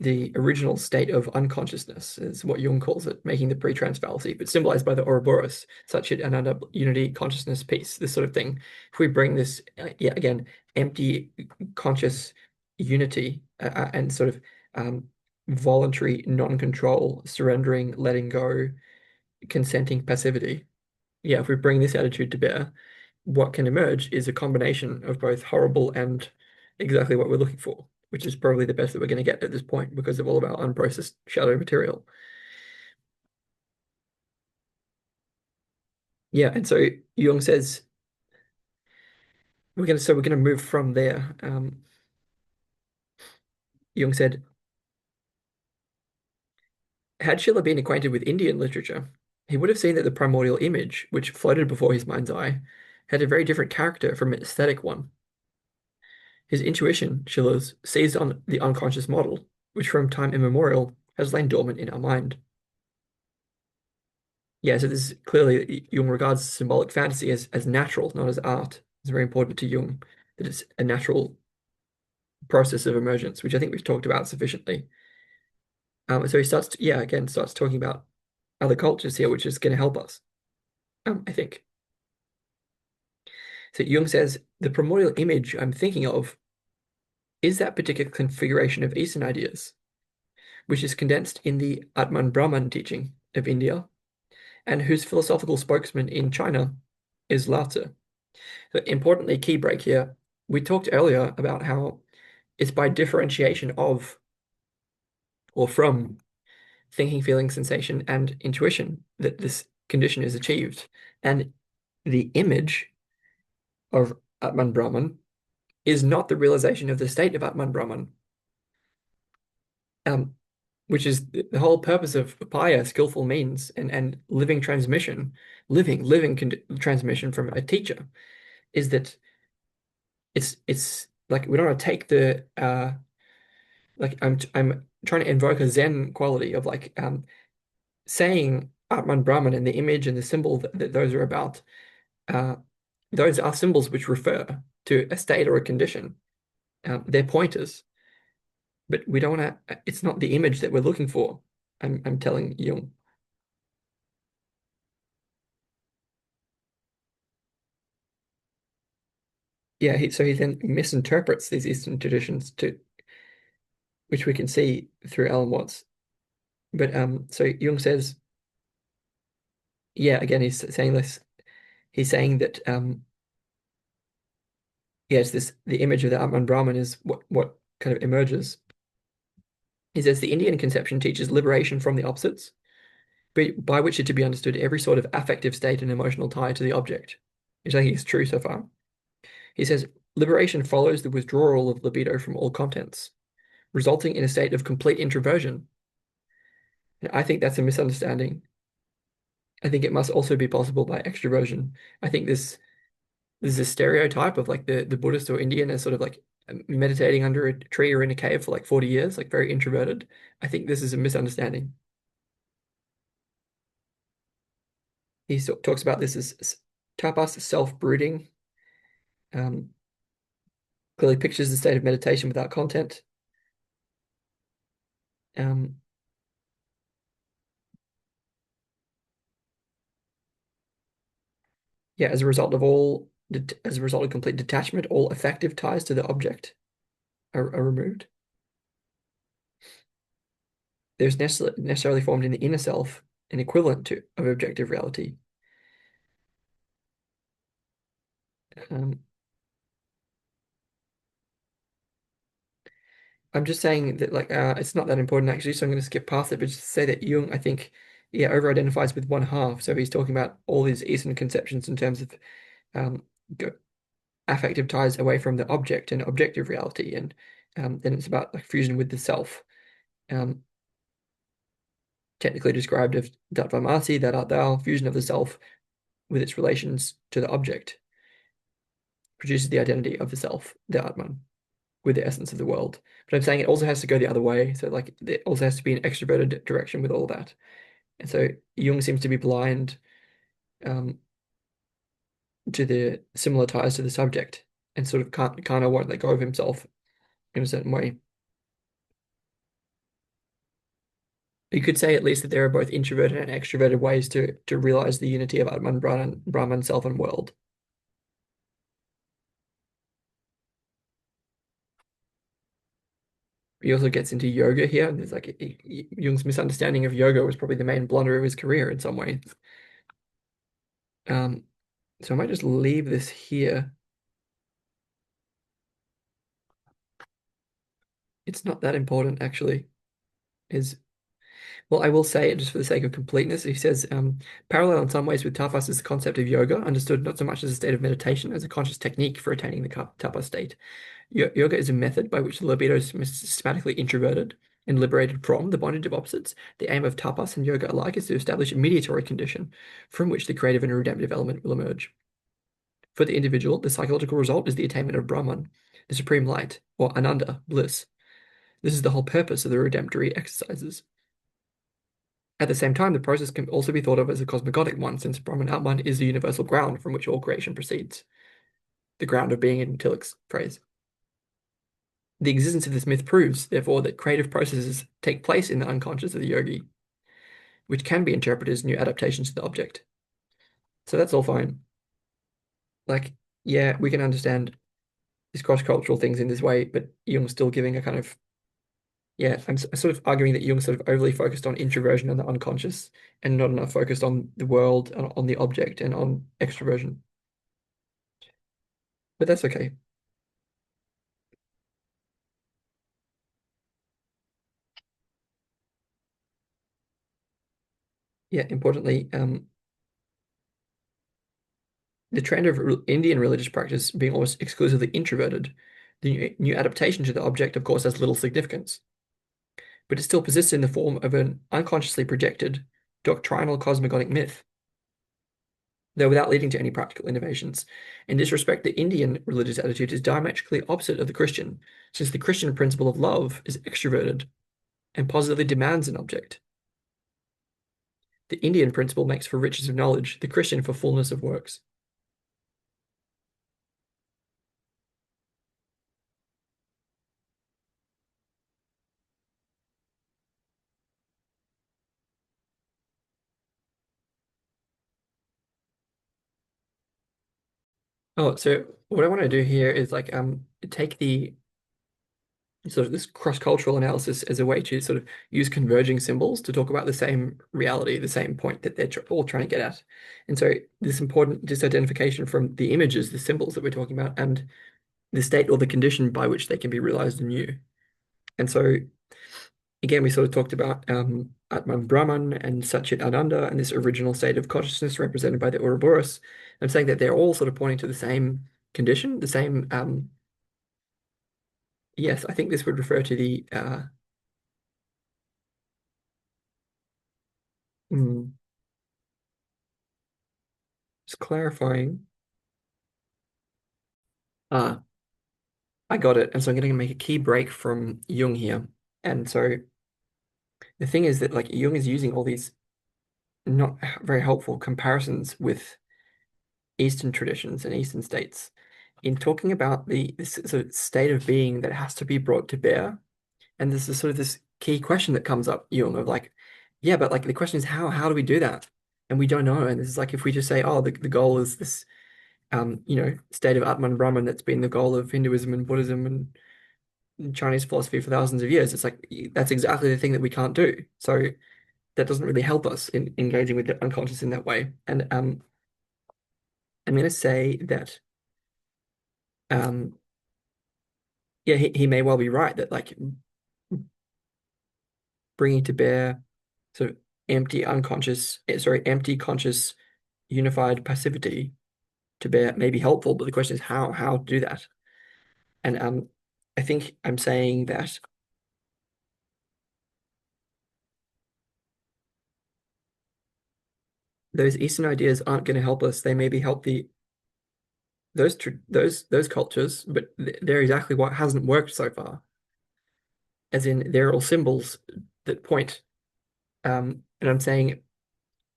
the original state of unconsciousness, is what Jung calls it, making the pre-trance fallacy, but symbolized by the Ouroboros, such it ananda unity, consciousness, peace, this sort of thing. If we bring this, yeah, again, empty conscious unity and sort of voluntary non-control, surrendering, letting go, consenting passivity, yeah, if we bring this attitude to bear, what can emerge is a combination of both horrible and exactly what we're looking for, which is probably the best that we're going to get at this point because of all of our unprocessed shadow material. Yeah, and so Jung says we're gonna move from there. Jung said, had Schiller been acquainted with Indian literature, he would have seen that the primordial image, which floated before his mind's eye, had a very different character from an aesthetic one. His intuition, Schiller's, seized on the unconscious model, which from time immemorial has lain dormant in our mind. Yeah, so this is clearly Jung regards symbolic fantasy as natural, not as art. It's very important to Jung that it's a natural process of emergence, which I think we've talked about sufficiently. So he starts to, yeah, again, starts talking about other cultures here, which is going to help us, I think. So Jung says, the primordial image I'm thinking of is that particular configuration of Eastern ideas, which is condensed in the Atman Brahman teaching of India, and whose philosophical spokesman in China is Lao Tzu. So importantly, key break here. We talked earlier about how it's by differentiation of or from thinking, feeling, sensation, and intuition that this condition is achieved. And the image of Atman Brahman is not the realization of the state of Atman Brahman. Um, which is the whole purpose of paya, skillful means, and living transmission, living transmission from a teacher, is that it's like we don't want to take the like I'm trying to invoke a Zen quality of like saying Atman Brahman and the image and the symbol that those are about. Uh, those are symbols which refer to a state or a condition. They're pointers, but we don't want to. It's not the image that we're looking for. I'm telling Jung. Yeah, so he then misinterprets these Eastern traditions to which we can see through Alan Watts. But so Jung says, yeah, again he's saying this. He's saying that yeah, it's this the image of the Atman Brahman is what kind of emerges. He says the Indian conception teaches liberation from the opposites, by which is to be understood every sort of affective state and emotional tie to the object, which I think is true so far. He says liberation follows the withdrawal of libido from all contents, resulting in a state of complete introversion. And I think that's a misunderstanding. I think it must also be possible by extroversion. I think this is a stereotype of like the Buddhist or Indian as sort of like meditating under a tree or in a cave for like 40 years, like very introverted. I think this is a misunderstanding. He talks about this as tapas, self-brooding, um, clearly pictures the state of meditation without content. Um, yeah, as a result of complete detachment, all affective ties to the object are removed. There's necessarily formed in the inner self an equivalent to of objective reality. Um, I'm just saying that like it's not that important actually, so I'm going to skip past it, but just to say that Jung, I think, yeah, over-identifies with one half. So he's talking about all these Eastern conceptions in terms of um, affective ties away from the object and objective reality, and then it's about like fusion with the self, um, technically described as Tatvamasi, that art thou, fusion of the self with its relations to the object, produces the identity of the self, the Atman, with the essence of the world. But I'm saying it also has to go the other way. So like it also has to be an extroverted direction with all that. And so Jung seems to be blind um, to the similar ties to the subject and sort of can't kind of won't let go of himself in a certain way. You could say at least that there are both introverted and extroverted ways to realize the unity of Atman, Brahman, self, and world. He also gets into yoga here, and there's like Jung's misunderstanding of yoga was probably the main blunder of his career in some ways. Um, so I might just leave this here. It's not that important actually. Is Well, I will say it just for the sake of completeness. He says, parallel in some ways with tapas is the concept of yoga, understood not so much as a state of meditation as a conscious technique for attaining the tapas state. Yoga is a method by which the libido is systematically introverted and liberated from the bondage of opposites. The aim of tapas and yoga alike is to establish a mediatory condition from which the creative and redemptive element will emerge. For the individual, the psychological result is the attainment of Brahman, the supreme light, or Ananda, bliss. This is the whole purpose of the redemptory exercises. At the same time, the process can also be thought of as a cosmogonic one, since Brahman Atman is the universal ground from which all creation proceeds, the ground of being in Tillich's phrase. The existence of this myth proves, therefore, that creative processes take place in the unconscious of the yogi, which can be interpreted as new adaptations to the object. So that's all fine. Like, yeah, we can understand these cross-cultural things in this way, but Jung's still giving a kind of, yeah, I'm sort of arguing that Jung sort of overly focused on introversion and the unconscious and not enough focused on the world, on the object, and on extroversion. But that's okay. Yeah, importantly, the trend of Indian religious practice being almost exclusively introverted, the new adaptation to the object, of course, has little significance. but it still persists in the form of an unconsciously projected doctrinal cosmogonic myth, though without leading to any practical innovations. In this respect, the Indian religious attitude is diametrically opposite of the Christian, since the Christian principle of love is extroverted and positively demands an object. The Indian principle makes for riches of knowledge, the Christian for fullness of works. Oh, so what I want to do here is like take the sort of this cross-cultural analysis as a way to sort of use converging symbols to talk about the same reality, the same point that they're tr all trying to get at. And so this important disidentification from the images, the symbols that we're talking about, and the state or the condition by which they can be realized anew. And so again, we sort of talked about Atman Brahman and Satchit Ananda and this original state of consciousness represented by the Ouroboros. I'm saying that they're all sort of pointing to the same condition, the same yes, I think this would refer to the hmm, just clarifying. Ah, I got it. And so I'm going to make a key break from Jung here. And so the thing is that like Jung is using all these not very helpful comparisons with Eastern traditions and Eastern states in talking about the this sort of state of being that has to be brought to bear. And this is sort of this key question that comes up, Jung, of like, yeah, but like the question is how do we do that? And we don't know. And this is like if we just say, oh, the goal is this state of Atman Brahman that's been the goal of Hinduism and Buddhism and Chinese philosophy for thousands of years. It's like that's exactly the thing that we can't do. So that doesn't really help us in engaging with the unconscious in that way. And I'm going to say that um, yeah, he may well be right that like bringing to bear sort of empty conscious unified passivity to bear may be helpful, but the question is how to do that. And I think I'm saying that those Eastern ideas aren't going to help us. They maybe help those cultures, but they're exactly what hasn't worked so far. As in, they're all symbols that point. And I'm saying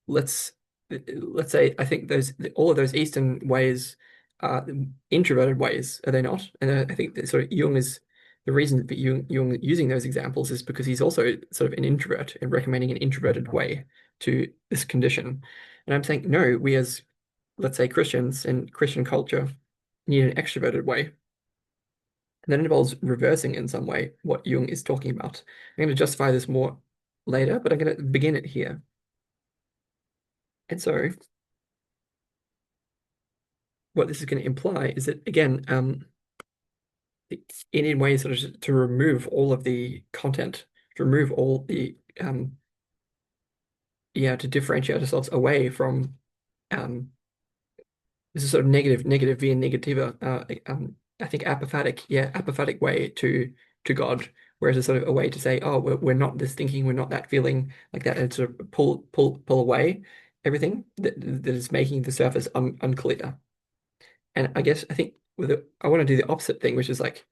let's let's say I think those all of those Eastern ways are introverted ways, are they not? And I think that sort of Jung is the reason that Jung using those examples is because he's also sort of an introvert and recommending an introverted way to this condition. And I'm saying no, we as let's say Christians and Christian culture need an extroverted way. And that involves reversing in some way what Jung is talking about. I'm going to justify this more later, but I'm going to begin it here. And so what this is going to imply is that again, in ways sort of to remove all of the content, to remove all the yeah, to differentiate ourselves away from um this is sort of negative via negativa, I think apophatic way to God, whereas it's sort of a way to say, oh, we're not this thinking, we're not that feeling like that, and sort of pull away everything that is making the surface unclear. And I think I want to do the opposite thing, which is like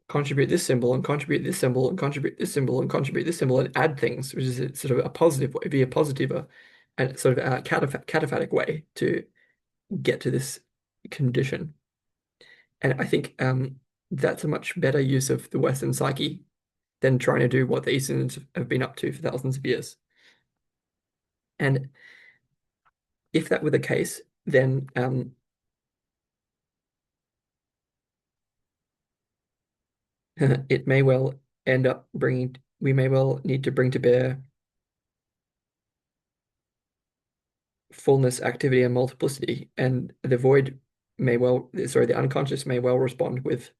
contribute this symbol and contribute this symbol and contribute this symbol and contribute this symbol and add things, which is sort of a positive way, be a positive and sort of a cataphatic way to get to this condition. And I think that's a much better use of the Western psyche than trying to do what the Easterns have been up to for thousands of years. And if that were the case, then it may well end up we may well need to bring to bear fullness, activity, and multiplicity. And the unconscious may well respond with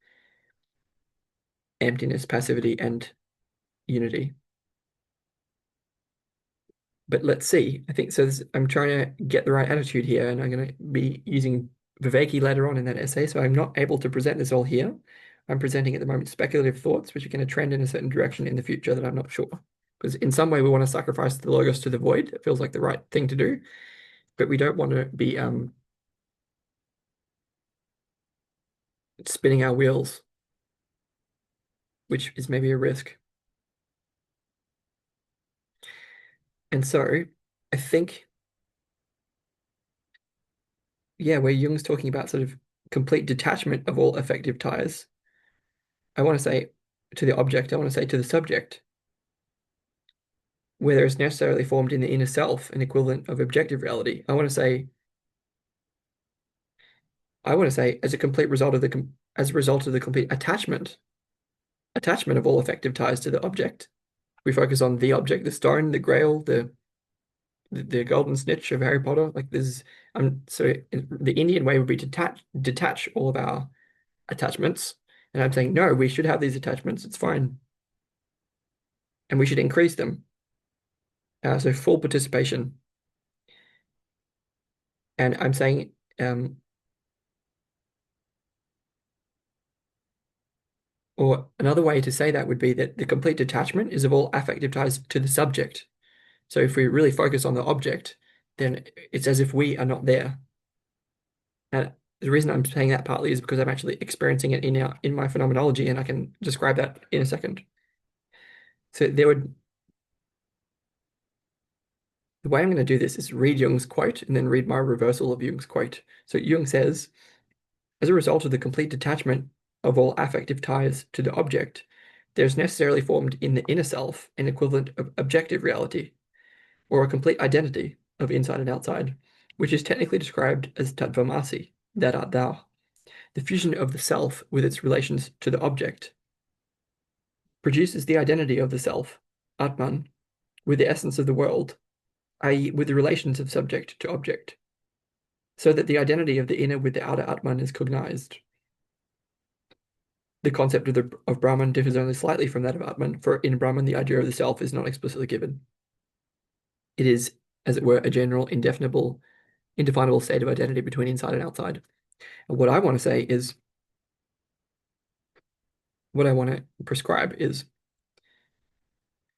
emptiness, passivity, and unity. But let's see. I think so. I'm trying to get the right attitude here, and I'm going to be using Viveki later on in that essay. So I'm not able to present this all here. I'm presenting at the moment speculative thoughts which are going to trend in a certain direction in the future that I'm not sure. Because in some way we want to sacrifice the logos to the void. It feels like the right thing to do, but we don't want to be spinning our wheels, which is maybe a risk. And so I think, yeah, where Jung's talking about sort of complete detachment of all affective ties, I want to say to the object, I want to say to the subject, where there is necessarily formed in the inner self an equivalent of objective reality. I want to say as a complete result of as a result of the complete attachment of all affective ties to the object. We focus on the object, the stone, the grail, the golden snitch of Harry Potter. Like this, so the Indian way would be to detach all of our attachments, and I'm saying no, we should have these attachments. It's fine, and we should increase them. So full participation, and I'm saying or another way to say that would be that the complete detachment is of all affective ties to the subject. So if we really focus on the object, then it's as if we are not there. And the reason I'm saying that partly is because I'm actually experiencing it in my phenomenology, and I can describe that in a second. So the way I'm going to do this is read Jung's quote and then read my reversal of Jung's quote. So Jung says, as a result of the complete detachment of all affective ties to the object, there's necessarily formed in the inner self an equivalent of objective reality, or a complete identity of inside and outside, which is technically described as tattvamasi, that art thou, the fusion of the self with its relations to the object, produces the identity of the self, Atman, with the essence of the world, i.e., with the relations of subject to object, so that the identity of the inner with the outer Atman is cognized. The concept of Brahman differs only slightly from that of Atman, for in Brahman the idea of the self is not explicitly given. It is, as it were, a general, indefinable state of identity between inside and outside. And what I want to say is, what I want to prescribe is,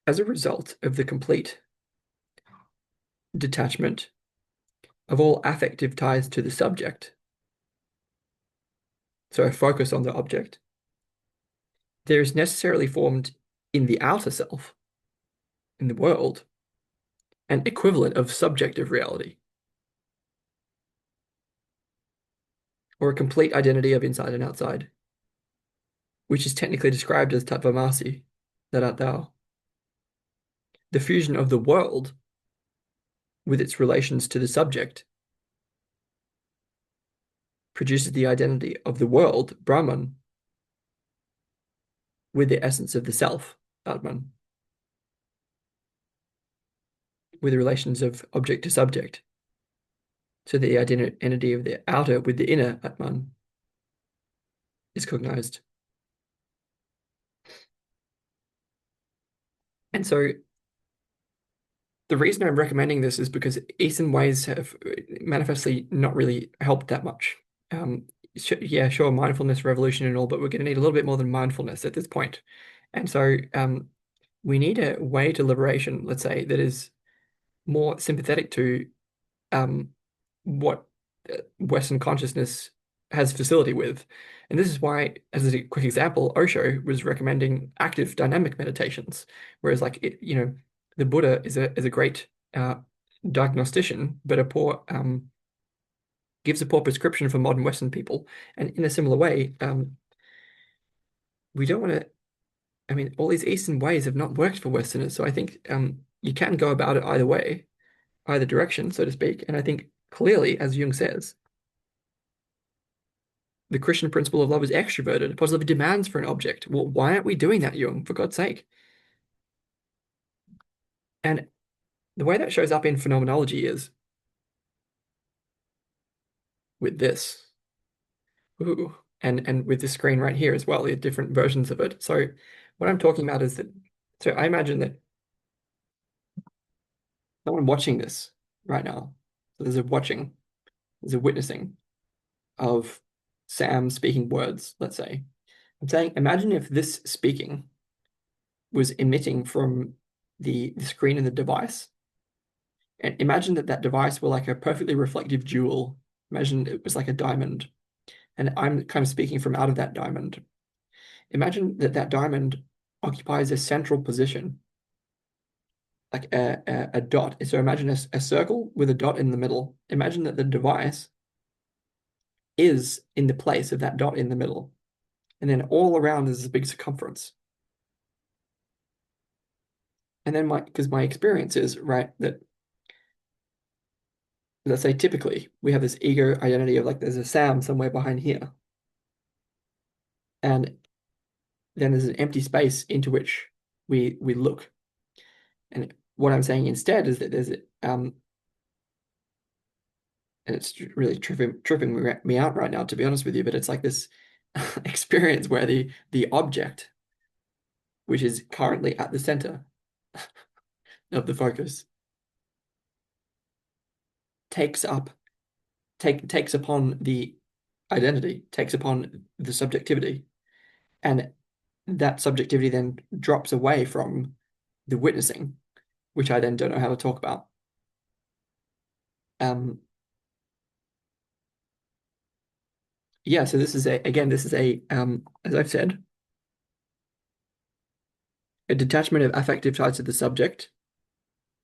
as a result of the complete detachment of all affective ties to the subject, so a focus on the object, there is necessarily formed in the outer self, in the world, an equivalent of subjective reality, or a complete identity of inside and outside, which is technically described as tattvamasi, that art thou. The fusion of the world with its relations to the subject produces the identity of the world, Brahman, with the essence of the self, Atman, with the relations of object to subject. So the identity of the outer with the inner Atman is cognized. And so the reason I'm recommending this is because Eastern ways have manifestly not really helped that much. Yeah, sure, mindfulness revolution and all, but we're going to need a little bit more than mindfulness at this point. And so we need a way to liberation, let's say, that is more sympathetic to what Western consciousness has facility with. And this is why, as a quick example, Osho was recommending active dynamic meditations, whereas the Buddha is a great diagnostician, but a poor gives a poor prescription for modern Western people. And in a similar way, we don't want to. I mean, all these Eastern ways have not worked for Westerners, so I think you can go about it either way, either direction, so to speak. And I think clearly, as Jung says, the Christian principle of love is extroverted. It positively demands for an object. Well, why aren't we doing that, Jung, for God's sake? And the way that shows up in phenomenology is with this. Ooh. And with this screen right here as well, the different versions of it. So what I'm talking about is that, so I imagine that someone watching this right now, so there's a witnessing of Sam speaking words, let's say. I'm saying, imagine if this speaking was emitting from the screen in the device. And imagine that that device were like a perfectly reflective jewel. Imagine it was like a diamond, and I'm kind of speaking from out of that diamond. Imagine that that diamond occupies a central position, like a dot. So imagine a circle with a dot in the middle. Imagine that the device is in the place of that dot in the middle. And then all around is this big circumference. And then because my experience is, right, that let's say typically we have this ego identity of like there's a Sam somewhere behind here. And then there's an empty space into which we look. And what I'm saying instead is that there's and it's really tripping me out right now, to be honest with you, but it's like this experience where the object, which is currently at the center of the focus, takes up takes upon the identity, takes upon the subjectivity, and that subjectivity then drops away from the witnessing, which I then don't know how to talk about. Um, yeah, so this is as I've said, a detachment of affective ties to the subject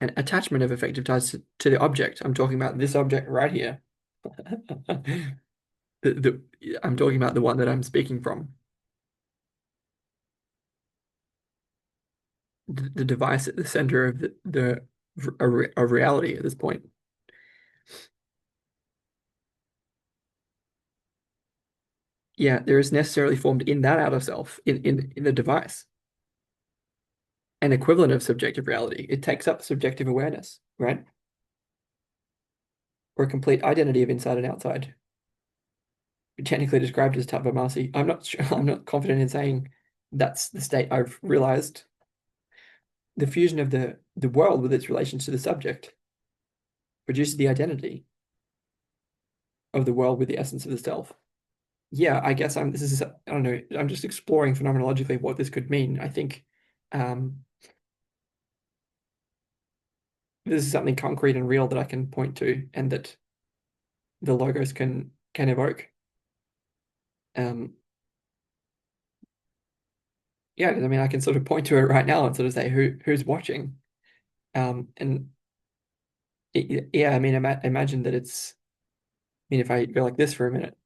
and attachment of affective ties to the object. I'm talking about this object right here. I'm talking about the one that I'm speaking from. The device at the center of a reality at this point. Yeah, there is necessarily formed in that outer self, in the device, an equivalent of subjective reality. It takes up subjective awareness, right? Or a complete identity of inside and outside. Technically described as tatvamasi. I'm not sure, I'm not confident in saying that's the state I've realized. The fusion of the world with its relations to the subject produces the identity of the world with the essence of the self. Yeah, I guess this is, I don't know, I'm just exploring phenomenologically what this could mean. I think um, this is something concrete and real that I can point to and that the logos can evoke. Um, yeah, because I mean, I can sort of point to it right now and sort of say who's watching. And yeah, I mean, imagine that I mean, if I go like this for a minute,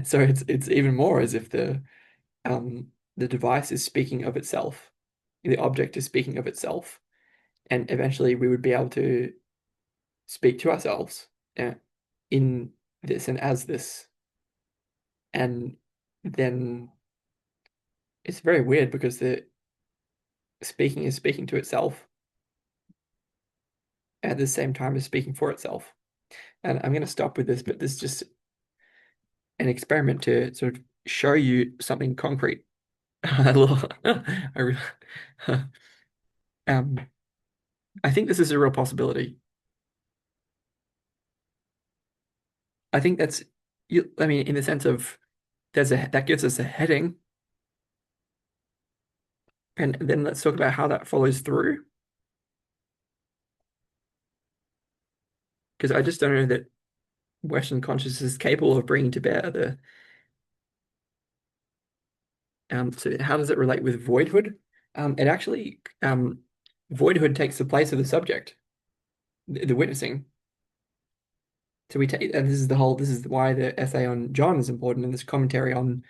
so it's even more as if the device is speaking of itself, the object is speaking of itself, and eventually we would be able to speak to ourselves uh, in this and as this, and then it's very weird because the speaking is speaking to itself at the same time as speaking for itself. And I'm going to stop with this, but this is just an experiment to sort of show you something concrete. I love, I really, um, I think this is a real possibility. I think that's you. I mean, in the sense of that gives us a heading, and then let's talk about how that follows through. Because I just don't know that Western consciousness is capable of bringing to bear the so how does it relate with voidhood? It actually voidhood takes the place of the subject, the witnessing. So we take, and this is why the essay on John is important, and this commentary on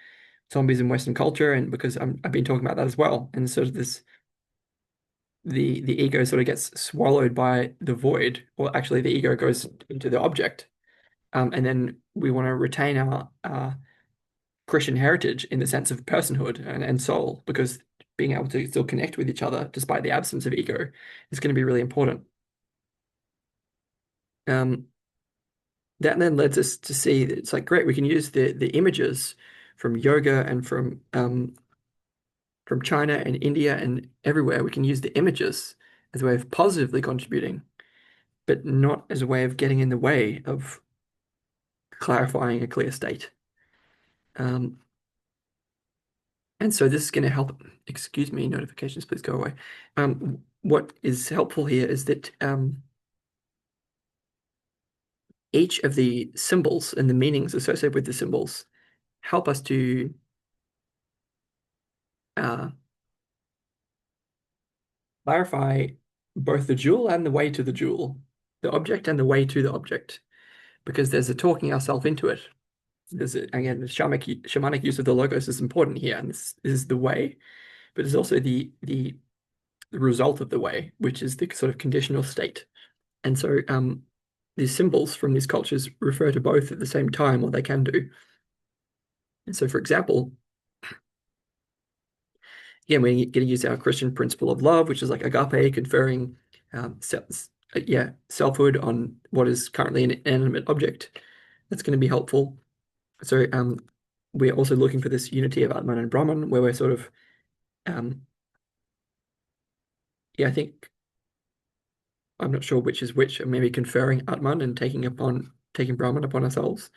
zombies in Western culture, and because I've been talking about that as well, and sort of this the ego sort of gets swallowed by the void, or actually the ego goes into the object, and then we want to retain our Christian heritage in the sense of personhood and soul, because being able to still connect with each other despite the absence of ego is going to be really important. Um, that then lets us to see that it's like great, we can use the images from yoga and from China and India and everywhere. We can use the images as a way of positively contributing, but not as a way of getting in the way of clarifying a clear state. Um, and so this is going to help. Excuse me, notifications, please go away. What is helpful here is that each of the symbols and the meanings associated with the symbols help us to uh, clarify both the jewel and the way to the jewel, the object and the way to the object, because there's a talking ourselves into it. Again, the shamanic use of the logos is important here, and this is the way, but it's also the result of the way, which is the sort of conditional state. And so these symbols from these cultures refer to both at the same time, or they can do. And so, for example, again, we're going to use our Christian principle of love, which is like agape, conferring selfhood on what is currently an inanimate object. That's going to be helpful. So we're also looking for this unity of Atman and Brahman, where we're sort of I think I'm not sure which is which, maybe conferring Atman and taking Brahman upon ourselves,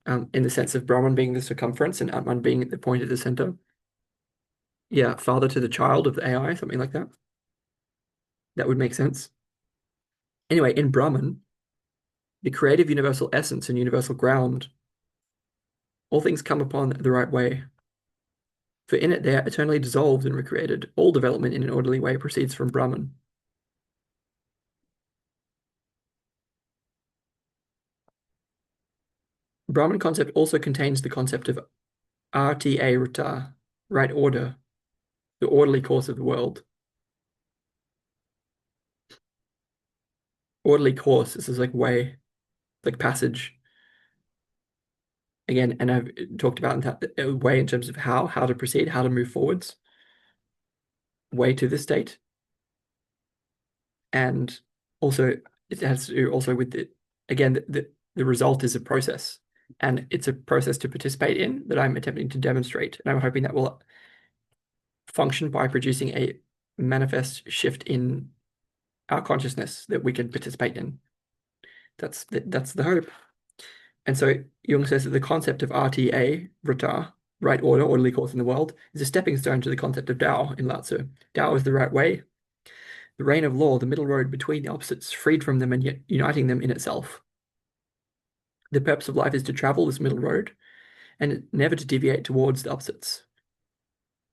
in the sense of Brahman being the circumference and Atman being the point at the center. Yeah, father to the child of the AI, something like that. That would make sense. Anyway, in Brahman, the creative universal essence and universal ground, all things come upon the right way. For in it they are eternally dissolved and recreated. All development in an orderly way proceeds from Brahman. Brahman concept also contains the concept of RTA Rata, right order, the orderly course of the world. Orderly course, this is like way, like passage. Again, and I've talked about that way in terms of how to proceed, how to move forwards, way to the state. And also it has to do also with the result is a process. And it's a process to participate in that I'm attempting to demonstrate. And I'm hoping that will function by producing a manifest shift in our consciousness that we can participate in. That's the hope. And so Jung says that the concept of RTA, Rata, right order, orderly course in the world, is a stepping stone to the concept of Tao in Lao Tzu. Tao is the right way, the reign of law, the middle road between the opposites, freed from them and yet uniting them in itself. The purpose of life is to travel this middle road and never to deviate towards the opposites.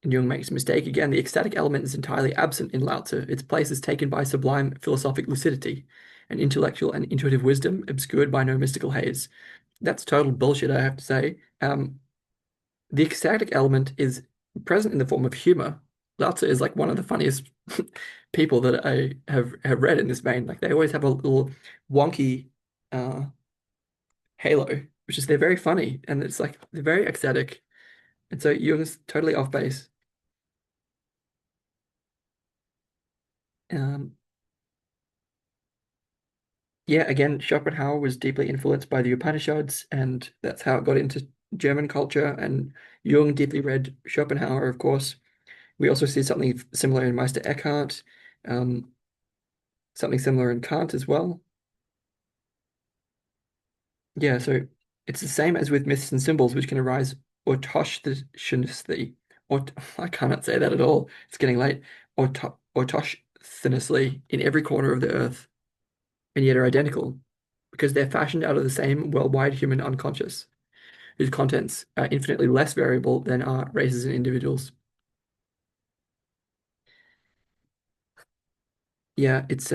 And Jung makes a mistake again. The ecstatic element is entirely absent in Lao Tzu. Its place is taken by sublime philosophic lucidity and intellectual and intuitive wisdom obscured by no mystical haze. That's total bullshit, I have to say. The ecstatic element is present in the form of humor. Lao Tzu is like one of the funniest people that I have read in this vein. Like they always have a little wonky halo, which is they're very funny and it's like they're very ecstatic. And so Jung's totally off base. Um, yeah, again, Schopenhauer was deeply influenced by the Upanishads, and that's how it got into German culture. And Jung deeply read Schopenhauer, of course. We also see something similar in Meister Eckhart, um, something similar in Kant as well. Yeah, so it's the same as with myths and symbols, which can arise autochthonously, or I cannot say that at all. It's getting late. Autochthonously in every corner of the earth, and yet are identical, because they're fashioned out of the same worldwide human unconscious, whose contents are infinitely less variable than are races and individuals. Yeah, it's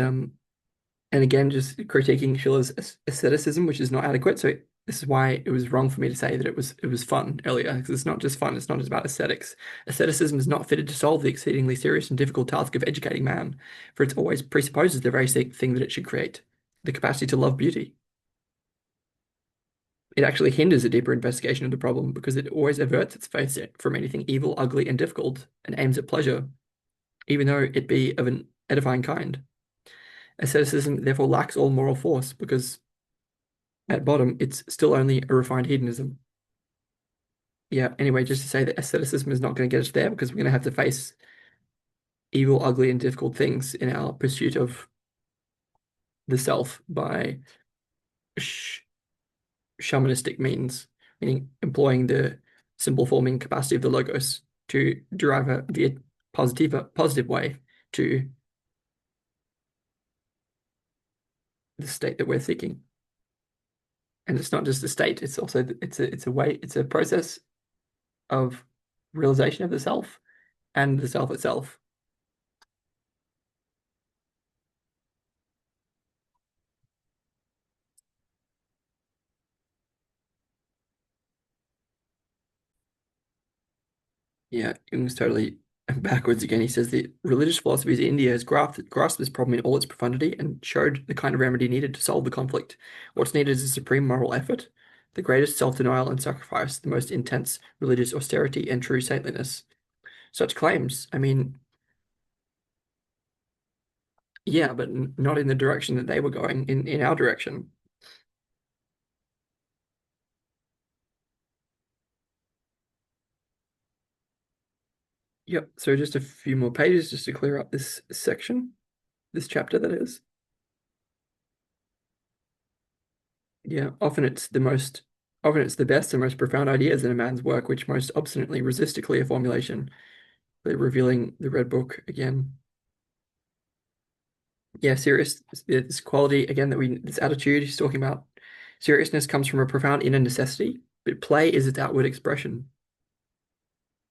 and again, just critiquing Schiller's aestheticism, which is not adequate. So this is why it was wrong for me to say that it was fun earlier, because it's not just fun. It's not just about aesthetics. Aestheticism is not fitted to solve the exceedingly serious and difficult task of educating man, for it always presupposes the very thing that it should create, the capacity to love beauty. It actually hinders a deeper investigation of the problem because it always averts its face from anything evil, ugly, and difficult, and aims at pleasure, even though it be of an edifying kind. Asceticism therefore lacks all moral force because at bottom it's still only a refined hedonism. Yeah, anyway, just to say that asceticism is not going to get us there because we're going to have to face evil, ugly, and difficult things in our pursuit of the self by sh shamanistic means, meaning employing the symbol forming capacity of the logos to derive the positive way to the state that we're seeking. And it's not just a state, it's also it's a way, it's a process of realization of the self and the self itself. Yeah, Jung's totally backwards again. He says the religious philosophies of India has grasped this problem in all its profundity and showed the kind of remedy needed to solve the conflict. What's needed is a supreme moral effort, the greatest self-denial and sacrifice, the most intense religious austerity and true saintliness. Such claims, I mean, yeah, but not in the direction that they were going, in our direction. Yep, so just a few more pages just to clear up this section, this chapter that is. Yeah, often it's the best and most profound ideas in a man's work which most obstinately resist a clear formulation. They're revealing the Red Book again. Yeah, this quality again this attitude he's talking about. Seriousness comes from a profound inner necessity, but play is its outward expression.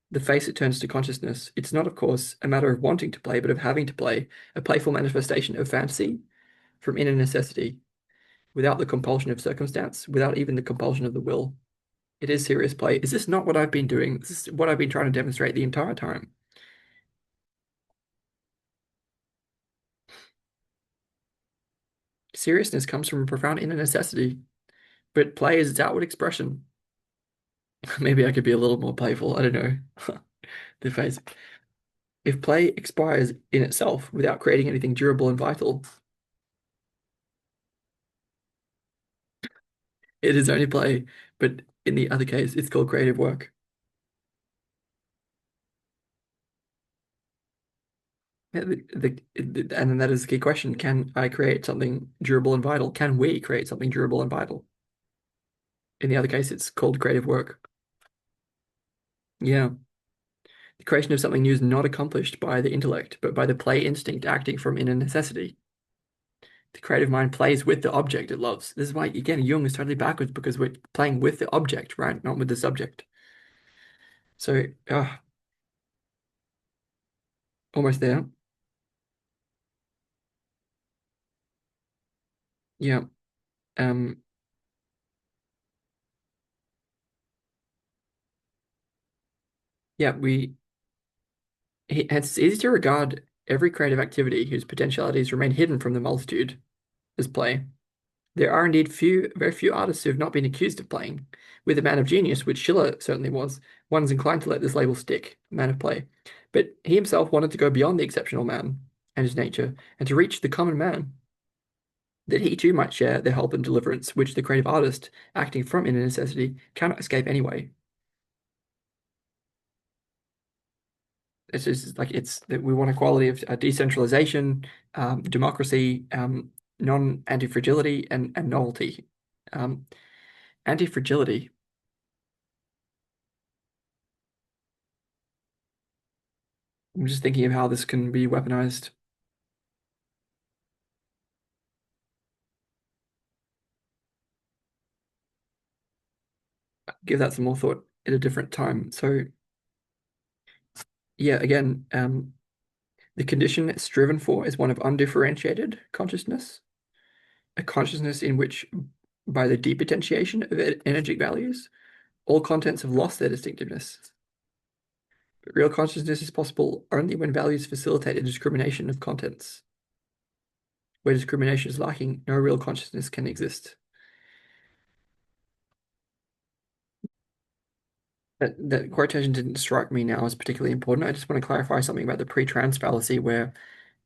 The face it turns to consciousness. It's not, of course, a matter of wanting to play, but of having to play, a playful manifestation of fantasy from inner necessity, without the compulsion of circumstance, without even the compulsion of the will. It is serious play. Is this not what I've been doing? This is what I've been trying to demonstrate the entire time. Seriousness comes from a profound inner necessity, but play is its outward expression. Maybe I could be a little more playful. I don't know. The face. If play expires in itself without creating anything durable and vital, it is only play. But in the other case, it's called creative work. Yeah, and then that is the key question. Can I create something durable and vital? Can we create something durable and vital? In the other case, it's called creative work. Yeah. The creation of something new is not accomplished by the intellect, but by the play instinct acting from inner necessity. The creative mind plays with the object it loves. This is why, again, Jung is totally backwards because we're playing with the object, right? Not with the subject. So, almost there. Yeah. Um, yeah, it's easy to regard every creative activity whose potentialities remain hidden from the multitude as play. There are indeed very few artists who have not been accused of playing. With a man of genius, which Schiller certainly was, one is inclined to let this label stick, man of play. But he himself wanted to go beyond the exceptional man and his nature, and to reach the common man, that he too might share the help and deliverance which the creative artist, acting from inner necessity, cannot escape anyway. It's just like it's that we want equality of decentralization, democracy, non-anti-fragility, and novelty. Um, Anti-fragility. I'm just thinking of how this can be weaponized. Give that some more thought at a different time. So yeah, again, the condition it's striven for is one of undifferentiated consciousness, a consciousness in which, by the depotentiation of energetic values, all contents have lost their distinctiveness. But real consciousness is possible only when values facilitate a discrimination of contents. Where discrimination is lacking, no real consciousness can exist. That quotation didn't strike me now as particularly important. I just want to clarify something about the pre-trans fallacy, where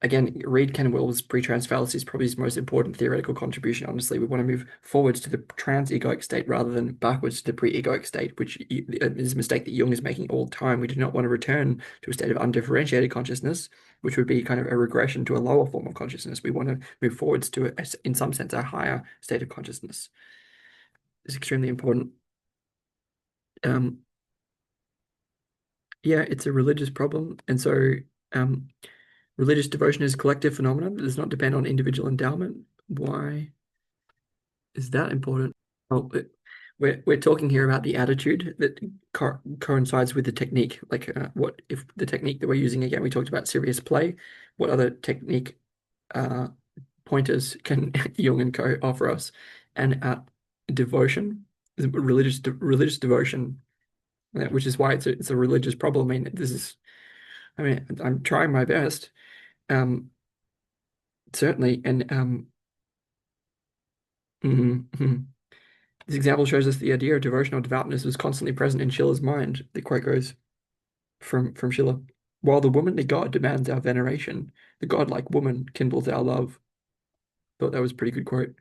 again, read Ken Will's pre-trans fallacy is probably his most important theoretical contribution. Honestly, we want to move forwards to the trans-egoic state rather than backwards to the pre-egoic state, which is a mistake that Jung is making all the time. We do not want to return to a state of undifferentiated consciousness, which would be kind of a regression to a lower form of consciousness. We want to move forwards to, in some sense, a higher state of consciousness. It's extremely important. Um, Yeah, it's a religious problem. And so um, religious devotion is a collective phenomenon that does not depend on individual endowment. Why is that important? Oh, we're talking here about the attitude that coincides with the technique. Like, what if the technique that we're using again? We talked about serious play. What other technique uh, pointers can Jung and co offer us? And devotion, religious devotion, which is why it's a religious problem. I mean, I mean, I'm trying my best, certainly, and mhm. This example shows us the idea of devotional devoutness was constantly present in Schiller's mind. The quote goes from Schiller. While the womanly God demands our veneration, the godlike woman kindles our love. Thought that was a pretty good quote.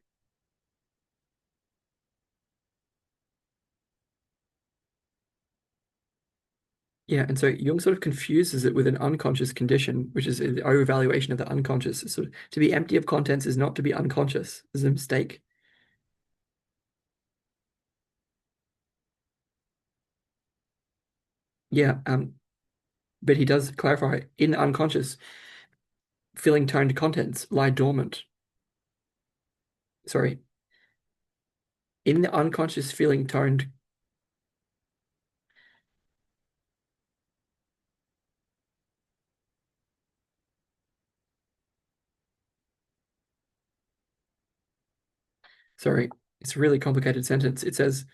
Yeah, and so Jung sort of confuses it with an unconscious condition, which is an overvaluation of the unconscious. So to be empty of contents is not to be unconscious. It's a mistake. Yeah, but he does clarify in the unconscious, feeling toned contents lie dormant. Sorry, in the unconscious feeling toned, sorry, it's a really complicated sentence. It says,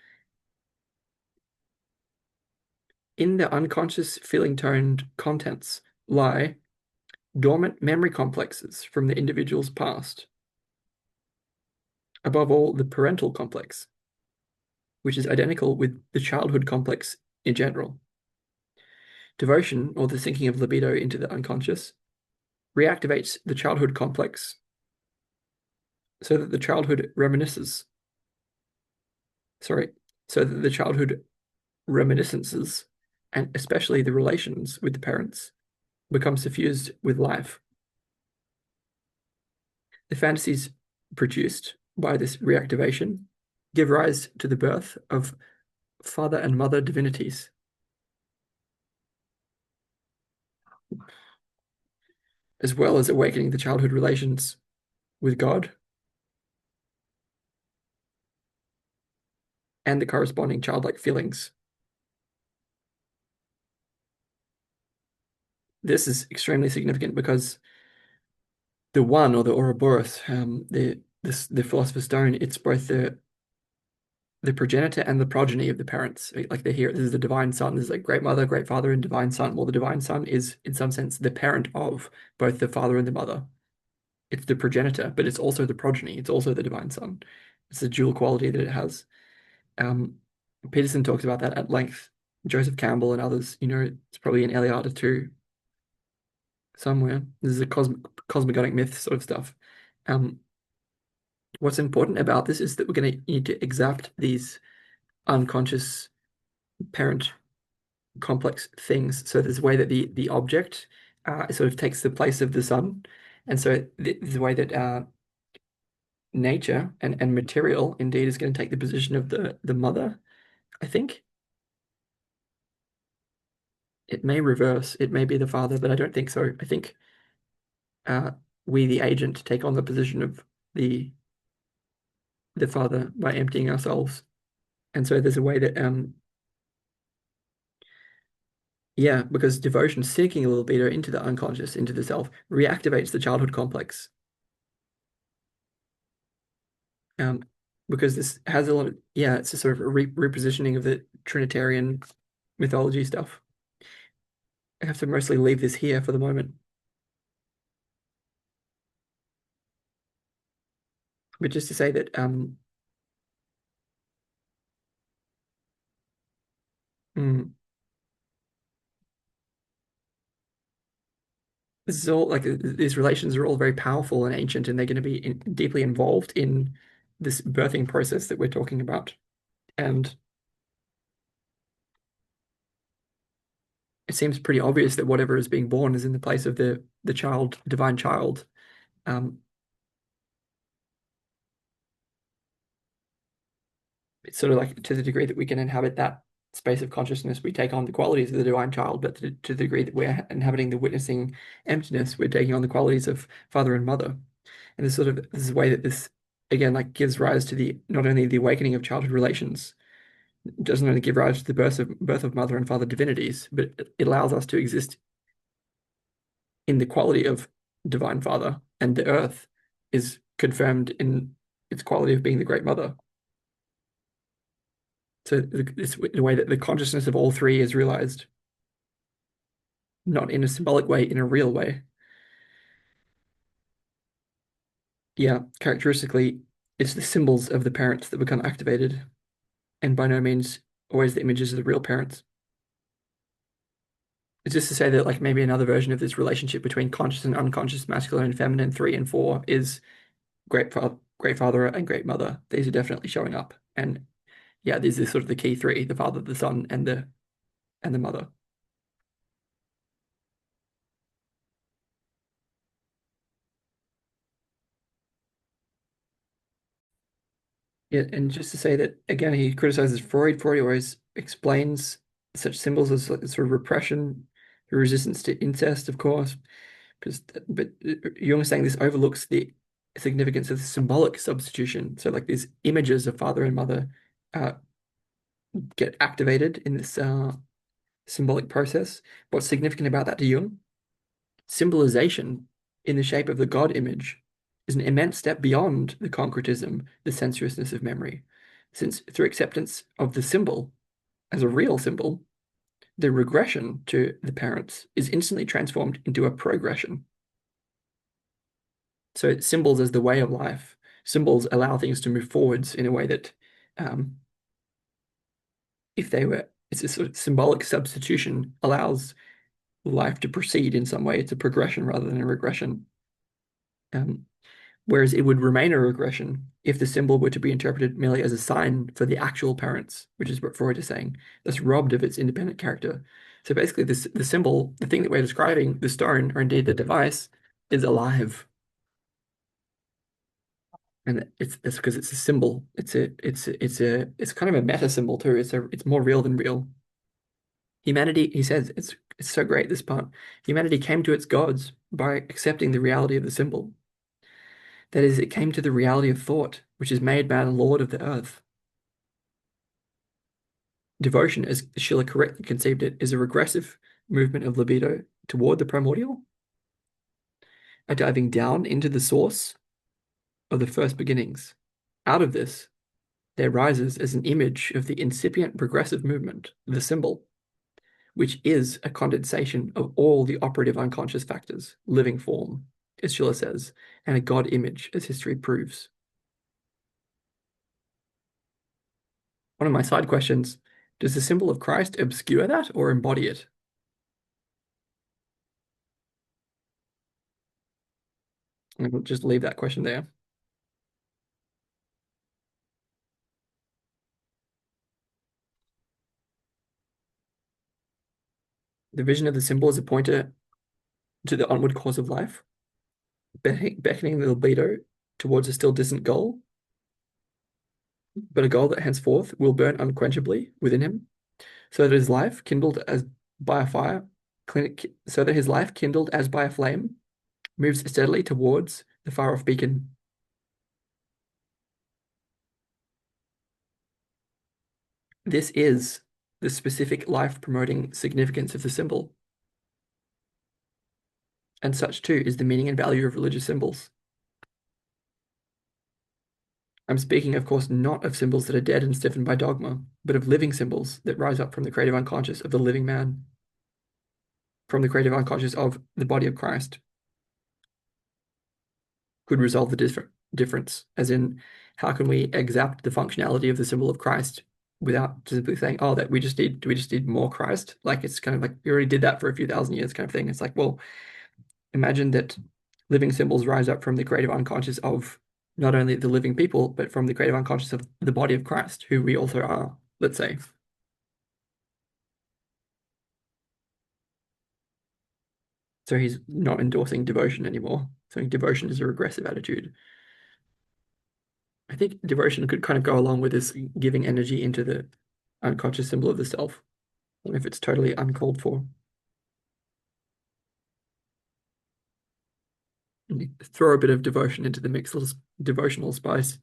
in the unconscious feeling toned contents lie dormant memory complexes from the individual's past. Above all, the parental complex, which is identical with the childhood complex in general. Devotion, or the sinking of libido into the unconscious, reactivates the childhood complex so that the childhood reminisces, sorry, so that the childhood reminiscences, and especially the relations with the parents, become suffused with life. The fantasies produced by this reactivation give rise to the birth of father and mother divinities, as well as awakening the childhood relations with God and the corresponding childlike feelings. This is extremely significant because the one, or the Ouroboros, the philosopher's stone, it's both the progenitor and the progeny of the parents. Like they hear, this is the divine son. This is like great mother, great father, and divine son. Well, the divine son is, in some sense, the parent of both the father and the mother. It's the progenitor, but it's also the progeny. It's also the divine son. It's a dual quality that it has. Um, Peterson talks about that at length. Joseph Campbell and others, it's probably in Eliade too, somewhere. This is a cosmogonic myth sort of stuff. Um, what's important about this is that we're going to need to exact these unconscious parent complex things. So there's a way that the object sort of takes the place of the sun. And so there's a way that nature and material indeed is going to take the position of the mother, I think. It may reverse, it may be the father, but I don't think so. I think uh, we, the agent, take on the position of the the father by emptying ourselves. And so there's a way that yeah, because devotion, sinking a little bit into the unconscious, into the self, reactivates the childhood complex. Um, because this has a lot of, yeah, it's a sort of a repositioning of the Trinitarian mythology stuff. I have to mostly leave this here for the moment. But just to say that mm, this is all like these relations are all very powerful and ancient, and they're going to be deeply involved in this birthing process that we're talking about. And it seems pretty obvious that whatever is being born is in the place of the child, divine child. Um, it's sort of like to the degree that we can inhabit that space of consciousness, we take on the qualities of the divine child, but to the degree that we're inhabiting the witnessing emptiness, we're taking on the qualities of father and mother. And this is a way that this again like gives rise to the not only the awakening of childhood relations, it doesn't only give rise to the birth of mother and father divinities, but it allows us to exist in the quality of divine father, and the earth is confirmed in its quality of being the great mother. So this in a way that the consciousness of all three is realized, not in a symbolic way, in a real way. Yeah, characteristically, it's the symbols of the parents that become activated, and by no means always the images of the real parents. It's just to say that like maybe another version of this relationship between conscious and unconscious, masculine and feminine, three and four is great father and great mother. These are definitely showing up. And yeah, these are sort of the key three: the father, the son, and the mother. Yeah, and just to say that again, he criticizes Freud. Freud always explains such symbols as like sort of repression, the resistance to incest, of course. Because, but Jung is saying this overlooks the significance of the symbolic substitution. So, like these images of father and mother uh, get activated in this symbolic process. What's significant about that to Jung? Symbolization in the shape of the God image is an immense step beyond the concretism, the sensuousness of memory, since through acceptance of the symbol as a real symbol, the regression to the parents is instantly transformed into a progression. So symbols as the way of life, symbols allow things to move forwards in a way that, um, if they were, it's a sort of symbolic substitution allows life to proceed in some way. It's a progression rather than a regression. Um, Whereas it would remain a regression if the symbol were to be interpreted merely as a sign for the actual parents, which is what Freud is saying. That's robbed of its independent character. So basically, the symbol, the thing that we're describing, the stone, or indeed the device, is alive. And it's because it's a symbol. It's kind of a meta symbol too. It's more real than real. Humanity, he says, it's so great, this part. Humanity came to its gods by accepting the reality of the symbol. That is, it came to the reality of thought, which is made man lord of the earth. Devotion, as Schiller correctly conceived it, is a regressive movement of libido toward the primordial, a diving down into the source of the first beginnings. Out of this, there rises as an image of the incipient progressive movement, the symbol, which is a condensation of all the operative unconscious factors, living form, as Schiller says, and a God image, as history proves. One of my side questions, does the symbol of Christ obscure that or embody it? And we'll just leave that question there. The vision of the symbol is a pointer to the onward course of life, beckoning the libido towards a still distant goal, but a goal that henceforth will burn unquenchably within him, so that his life kindled as by a fire, so that his life kindled as by a flame moves steadily towards the far-off beacon. This is the specific life-promoting significance of the symbol, and such too is the meaning and value of religious symbols. I'm speaking, of course, not of symbols that are dead and stiffened by dogma, but of living symbols that rise up from the creative unconscious of the living man, from the creative unconscious of the body of Christ, could resolve the difference, as in, how can we exact the functionality of the symbol of Christ without simply saying, oh, that we just need more Christ? Like it's kind of like we already did that for a few thousand years kind of thing. It's like, well, imagine that living symbols rise up from the creative unconscious of not only the living people, but from the creative unconscious of the body of Christ, who we also are, let's say. So he's not endorsing devotion anymore. So devotion is a regressive attitude. I think devotion could kind of go along with this giving energy into the unconscious symbol of the self, if it's totally uncalled for. And throw a bit of devotion into the mix, little devotional spice.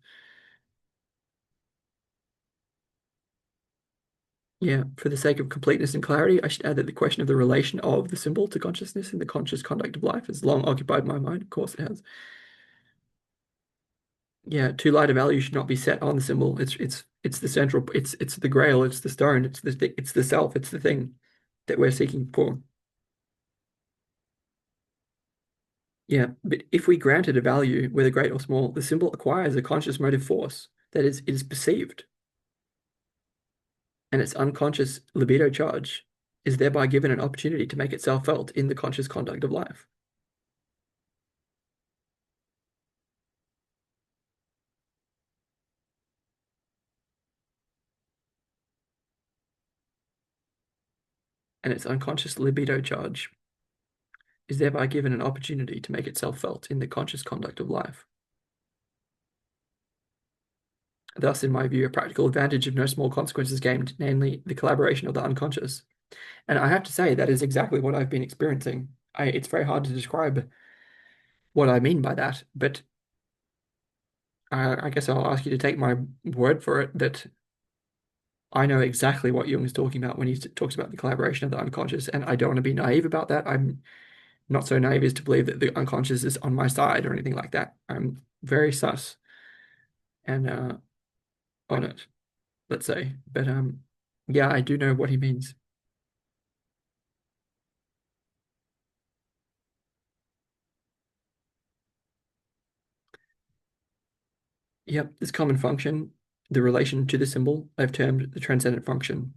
Yeah, for the sake of completeness and clarity, I should add that the question of the relation of the symbol to consciousness in the conscious conduct of life has long occupied my mind. Of course, it has. Yeah, too light a value should not be set on the symbol. It's the central. It's the grail. It's the stone. It's the self. It's the thing that we're seeking for. Yeah, but if we grant it a value, whether great or small, the symbol acquires a conscious motive force. That is, it is perceived, and its unconscious libido charge is thereby given an opportunity to make itself felt in the conscious conduct of life. And its unconscious libido charge is thereby given an opportunity to make itself felt in the conscious conduct of life. Thus, in my view, a practical advantage of no small consequences gained, namely the collaboration of the unconscious. And I have to say, that is exactly what I've been experiencing. It's very hard to describe what I mean by that, but I guess I'll ask you to take my word for it that I know exactly what Jung is talking about when he talks about the collaboration of the unconscious. And I don't want to be naive about that. I'm not so naive as to believe that the unconscious is on my side or anything like that. I'm very sus and on it, let's say. But yeah, I do know what he means. Yep, this common function, the relation to the symbol, I've termed the transcendent function,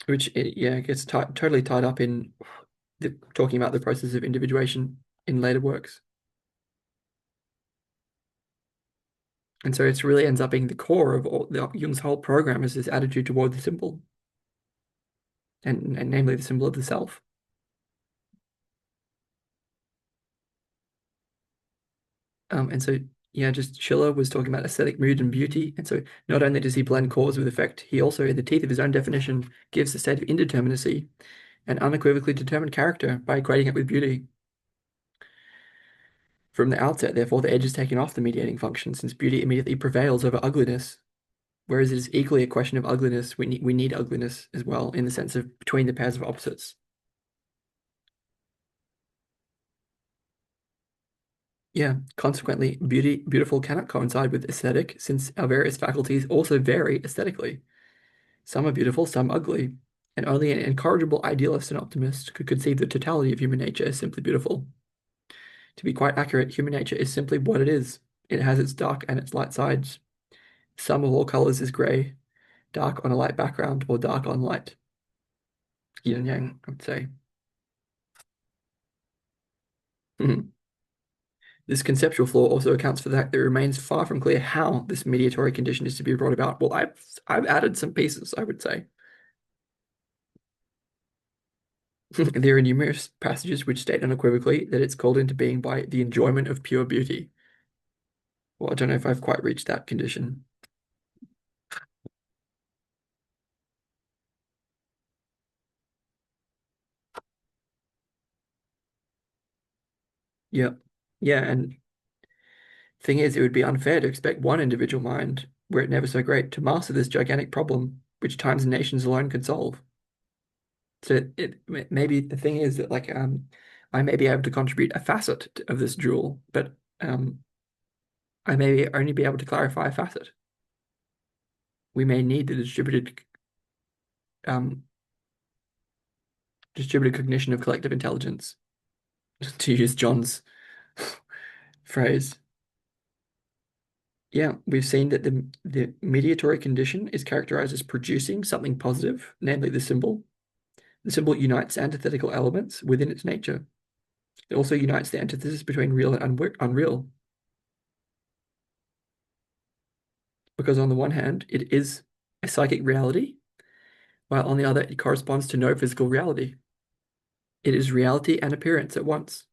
which yeah gets totally tied up in talking about the process of individuation in later works. And so it's really ends up being the core of Jung's whole program is this attitude toward the symbol, and namely the symbol of the self. And so yeah, just Schiller was talking about aesthetic mood and beauty. And so not only does he blend cause with effect, he also, in the teeth of his own definition, gives the state of indeterminacy and unequivocally determined character by equating it with beauty. From the outset, therefore, the edge is taken off the mediating function, since beauty immediately prevails over ugliness. Whereas it is equally a question of ugliness, we need ugliness as well, in the sense of between the pairs of opposites. Yeah, consequently, beautiful cannot coincide with aesthetic, since our various faculties also vary aesthetically. Some are beautiful, some ugly, and only an incorrigible idealist and optimist could conceive the totality of human nature as simply beautiful. To be quite accurate, human nature is simply what it is. It has its dark and its light sides. Sum of all colors is gray, dark on a light background or dark on light. Yin and yang, I would say. Mhm. This conceptual flaw also accounts for the fact that it remains far from clear how this mediatory condition is to be brought about. Well, I've added some pieces, I would say. There are numerous passages which state unequivocally that it's called into being by the enjoyment of pure beauty. Well, I don't know if I've quite reached that condition. Yeah. Yeah, and thing is, it would be unfair to expect one individual mind, were it never so great, to master this gigantic problem, which times and nations alone can solve. So maybe the thing is that I may be able to contribute a facet of this jewel, but I may only be able to clarify a facet. We may need the um distributed cognition of collective intelligence, to use John's phrase. Yeah, we've seen that the mediatory condition is characterized as producing something positive, namely the symbol. The symbol unites antithetical elements within its nature. It also unites the antithesis between real and unreal, because on the one hand, it is a psychic reality, while on the other, it corresponds to no physical reality. It is reality and appearance at once.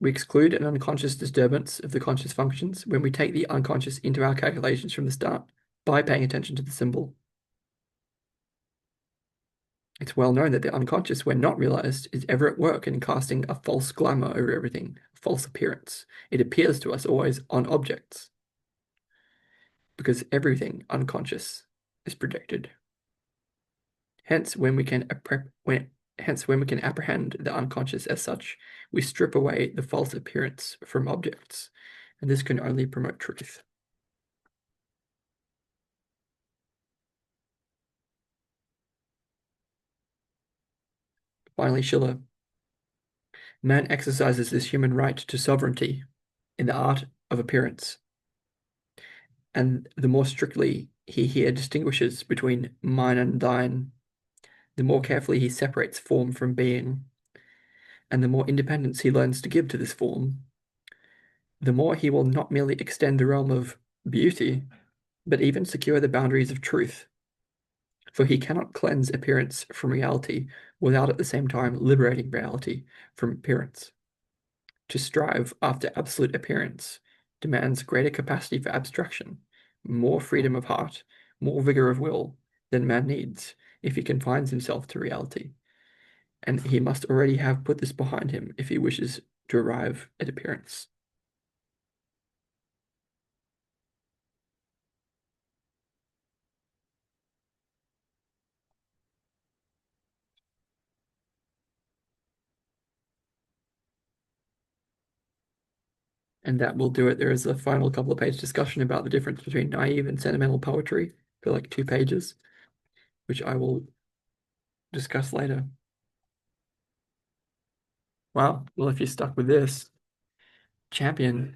We exclude an unconscious disturbance of the conscious functions when we take the unconscious into our calculations from the start by paying attention to the symbol. It's well known that the unconscious, when not realized, is ever at work in casting a false glamour over everything, a false appearance. It appears to us always on objects, because everything unconscious is projected. Hence, when we can apprehend the unconscious as such, we strip away the false appearance from objects, and this can only promote truth. Finally, Schiller. Man exercises this human right to sovereignty in the art of appearance, and the more strictly he here distinguishes between mine and thine, the more carefully he separates form from being, and the more independence he learns to give to this form, the more he will not merely extend the realm of beauty, but even secure the boundaries of truth. For he cannot cleanse appearance from reality without at the same time liberating reality from appearance. To strive after absolute appearance demands greater capacity for abstraction, more freedom of heart, more vigor of will than man needs if he confines himself to reality. And he must already have put this behind him if he wishes to arrive at appearance. And that will do it. There is a final couple of page discussion about the difference between naive and sentimental poetry for like 2 pages, which I will discuss later. Wow. Well, if you're stuck with this, champion.